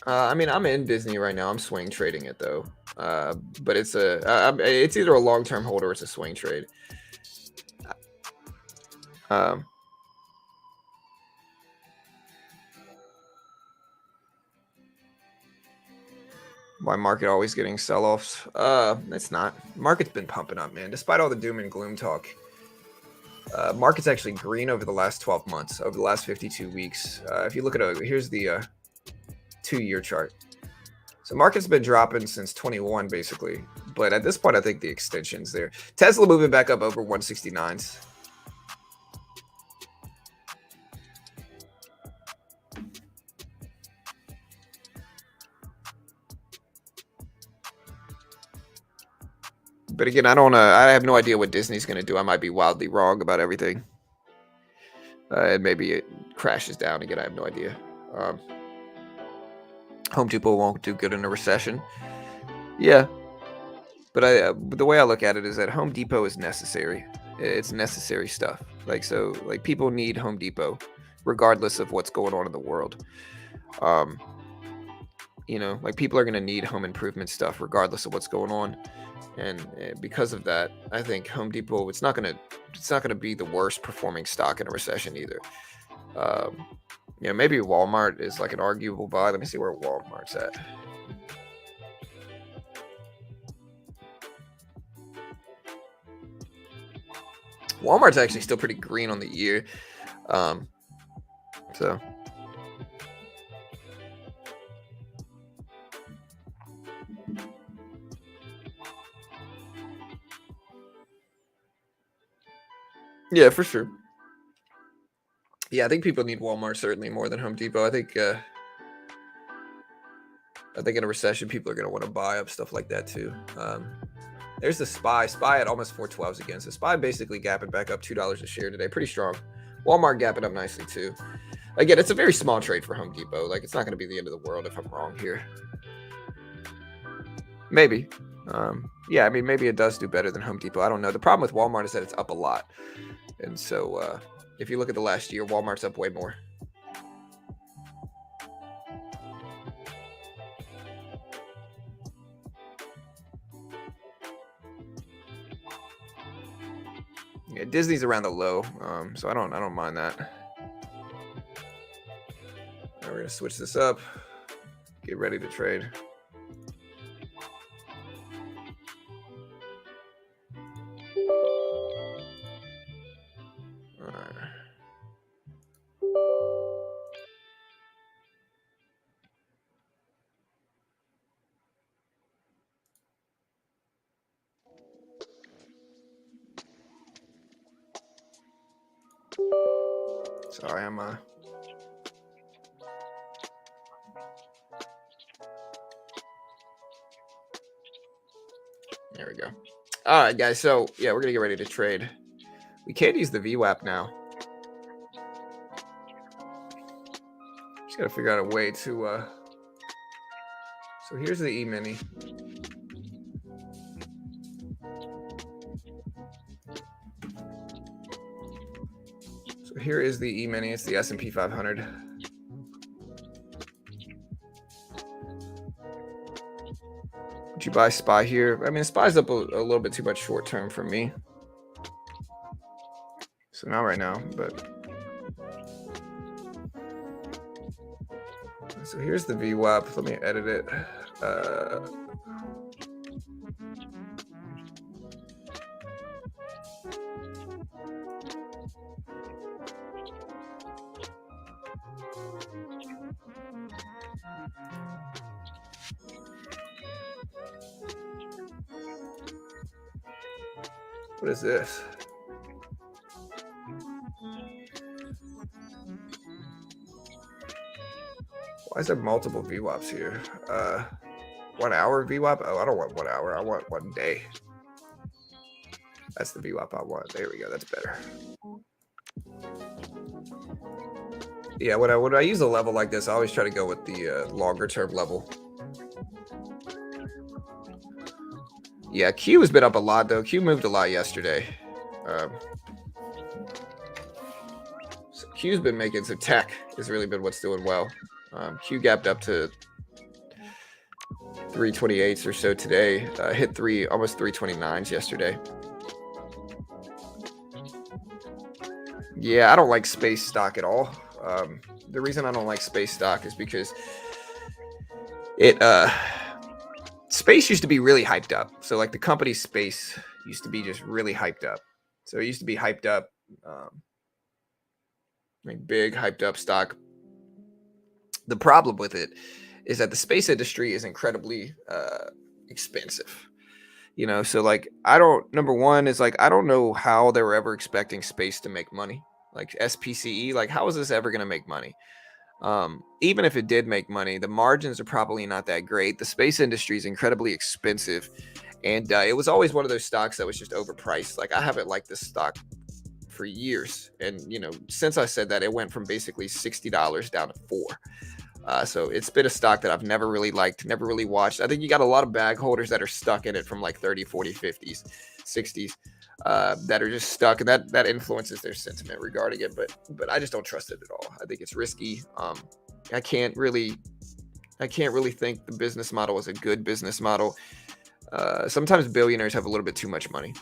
I mean, I'm in Disney right now. I'm swing trading it though. But it's either a long-term hold or it's a swing trade. Why market always getting sell-offs? It's not. Market's been pumping up, man. Despite all the doom and gloom talk, market's actually green over the last 12 months, over the last 52 weeks. If you look at here's the 2-year chart. So market's been dropping since 21, basically. But at this point, I think the extension's there. Tesla moving back up over 169s. But again, I have no idea what Disney's going to do. I might be wildly wrong about everything. And maybe it crashes down again. I have no idea. Home Depot won't do good in a recession. Yeah. But the way I look at it is that Home Depot is necessary. It's necessary stuff. Like people need Home Depot, regardless of what's going on in the world. You know, like people are going to need home improvement stuff, regardless of what's going on. And because of that, I think Home Depot, it's not going to be the worst performing stock in a recession either. You know, maybe Walmart is like an arguable buy. Let me see where Walmart's at. Walmart's actually still pretty green on the year. So yeah, for sure. Yeah, I think people need Walmart certainly more than Home Depot. I think in a recession, people are going to want to buy up stuff like that too. There's the SPY. SPY at almost 412s again. So SPY basically gapping back up $2 a share today. Pretty strong. Walmart gapping up nicely too. Again, it's a very small trade for Home Depot. Like, it's not going to be the end of the world if I'm wrong here. Maybe. Yeah, I mean, maybe it does do better than Home Depot. I don't know. The problem with Walmart is that it's up a lot. And so if you look at the last year, Walmart's up way more. Yeah, Disney's around the low, so I don't mind that. Now we're gonna switch this up. Get ready to trade. All right. Sorry, I'm there we go. All right, guys. So yeah, we're gonna get ready to trade. We can't use the VWAP now. Just gotta figure out a way to. So here's the E-mini. So here is the E-mini. It's the S&P 500. Would you buy SPY here? I mean, SPY's up a little bit too much short term for me. So not right now, but. So here's the VWAP. Let me edit it. What is this? Why is there multiple VWAPs here? 1 hour VWAP? Oh, I don't want 1 hour. I want 1 day. That's the VWAP I want. There we go. That's better. Yeah, when I use a level like this, I always try to go with the longer term level. Yeah, Q has been up a lot, though. Q moved a lot yesterday. So Q's been making some tech has really been what's doing well. Q gapped up to 328s or so today. Hit almost 329s yesterday. Yeah, I don't like space stock at all. The reason I don't like space stock is because space used to be really hyped up. So like the company Space used to be just really hyped up. So it used to be hyped up, like big hyped up stock. The problem with it is that the space industry is incredibly expensive. You know, so like number one is like I don't know how they were ever expecting space to make money. Like SPCE, like how is this ever going to make money? Even if it did make money, the margins are probably not that great. The space industry is incredibly expensive, and it was always one of those stocks that was just overpriced. Like I haven't liked this stock for years, and you know, since I said that, it went from basically $60 down to $4. So it's been a stock that I've never really liked, never really watched. I think you got a lot of bag holders that are stuck in it from like 30, 40, 50s, 60s. That are just stuck, and that influences their sentiment regarding it. But I just don't trust it at all. I think it's risky. I can't really think the business model is a good business model. Sometimes billionaires have a little bit too much money,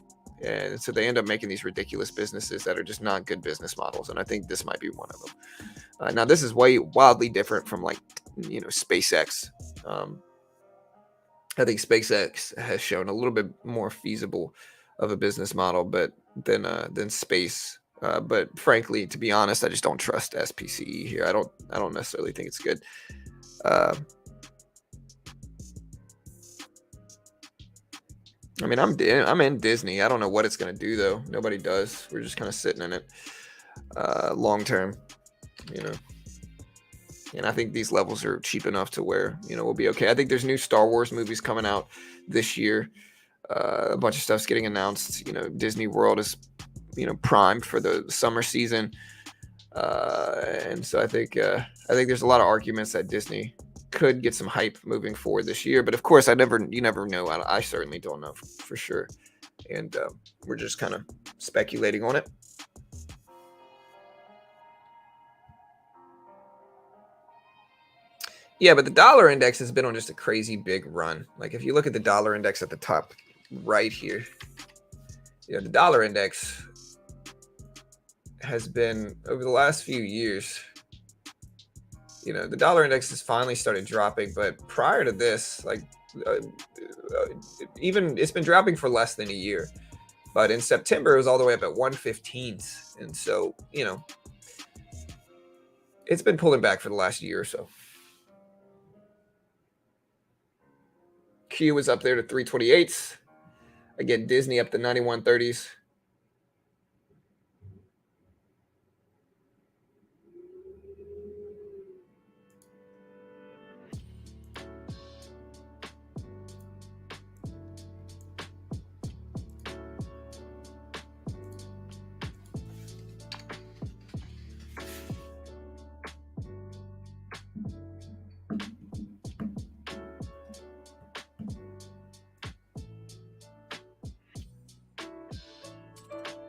and so they end up making these ridiculous businesses that are just not good business models. And I think this might be one of them. Now this is wildly different from like SpaceX. I think SpaceX has shown a little bit more feasible of a business model, but than space. But frankly, to be honest, I just don't trust SPCE here. I don't necessarily think it's good. I mean, I'm in Disney. I don't know what it's gonna do though. Nobody does. We're just kind of sitting in it long term, And I think these levels are cheap enough to where we'll be okay. I think there's new Star Wars movies coming out this year. A bunch of stuff's getting announced. Disney World is primed for the summer season, and so I think there's a lot of arguments that Disney could get some hype moving forward this year. But of course, you never know. I certainly don't know for sure, and we're just kind of speculating on it. Yeah, but the dollar index has been on just a crazy big run. Like if you look at the dollar index at the top right here, the dollar index has been over the last few years. The dollar index has finally started dropping, but prior to this, even it's been dropping for less than a year. But in September, it was all the way up at 115s. And so, it's been pulling back for the last year or so. Q was up there to 328s. Again, Disney up to 91.30s.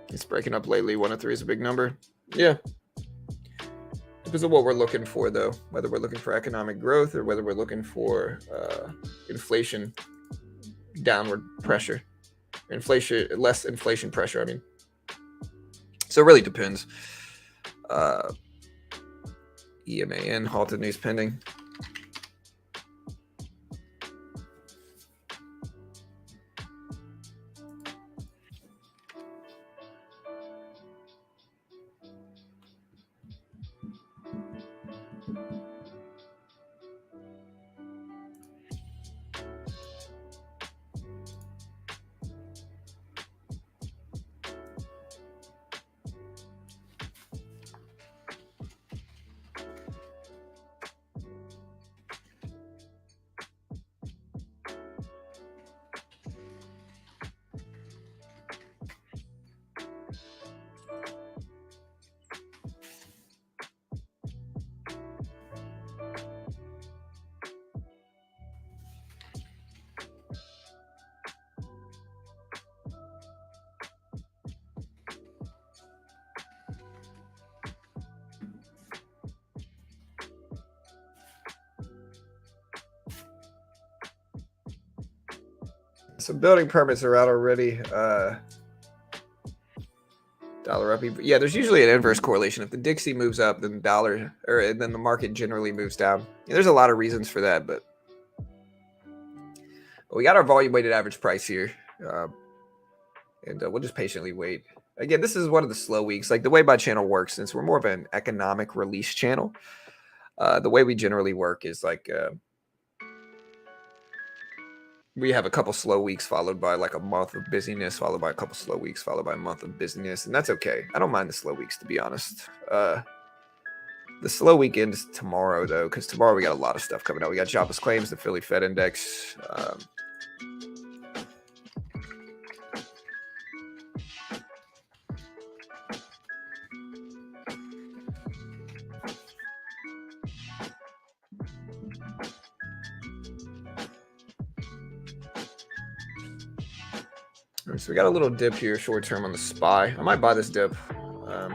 It's breaking up lately. 103 is a big number. Yeah. Depends on what we're looking for, though. Whether we're looking for economic growth or whether we're looking for inflation downward pressure. Less inflation pressure, I mean. So it really depends. EMAN, halted news pending. So building permits are out already. Dollar up. Yeah, there's usually an inverse correlation. If the Dixie moves up, then then the market generally moves down. There's a lot of reasons for that, but we got our volume weighted average price here, and we'll just patiently wait. Again, this is one of the slow weeks. Like the way my channel works, since we're more of an economic release channel, the way we generally work is like we have a couple slow weeks followed by like a month of busyness, followed by a couple slow weeks, followed by a month of busyness. And that's okay. I don't mind the slow weeks, to be honest. The slow week ends tomorrow, though, because tomorrow we got a lot of stuff coming out. We got jobless claims, the Philly Fed Index. So we got a little dip here short term on the SPY. I might buy this dip. I'm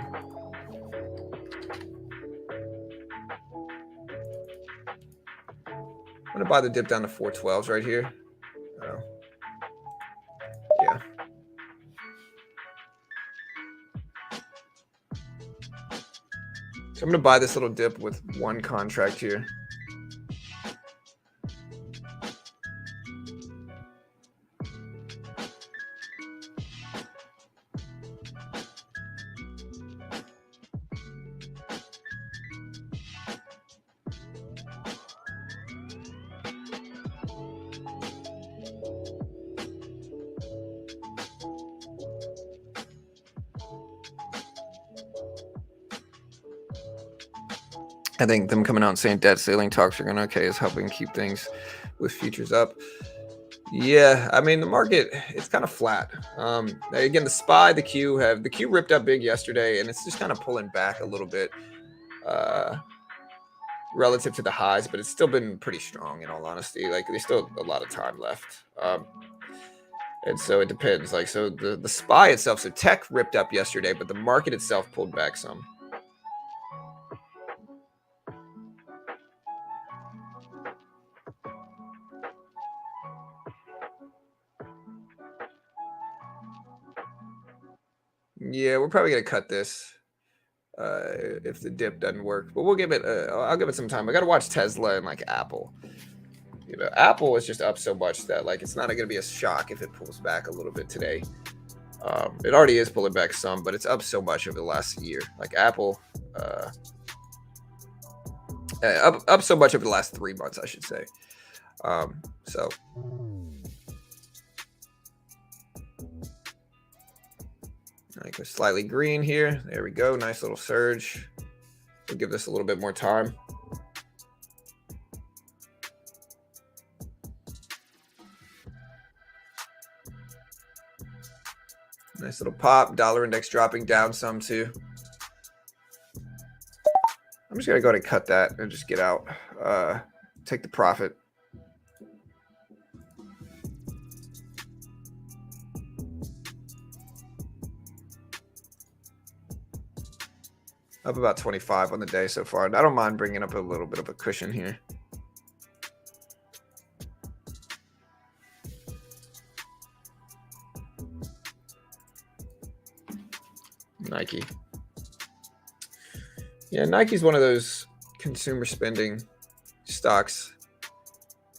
going to buy the dip down to 412s right here. Yeah. So I'm going to buy this little dip with one contract here. I think them coming out and saying debt ceiling talks are going to okay is helping keep things with futures up. Yeah, I mean the market, it's kind of flat. Again, the SPY, the Q ripped up big yesterday, and it's just kind of pulling back a little bit relative to the highs, but it's still been pretty strong in all honesty. Like there's still a lot of time left. And so it depends. Like so the SPY itself, so tech ripped up yesterday, but the market itself pulled back some. Yeah, we're probably going to cut this. if the dip doesn't work. But we'll give it. I'll give it some time. I got to watch Tesla and like Apple. You know, Apple is just up so much that like it's not going to be a shock if it pulls back a little bit today. It already is pulling back some, but it's up so much over the last year. Like Apple, up so much over the last 3 months, I should say. So. I go slightly green here. There we go. Nice little surge. We'll give this a little bit more time. Nice little pop. Dollar index dropping down some too. I'm just going to go ahead and cut that and just get out. Take the profit. Up about 25 on the day so far. I don't mind bringing up a little bit of a cushion here. Nike. Yeah, Nike's one of those consumer spending stocks.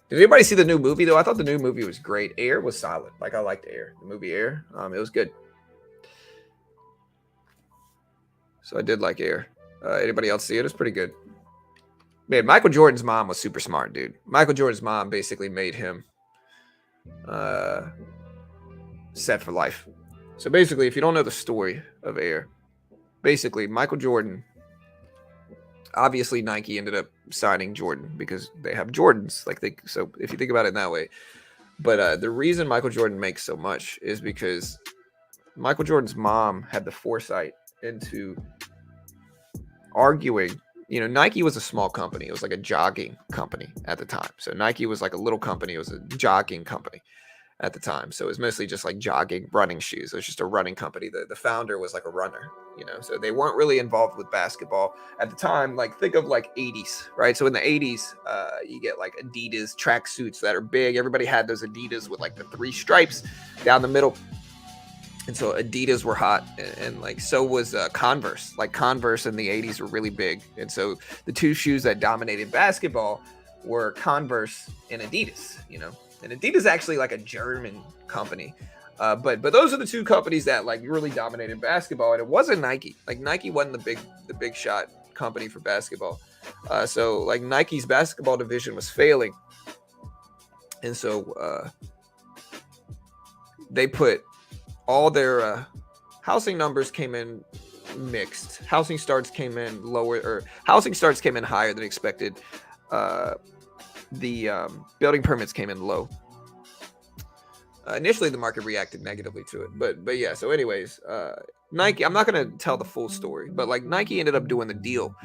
Did anybody see the new movie though? I thought the new movie was great. Air was solid. Like I liked Air. The movie Air. It was good. So I did like Air. Anybody else see it? It's pretty good. Man, Michael Jordan's mom was super smart, dude. Michael Jordan's mom basically made him set for life. So basically, if you don't know the story of Air, basically Michael Jordan, obviously Nike ended up signing Jordan because they have Jordans. So if you think about it in that way. But the reason Michael Jordan makes so much is because Michael Jordan's mom had the foresight into arguing. You know, Nike was a small company. It was like a jogging company at the time. So Nike was like a little company. It was a jogging company at the time. So it was mostly just like jogging, running shoes. It was just a running company. The founder was like a runner, you know, so they weren't really involved with basketball at the time. Like think of like 80s, right? So in the 80s, you get like Adidas track suits that are big. Everybody had those Adidas with like the 3 stripes down the middle. And so Adidas were hot, and like so was Converse. Like Converse in the 80s were really big. And so the 2 shoes that dominated basketball were Converse and Adidas, you know. And Adidas actually like a German company. But those are the 2 companies that like really dominated basketball. And it wasn't Nike. Like Nike wasn't the big shot company for basketball. So like Nike's basketball division was failing. And so they put all their housing numbers came in mixed. Housing starts came in lower, or housing starts came in higher than expected. The building permits came in low. Initially, the market reacted negatively to it, but yeah. So, anyways, Nike. I'm not gonna tell the full story, but like Nike ended up doing the deal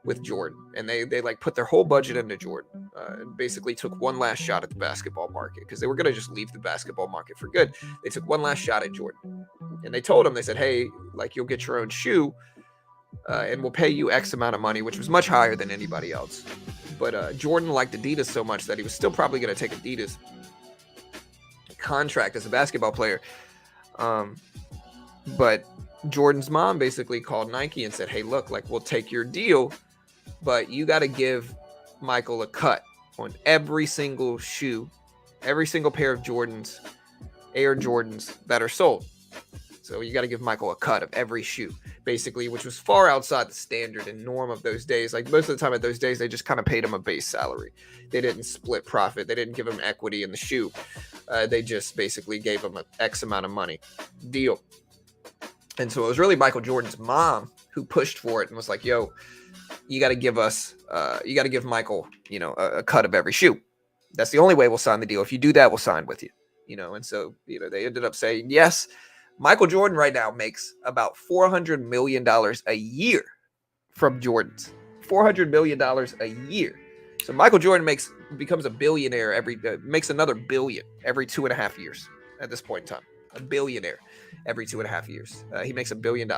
with Jordan, and they like put their whole budget into Jordan, and basically took one last shot at the basketball market because they were gonna just leave the basketball market for good. They took one last shot at Jordan, and they told him, they said, hey, like you'll get your own shoe, and we'll pay you X amount of money, which was much higher than anybody else. But Jordan liked Adidas so much that he was still probably gonna take Adidas contract as a basketball player. But Jordan's mom basically called Nike and said, hey, look, like we'll take your deal, but you got to give Michael a cut on every single shoe, every single pair of Jordans, Air Jordans that are sold. So you got to give Michael a cut of every shoe, basically, which was far outside the standard and norm of those days. Like most of the time at those days, they just kind of paid him a base salary. They didn't split profit. They didn't give him equity in the shoe. They just basically gave him an X amount of money deal. And so it was really Michael Jordan's mom who pushed for it and was like, yo, you got to give us, you got to give Michael, you know, a cut of every shoe. That's the only way we'll sign the deal. If you do that, we'll sign with you, you know. And so, you know, they ended up saying, yes, Michael Jordan right now makes about $400 million a year from Jordans. $400 million a year. So Michael Jordan becomes a billionaire makes another billion every 2.5 years at this point in time. A billionaire every 2.5 years. He makes $1 billion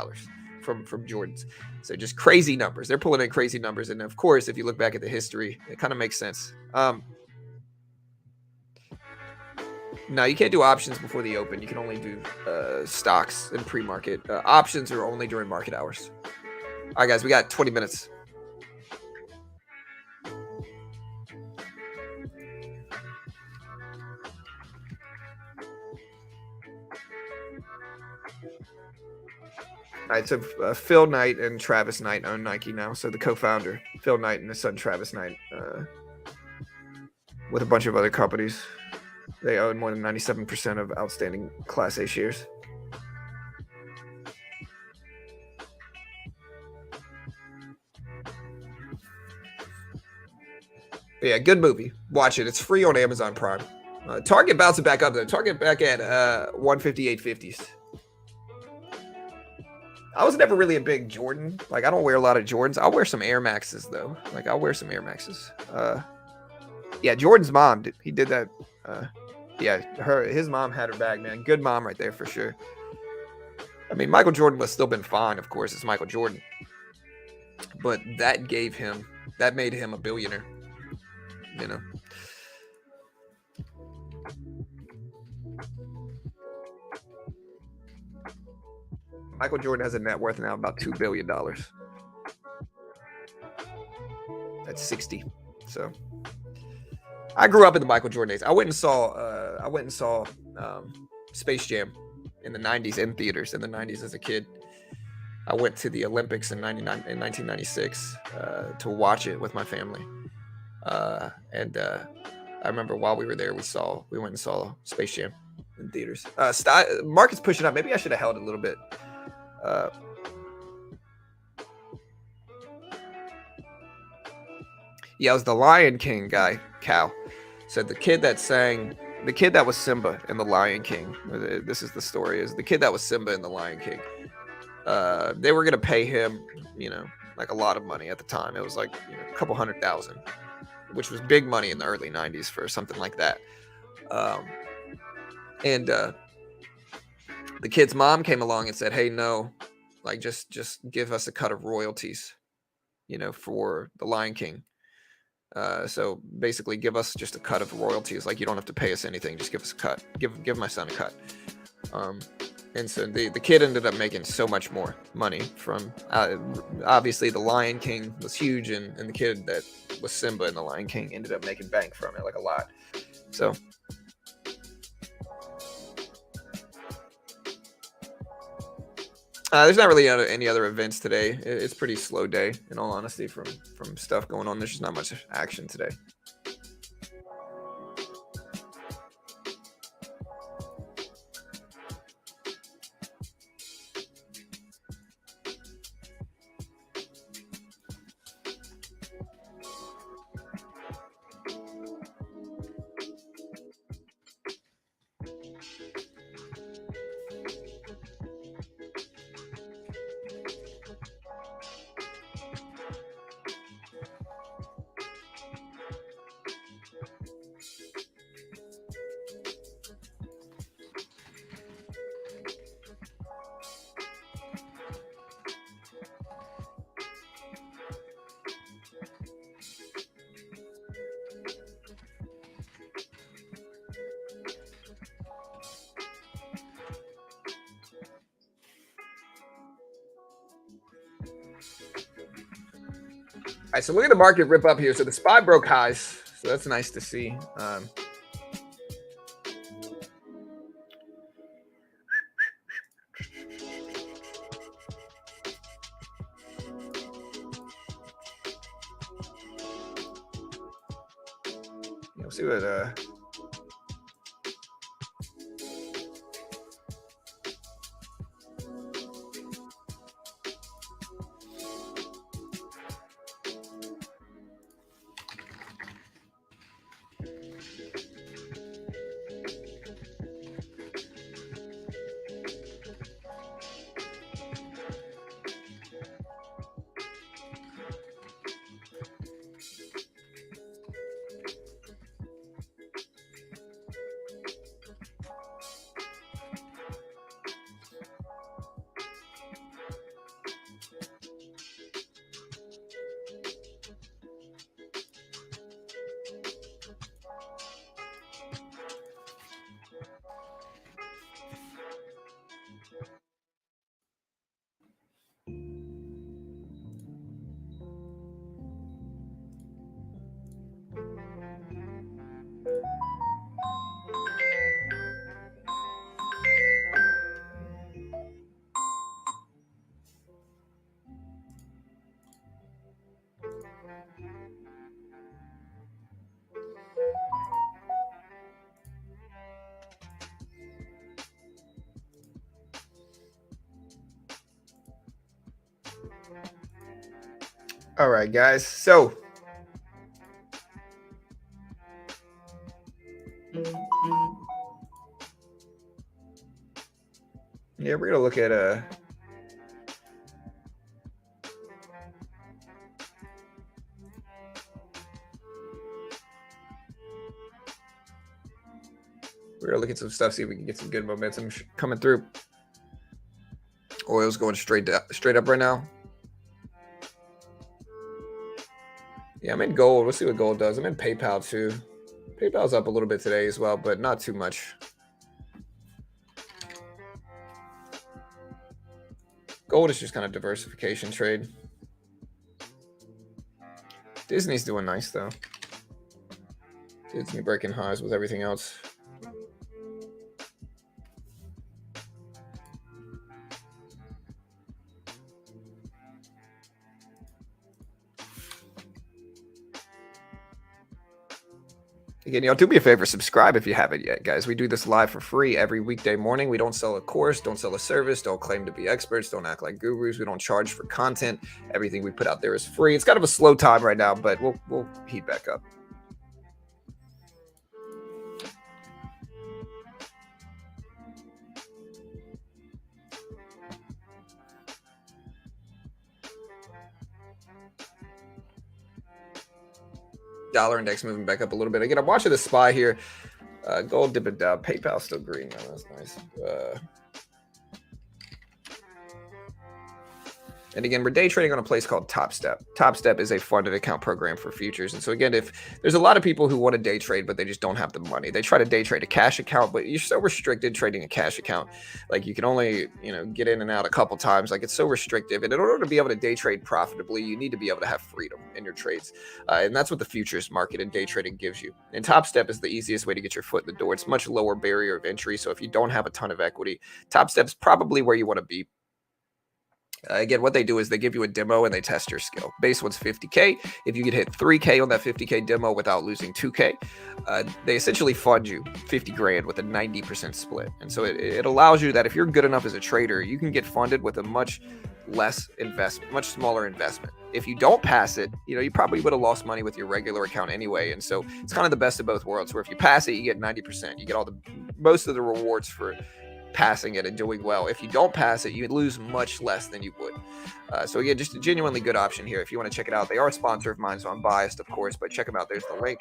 from Jordans. So just crazy numbers. They're pulling in crazy numbers. And of course, if you look back at the history, it kind of makes sense. Now, you can't do options before the open. You can only do stocks in pre-market. Options are only during market hours. All right, guys, we got 20 minutes. All right, so Phil Knight and Travis Knight own Nike now. So the co-founder, Phil Knight, and his son Travis Knight, with a bunch of other companies, they own more than 97% of outstanding Class A shares. But yeah, good movie. Watch it. It's free on Amazon Prime. Target bouncing back up though. Target back at 158.50s. I was never really a big Jordan. Like, I don't wear a lot of Jordans. I'll wear some Air Maxes though. Like, I'll wear some Air Maxes. Yeah, Jordan's mom he did that. Yeah, his mom had her back, man. Good mom right there for sure. I mean, Michael Jordan must still been fine, of course. It's Michael Jordan, but that made him a billionaire. You know. Michael Jordan has a net worth now of about $2 billion. That's 60. So I grew up in the Michael Jordan days. I went and saw Space Jam in the 90s in theaters in the 90s as a kid. I went to the Olympics in 1996 to watch it with my family. And I remember while we were there, we went and saw Space Jam in theaters. Market's pushing up. Maybe I should have held it a little bit. Yeah, it was the Lion King guy, Cal. Said the kid that was Simba in the Lion King. This is the story. Is the kid that was Simba in the Lion King. They were gonna pay him, like a lot of money at the time. It was like a couple $100,000, which was big money in the early 90s for something like that. And the kid's mom came along and said, "Hey, no, like just give us a cut of royalties, for the Lion King. So basically, give us just a cut of royalties. Like, you don't have to pay us anything. Just give us a cut. Give my son a cut." And so the kid ended up making so much more money from, obviously the Lion King was huge, and the kid that was Simba in the Lion King ended up making bank from it, like a lot. So there's not really any other events today. It's a pretty slow day, in all honesty, from stuff going on. There's just not much action today. All right, so look at the market rip up here. So the SPY broke highs, so that's nice to see. You'll see what All right, guys. So yeah, we're gonna look at some stuff, see if we can get some good momentum coming through. Oil's going straight up right now. Yeah, I'm in gold. We'll see what gold does. I'm in PayPal too. PayPal's up a little bit today as well, but not too much. Gold is just kind of diversification trade. Disney's doing nice though. Disney breaking highs with everything else. Again, y'all do me a favor, subscribe if you haven't yet, guys. We do this live for free every weekday morning. We don't sell a course, don't sell a service, don't claim to be experts, don't act like gurus. We don't charge for content. Everything we put out there is free. It's kind of a slow time right now, but we'll heat back up. Dollar index moving back up a little bit. Again, I'm watching the SPY here. Gold dipping down. PayPal still green. Oh, that's nice. And again, we're day trading on a place called Topstep. Topstep is a funded account program for futures. And so again, if there's a lot of people who want to day trade, but they just don't have the money, they try to day trade a cash account, but you're so restricted trading a cash account. Like you can only, get in and out a couple times. Like it's so restrictive. And in order to be able to day trade profitably, you need to be able to have freedom in your trades. And that's what the futures market and day trading gives you. And Topstep is the easiest way to get your foot in the door. It's much lower barrier of entry. So if you don't have a ton of equity, Topstep's probably where you want to be. Again, what they do is they give you a demo and they test your skill. Base one's 50K. If you could hit 3K on that 50K demo without losing 2K, they essentially fund you 50 grand with a 90% split. And so it allows you that if you're good enough as a trader, you can get funded with a much smaller investment. If you don't pass it, you probably would have lost money with your regular account anyway. And so it's kind of the best of both worlds, where if you pass it, you get 90%. You get most of the rewards for passing it and doing well. If you don't pass it, you lose much less than you would. So again, just a genuinely good option here if you want to check it out. They are a sponsor of mine, so I'm biased, of course, but check them out. There's the link.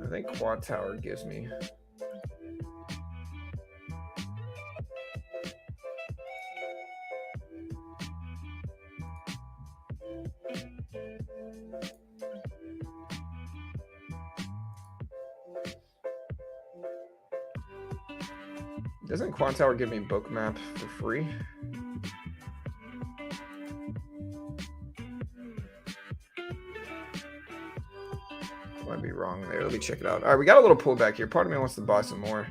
I think Quant Tower gives me. Doesn't Quant Tower give me Bookmap for free? Might be wrong there. Let me check it out. All right, we got a little pullback here. Part of me wants to buy some more.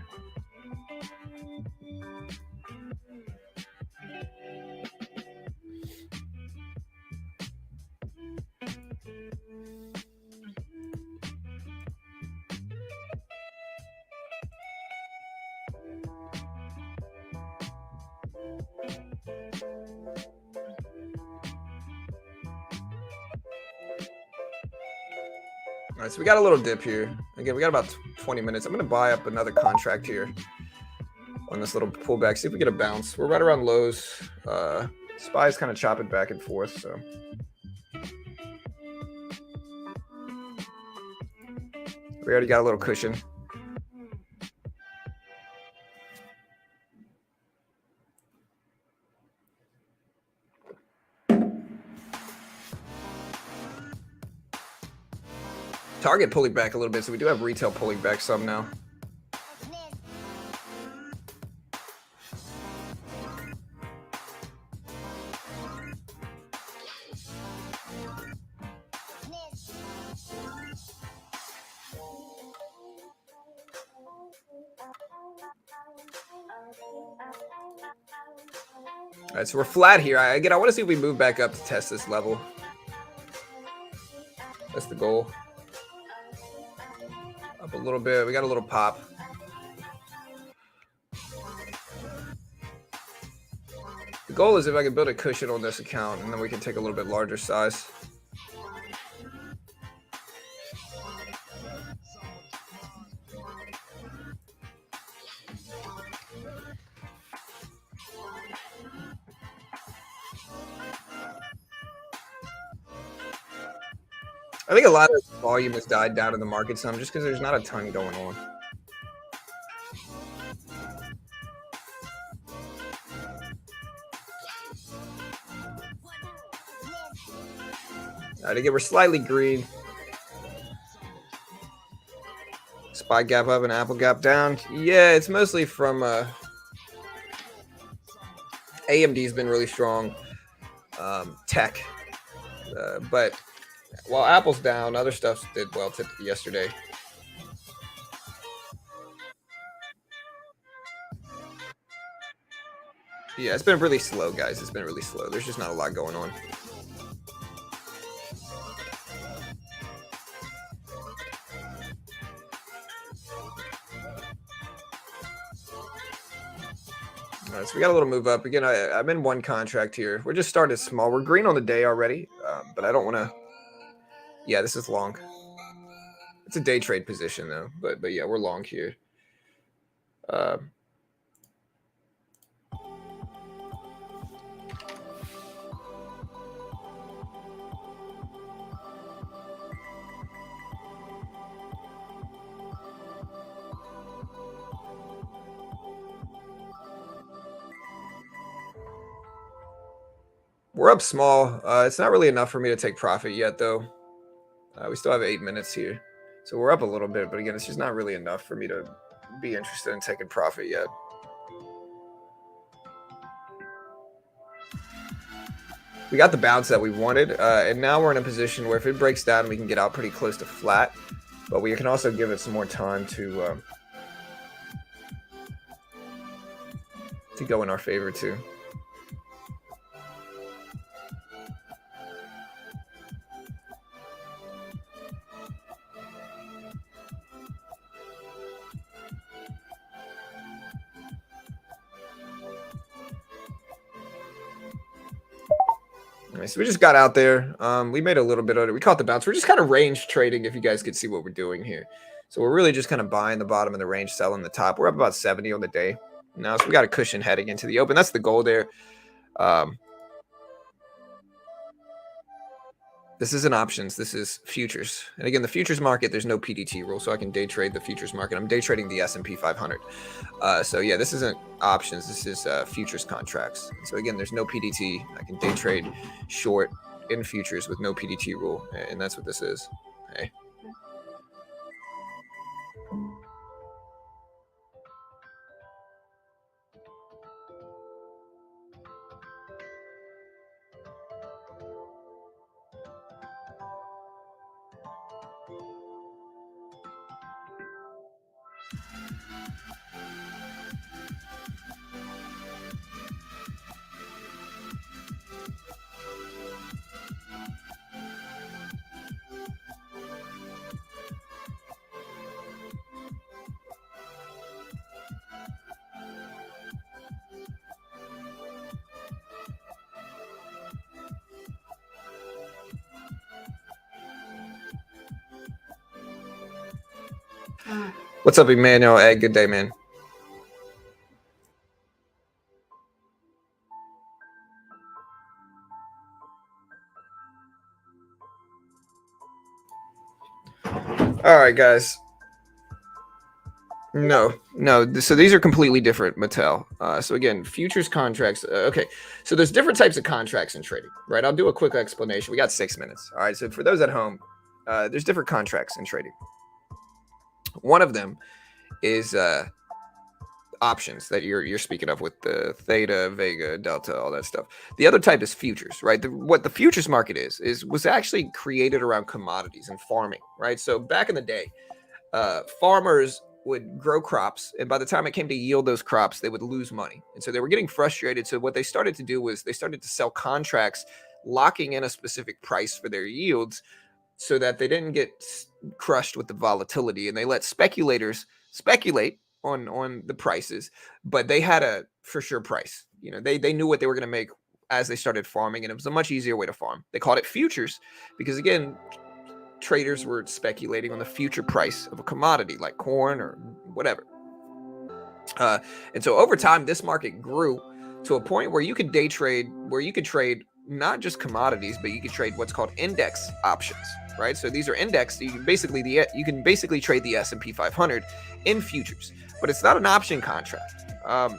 All right, so we got a little dip here. Again, we got about 20 minutes. I'm going to buy up another contract here on this little pullback. See if we get a bounce. We're right around lows. SPY's kind of chopping back and forth, so. We already got a little cushion. Target pulling back a little bit, so we do have retail pulling back some now. All right, so we're flat here. Again, I want to see if we move back up to test this level. That's the goal. Up a little bit. We got a little pop. The goal is if I can build a cushion on this account, and then we can take a little bit larger size. I think a lot of volume has died down in the market some just because there's not a ton going on. All right, again, we're slightly green. Spy gap up and Apple gap down. Yeah, it's mostly from AMD's been really strong. Tech. But while Apple's down, other stuff did well yesterday. Yeah, it's been really slow, guys. It's been really slow. There's just not a lot going on. All right, so we got a little move up. Again, I'm in one contract here. We're just starting small. We're green on the day already, but I don't want to... Yeah, this is long. It's a day trade position, though. But yeah, we're long here. We're up small. It's not really enough for me to take profit yet, though. We still have 8 minutes here. So we're up a little bit, but again, it's just not really enough for me to be interested in taking profit yet. We got the bounce that we wanted, and now we're in a position where if it breaks down, we can get out pretty close to flat, but we can also give it some more time to go in our favor too. So we just got out there. We made a little bit of it. We caught the bounce. We're just kind of range trading, if you guys could see what we're doing here. So we're really just kind of buying the bottom of the range, selling the top. We're up about 70 on the day now, so we got a cushion heading into the open. That's the goal there. This isn't options. This is futures. And again, the futures market, there's no PDT rule, so I can day trade the futures market. I'm day trading the S&P 500. So yeah, this isn't options. This is futures contracts. So again, there's no PDT. I can day trade short in futures with no PDT rule, and that's what this is. Okay. What's up, Emmanuel? Hey, good day, man. All right, guys. No. So these are completely different, Mattel. So again, futures contracts. Okay. So there's different types of contracts in trading, right? I'll do a quick explanation. We got 6 minutes. All right. So for those at home, there's different contracts in trading. One of them is options that you're speaking of with the theta, vega, delta, all that stuff. The other type is futures, right? What the futures market was actually created around commodities and farming, right? So back in the day, farmers would grow crops, and by the time it came to yield those crops, they would lose money, and so they were getting frustrated. So what they started to do was they started to sell contracts locking in a specific price for their yields so that they didn't get crushed with the volatility, and they let speculators speculate on the prices, but they had a for sure price. You know, they knew what they were going to make as they started farming, and it was a much easier way to farm. They called it futures because, again, traders were speculating on the future price of a commodity like corn or whatever. And so over time, this market grew to a point where you could day trade, where you could trade not just commodities, but you could trade what's called index options, right? So these are indexed. You can basically trade the S&P 500 in futures, but it's not an option contract.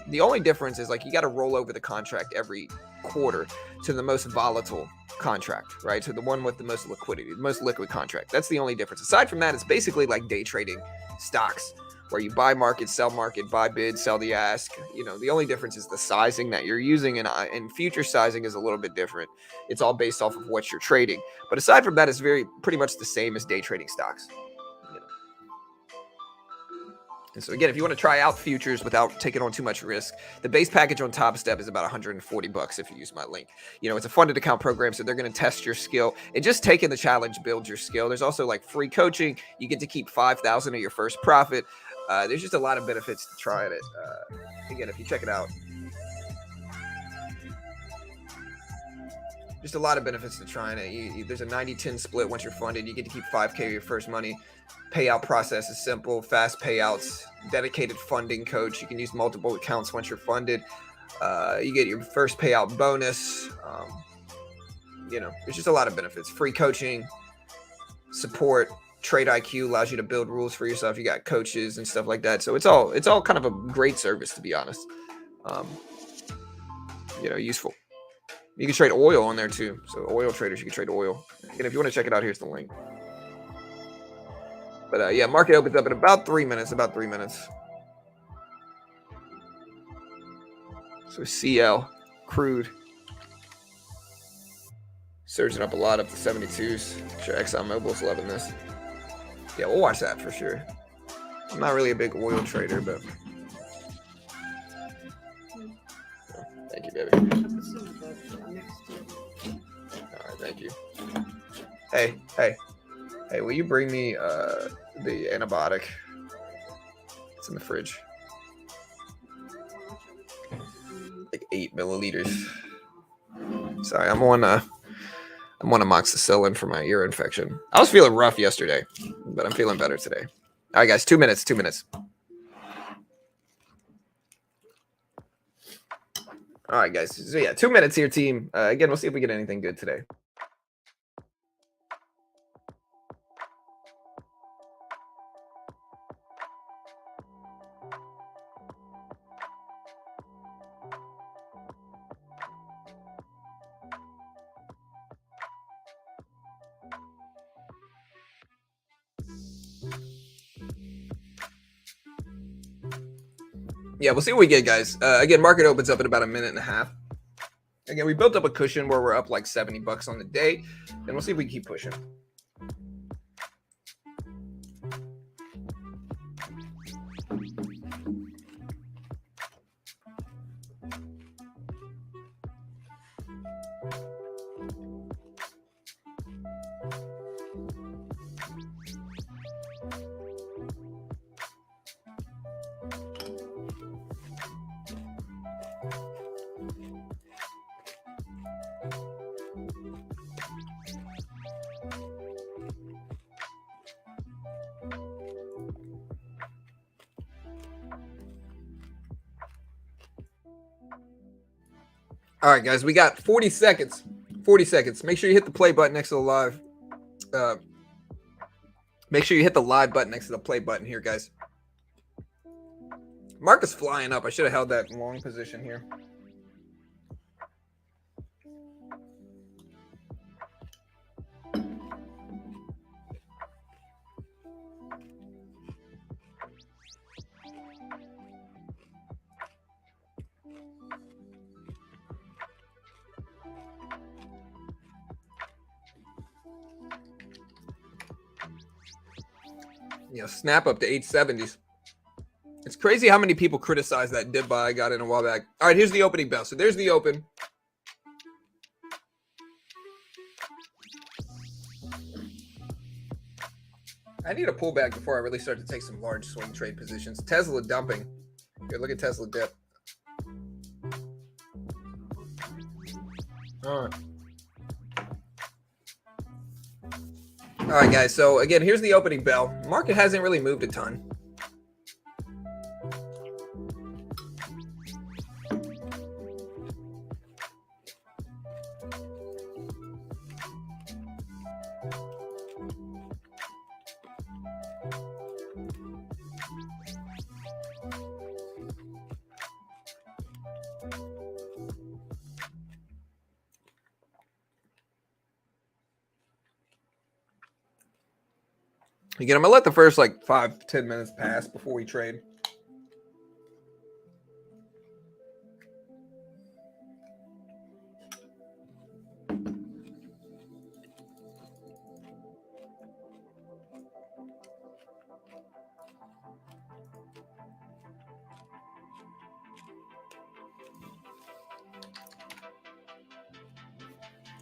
The only difference is, like, you got to roll over the contract every quarter to the most volatile contract, right? So the one with the most liquidity, the most liquid contract. That's the only difference. Aside from that, it's basically like day trading stocks, where you buy market, buy bid, sell the ask. You know, the only difference is the sizing that you're using, and future sizing is a little bit different. It's all based off of what you're trading. But aside from that, it's pretty much the same as day trading stocks. You know. And so again, if you want to try out futures without taking on too much risk, the base package on Topstep is about $140 if you use my link. You know, it's a funded account program, so they're going to test your skill. And just taking the challenge builds your skill. There's also like free coaching. You get to keep $5,000 of your first profit. There's just a lot of benefits to trying it. Again, if you check it out, just a lot of benefits to trying it. There's a 90-10 split once you're funded. You get to keep 5K of your first money. Payout process is simple, fast payouts, dedicated funding coach. You can use multiple accounts once you're funded. You get your first payout bonus. You know, there's just a lot of benefits. Free coaching, support. Trade IQ allows you to build rules for yourself. You got coaches and stuff like that. So it's all kind of a great service, to be honest. You know, useful. You can trade oil on there too. So oil traders, you can trade oil. And if you want to check it out, here's the link. But yeah, market opens up in about 3 minutes. So CL, crude, surging up a lot up to 72s. I'm sure ExxonMobil's loving this. Yeah, we'll watch that for sure. I'm not really a big oil trader, but thank you, baby. All right, thank you. Hey, will you bring me the antibiotic? It's in the fridge. Like 8 milliliters. Sorry, I'm on amoxicillin for my ear infection. I was feeling rough yesterday, but I'm feeling better today. All right, guys, 2 minutes. All right, guys. So yeah, 2 minutes here, team. Again, we'll see if we get anything good today. Yeah, we'll see what we get, guys. Again, market opens up in about 1.5 minutes. Again, we built up a cushion where we're up like $70 on the day, and we'll see if we can keep pushing. All right, guys, we got 40 seconds. 40 seconds. Make sure you hit the play button next to the live. Make sure you hit the live button next to the play button here, guys. Market's flying up. I should have held that long position here. You know, snap up to 870s. It's crazy how many people criticize that dip buy I got in a while back. All right, here's the opening bell. So there's the open. I need a pullback before I really start to take some large swing trade positions. Tesla dumping. Here, look at Tesla dip. All right. All right, guys. So again, here's the opening bell. Market hasn't really moved a ton. Again, I'm gonna let the first like 5-10 minutes pass before we trade.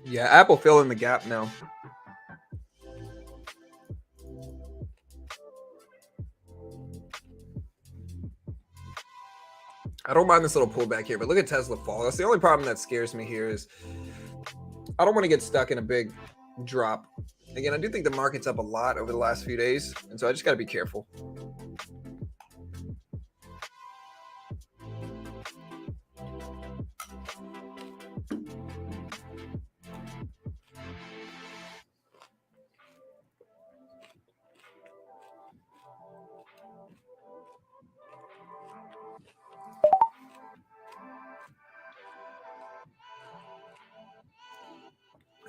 Yeah, Apple filling the gap now. I don't mind this little pullback here, but look at Tesla fall. That's the only problem that scares me here is I don't want to get stuck in a big drop. Again, I do think the market's up a lot over the last few days, and so I just got to be careful.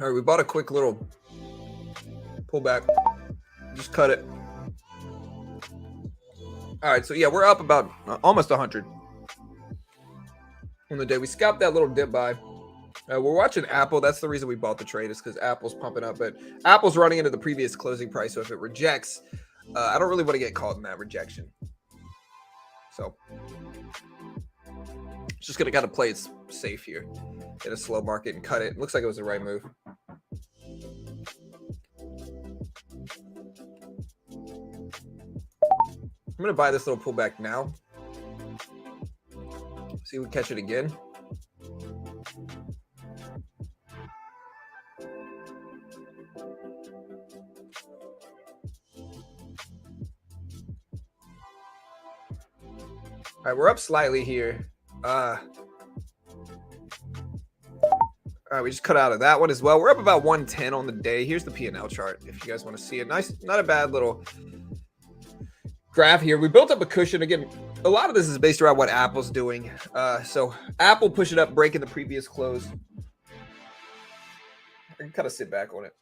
All right, we bought a quick little pullback. Just cut it. All right, so yeah, we're up about almost 100 on the day. We scalped that little dip buy. We're watching Apple. That's the reason we bought the trade, is because Apple's pumping up. But Apple's running into the previous closing price, so if it rejects, I don't really want to get caught in that rejection. So just gonna kind of play it safe here in a slow market and cut it. Looks like it was the right move. I'm gonna buy this little pullback now. See if we catch it again. All right, we're up slightly here. All right, we just cut out of that one as well. We're up about 110 on the day. Here's the P&L chart if you guys want to see it. Nice, not a bad little graph here. We built up a cushion. Again, a lot of this is based around what Apple's doing. So Apple push it up, breaking the previous close. I can kind of sit back on it.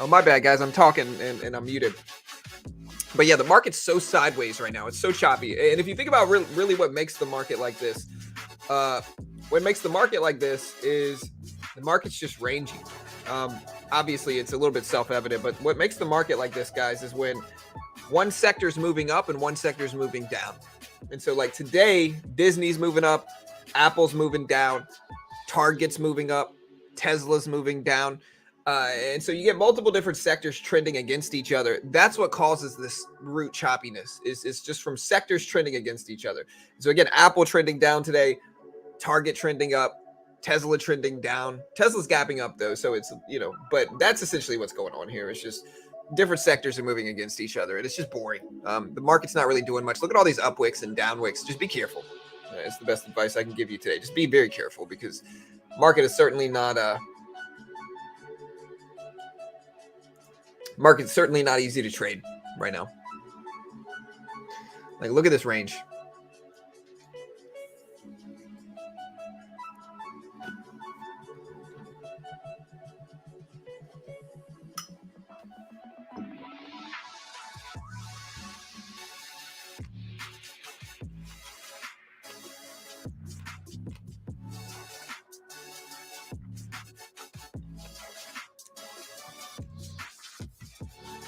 Oh, my bad, guys. I'm talking and I'm muted. But yeah, the market's so sideways right now. It's so choppy. And if you think about really what makes the market like this, what makes the market like this is the market's just ranging. Obviously, it's a little bit self-evident, but what makes the market like this, guys, is when one sector's moving up and one sector's moving down. And so like today, Disney's moving up, Apple's moving down, Target's moving up, Tesla's moving down. And so you get multiple different sectors trending against each other. That's what causes this root choppiness is just from sectors trending against each other. So again, Apple trending down today, Target trending up, Tesla trending down. Tesla's gapping up though. So it's, but that's essentially what's going on here. It's just different sectors are moving against each other. And it's just boring. The market's not really doing much. Look at all these up wicks and down wicks. Just be careful. It's the best advice I can give you today. Just be very careful because market is certainly not market's certainly not easy to trade right now. Like, look at this range.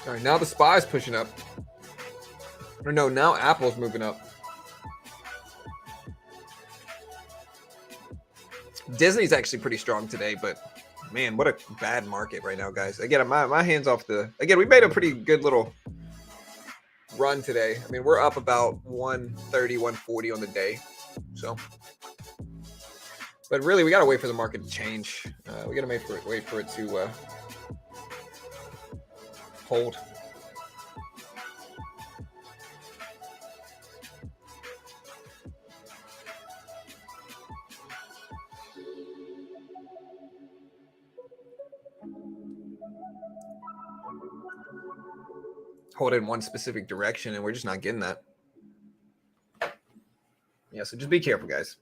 All right, now the SPY's pushing up. Or no, now Apple's moving up. Disney's actually pretty strong today, but man, what a bad market right now, guys. Again, my hands off the... Again, we made a pretty good little run today. I mean, we're up about 130, 140 on the day. So, but really, we got to wait for the market to change. We got to wait for it to hold. Hold in one specific direction, and we're just not getting that. Yeah, so just be careful, guys.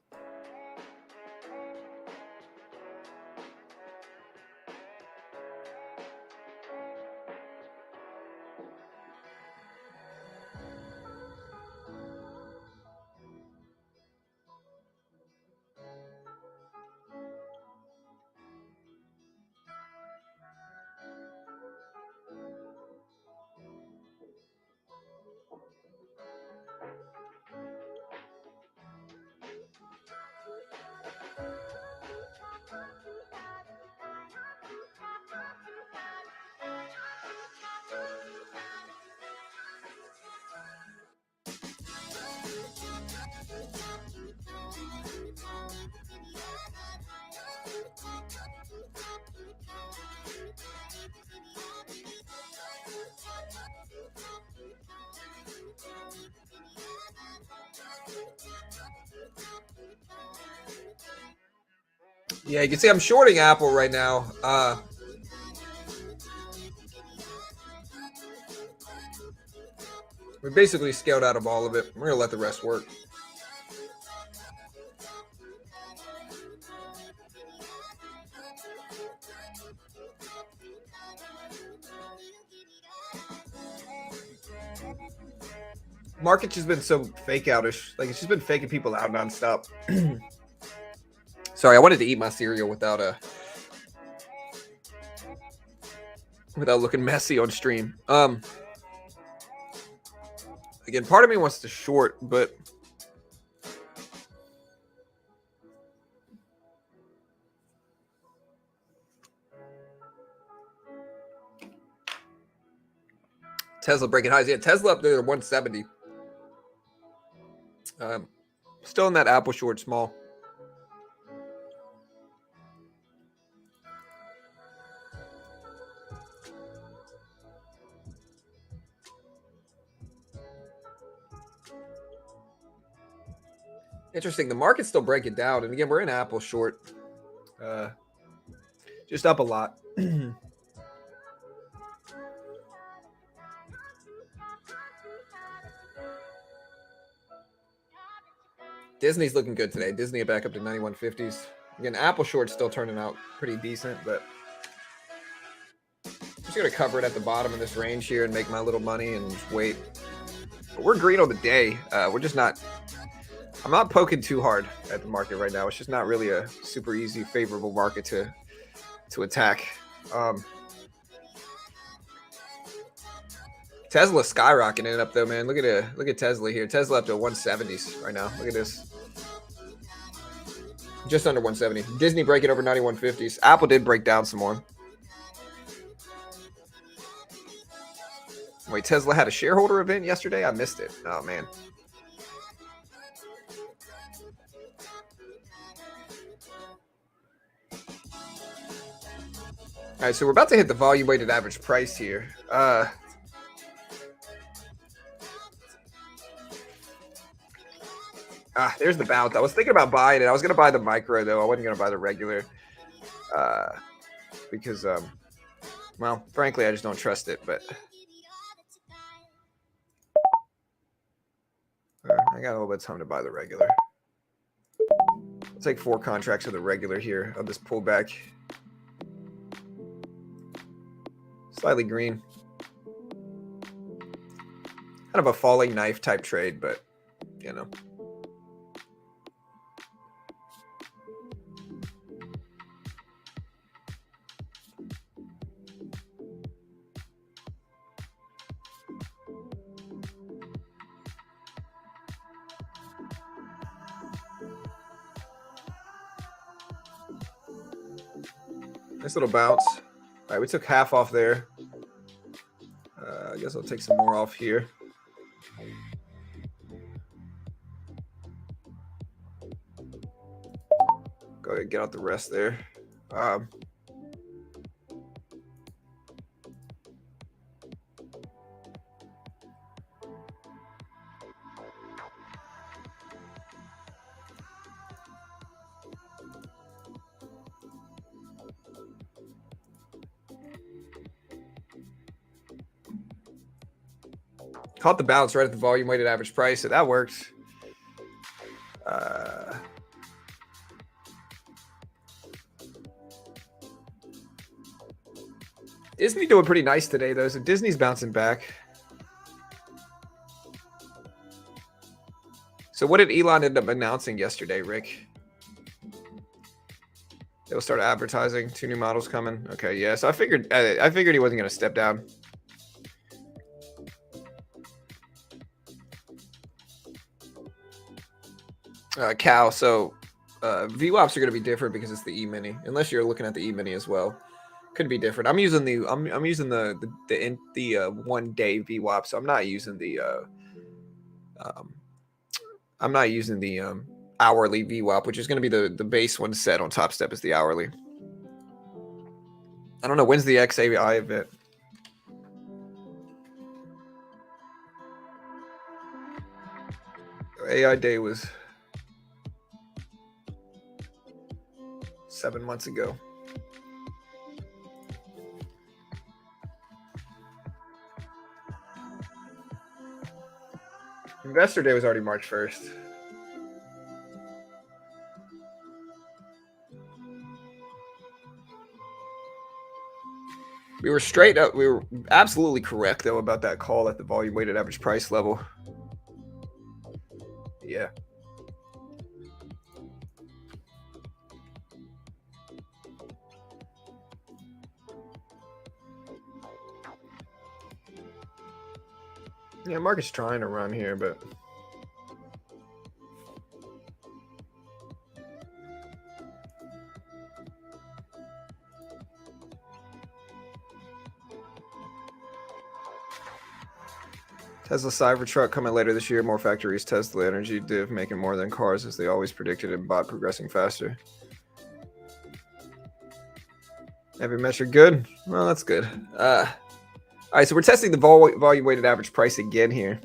Yeah, you can see I'm shorting Apple right now. We basically scaled out of all of it. We're going to let the rest work. Market's just been so fake outish. Like, it's just been faking people out nonstop. Sorry, I wanted to eat my cereal without looking messy on stream. Again, part of me wants to short, but Tesla breaking highs. Yeah, Tesla up there to 170. Still in that Apple short small. Interesting. The market's still breaking down. And again, we're in Apple short. Just up a lot. Disney's looking good today. Disney back up to 91.50s. Again, Apple short's still turning out pretty decent, but I'm just going to cover it at the bottom of this range here and make my little money and just wait. But we're green on the day. We're just not... I'm not poking too hard at the market right now. It's just not really a super easy, favorable market to attack. Tesla skyrocketing it up though, man. Look at Tesla here. Tesla up to 170s right now. Look at this. Just under 170. Disney breaking over 91.50s. Apple did break down some more. Wait, Tesla had a shareholder event yesterday? I missed it. Oh, man. All right, so we're about to hit the volume weighted average price here. There's the bounce. I was thinking about buying it. I was going to buy the micro, though. I wasn't going to buy the regular because, well, frankly, I just don't trust it. But I got a little bit of time to buy the regular. I'll take 4 contracts of the regular here of this pullback. Slightly green. Kind of a falling knife type trade, but, you know. Nice little bounce. All right, we took half off there. I guess I'll take some more off here. Go ahead and get out the rest there. Caught the bounce right at the volume weighted average price, so that worked. Disney doing pretty nice today, though, so Disney's bouncing back. So what did Elon end up announcing yesterday, Rick? They'll start advertising 2 new models coming. Okay, yeah. So I figured he wasn't going to step down. Cal. So VWAPs are going to be different because it's the E-mini. Unless you're looking at the E-mini as well, could be different. I'm using the 1 day VWAP, so I'm not using the hourly VWAP, which is going to be the base one set on Topstep is the hourly. I don't know, when's the XAI event? AI day was 7 months ago. Investor Day was already March 1st. We were straight up. We were absolutely correct, though, about that call at the volume weighted average price level. Yeah. Yeah, market's trying to run here, but Tesla Cybertruck coming later this year. More factories. Tesla Energy div making more than cars as they always predicted, and bot progressing faster. Every metric good? Well, that's good. All right, so we're testing the volume weighted average price again here.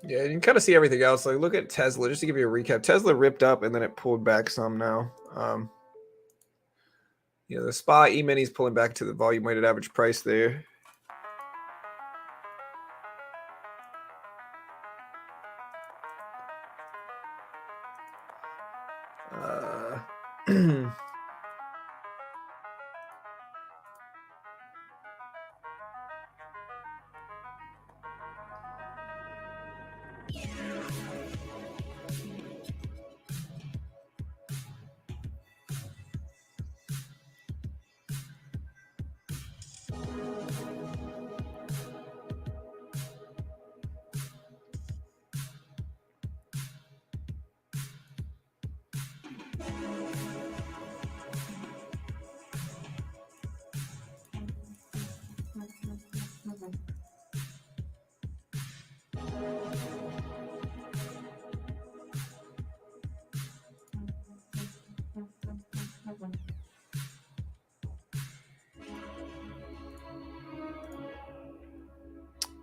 Yeah, you can kind of see everything else. Like, look at Tesla. Just to give you a recap, Tesla ripped up and then it pulled back some now. The SPY E-mini's pulling back to the volume weighted average price there.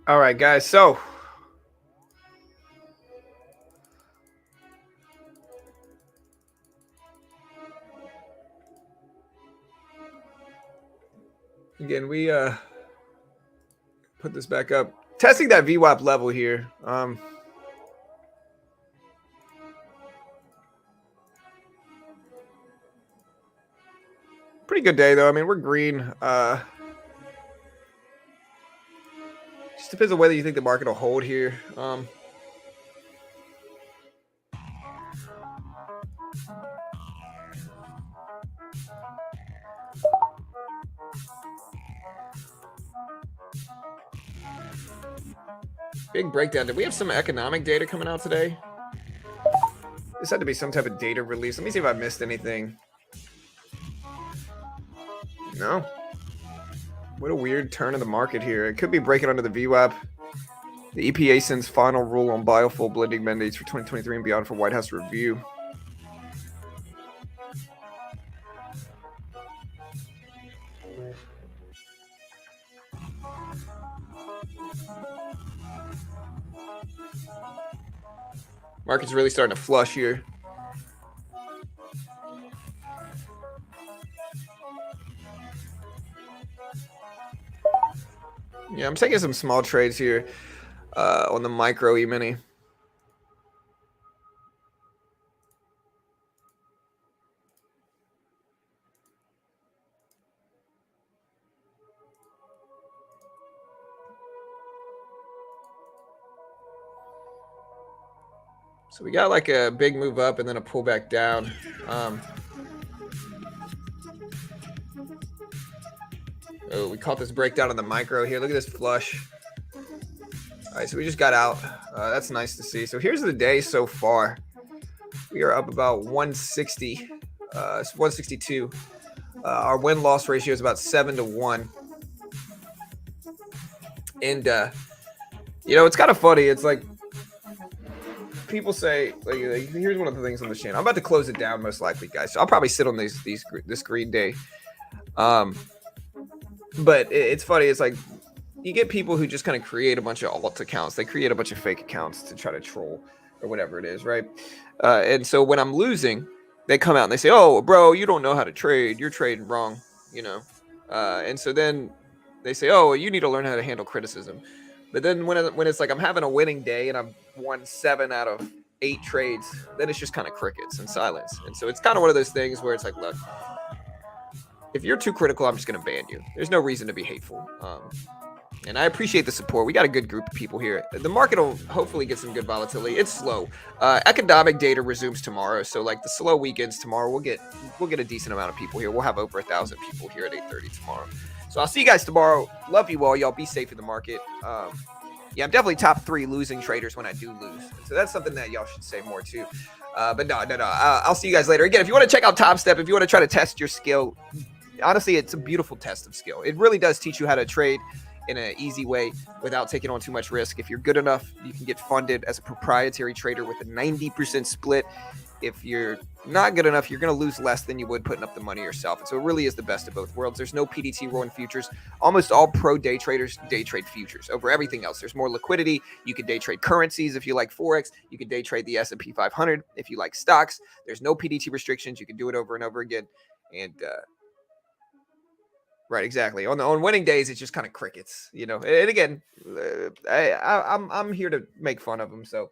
All right, guys. So again, we put this back up, testing that VWAP level here. Pretty good day though. I mean, we're green. Just depends on whether you think the market will hold here. Big breakdown. Did we have some economic data coming out today? This had to be some type of data release. Let me see if I missed anything. No. What a weird turn of the market here. It could be breaking under the VWAP. The EPA sends final rule on biofuel blending mandates for 2023 and beyond for White House review. Market's really starting to flush here. Yeah, I'm taking some small trades here on the micro E-mini. So we got like a big move up and then a pullback down. Oh, we caught this breakdown on the micro here. Look at this flush. All right, so we just got out. That's nice to see. So here's the day so far. We are up about 160. It's 162. Our win-loss ratio is about 7-1. And, it's kind of funny. It's like people say, like, here's one of the things on the channel. I'm about to close it down most likely, guys. So I'll probably sit on this green day. But it's funny. It's like you get people who just kind of create a bunch of alt accounts. They create a bunch of fake accounts to try to troll or whatever it is, right? And so when I'm losing, they come out and they say, "Oh, bro, you don't know how to trade. You're trading wrong," you know. And so then they say, "Oh, you need to learn how to handle criticism." But then when it's like I'm having a winning day and I'm won 7 out of 8 trades, then it's just kind of crickets and silence. And so it's kind of one of those things where it's like, look, if you're too critical, I'm just going to ban you. There's no reason to be hateful. And I appreciate the support. We got a good group of people here. The market will hopefully get some good volatility. It's slow. Economic data resumes tomorrow. So like the slow weekends tomorrow, we'll get a decent amount of people here. We'll have over 1,000 people here at 8:30 tomorrow. So I'll see you guys tomorrow. Love you all. Y'all be safe in the market. Yeah, I'm definitely top 3 losing traders when I do lose. So that's something that y'all should say more too. But no. I'll see you guys later. Again, if you want to check out Topstep, if you want to try to test your skill, honestly, it's a beautiful test of skill. It really does teach you how to trade in an easy way without taking on too much risk. If you're good enough, you can get funded as a proprietary trader with a 90% split. If you're not good enough, you're going to lose less than you would putting up the money yourself. And so it really is the best of both worlds. There's no PDT rule in futures. Almost all pro day traders day trade futures over everything else. There's more liquidity. You can day trade currencies if you like Forex. You can day trade the S&P 500 if you like stocks. There's no PDT restrictions. You can do it over and over again. And right, exactly. On winning days, it's just kind of crickets, you know. And again, I'm here to make fun of them. So,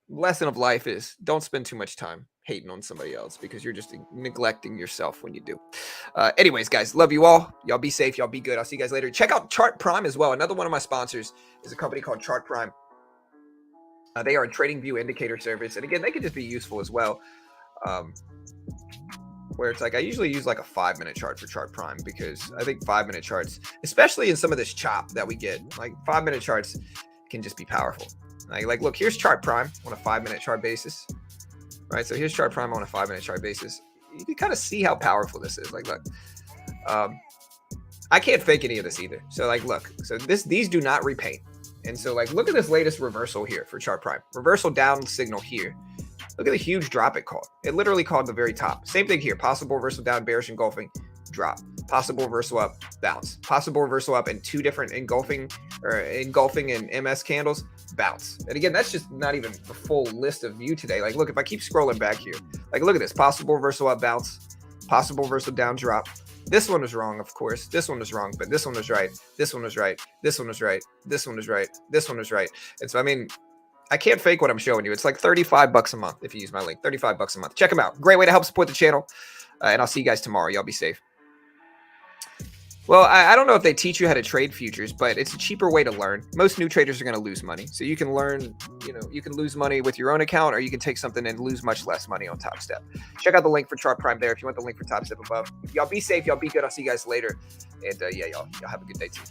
lesson of life is don't spend too much time hating on somebody else because you're just neglecting yourself when you do. Anyways, guys, love you all. Y'all be safe. Y'all be good. I'll see you guys later. Check out Chart Prime as well. Another one of my sponsors is a company called Chart Prime. They are a trading view indicator service, and again, they can just be useful as well. Where it's like I usually use like a 5-minute chart for Chart Prime because I think 5-minute charts, especially in some of this chop that we get, like 5-minute charts can just be powerful. Like look, here's Chart Prime on a 5-minute chart basis, right? So here's Chart Prime on a 5-minute chart basis. You can kind of see how powerful this is. Like, look, I can't fake any of this either. So like, look, so these do not repaint. And so like, look at this latest reversal here for Chart Prime. Reversal down signal here. Look at the huge drop it called. It literally called the very top. Same thing here. Possible reversal down, bearish engulfing, drop. Possible reversal up, bounce. Possible reversal up in 2 different engulfing and MS candles, bounce. And again, that's just not even the full list of view today. Like, look, if I keep scrolling back here, like, look at this. Possible reversal up, bounce. Possible reversal down, drop. This one was wrong, of course. This one was wrong, but this one was right. This one was right. This one was right. This one was right. This one was right. And so, I mean, I can't fake what I'm showing you. It's like $35 a month if you use my link. $35 a month. Check them out. Great way to help support the channel. And I'll see you guys tomorrow. Y'all be safe. Well, I don't know if they teach you how to trade futures, but it's a cheaper way to learn. Most new traders are going to lose money. So you can learn, you can lose money with your own account, or you can take something and lose much less money on Topstep. Check out the link for Chart Prime there if you want the link for Topstep above. Y'all be safe. Y'all be good. I'll see you guys later. And yeah, y'all have a good day too.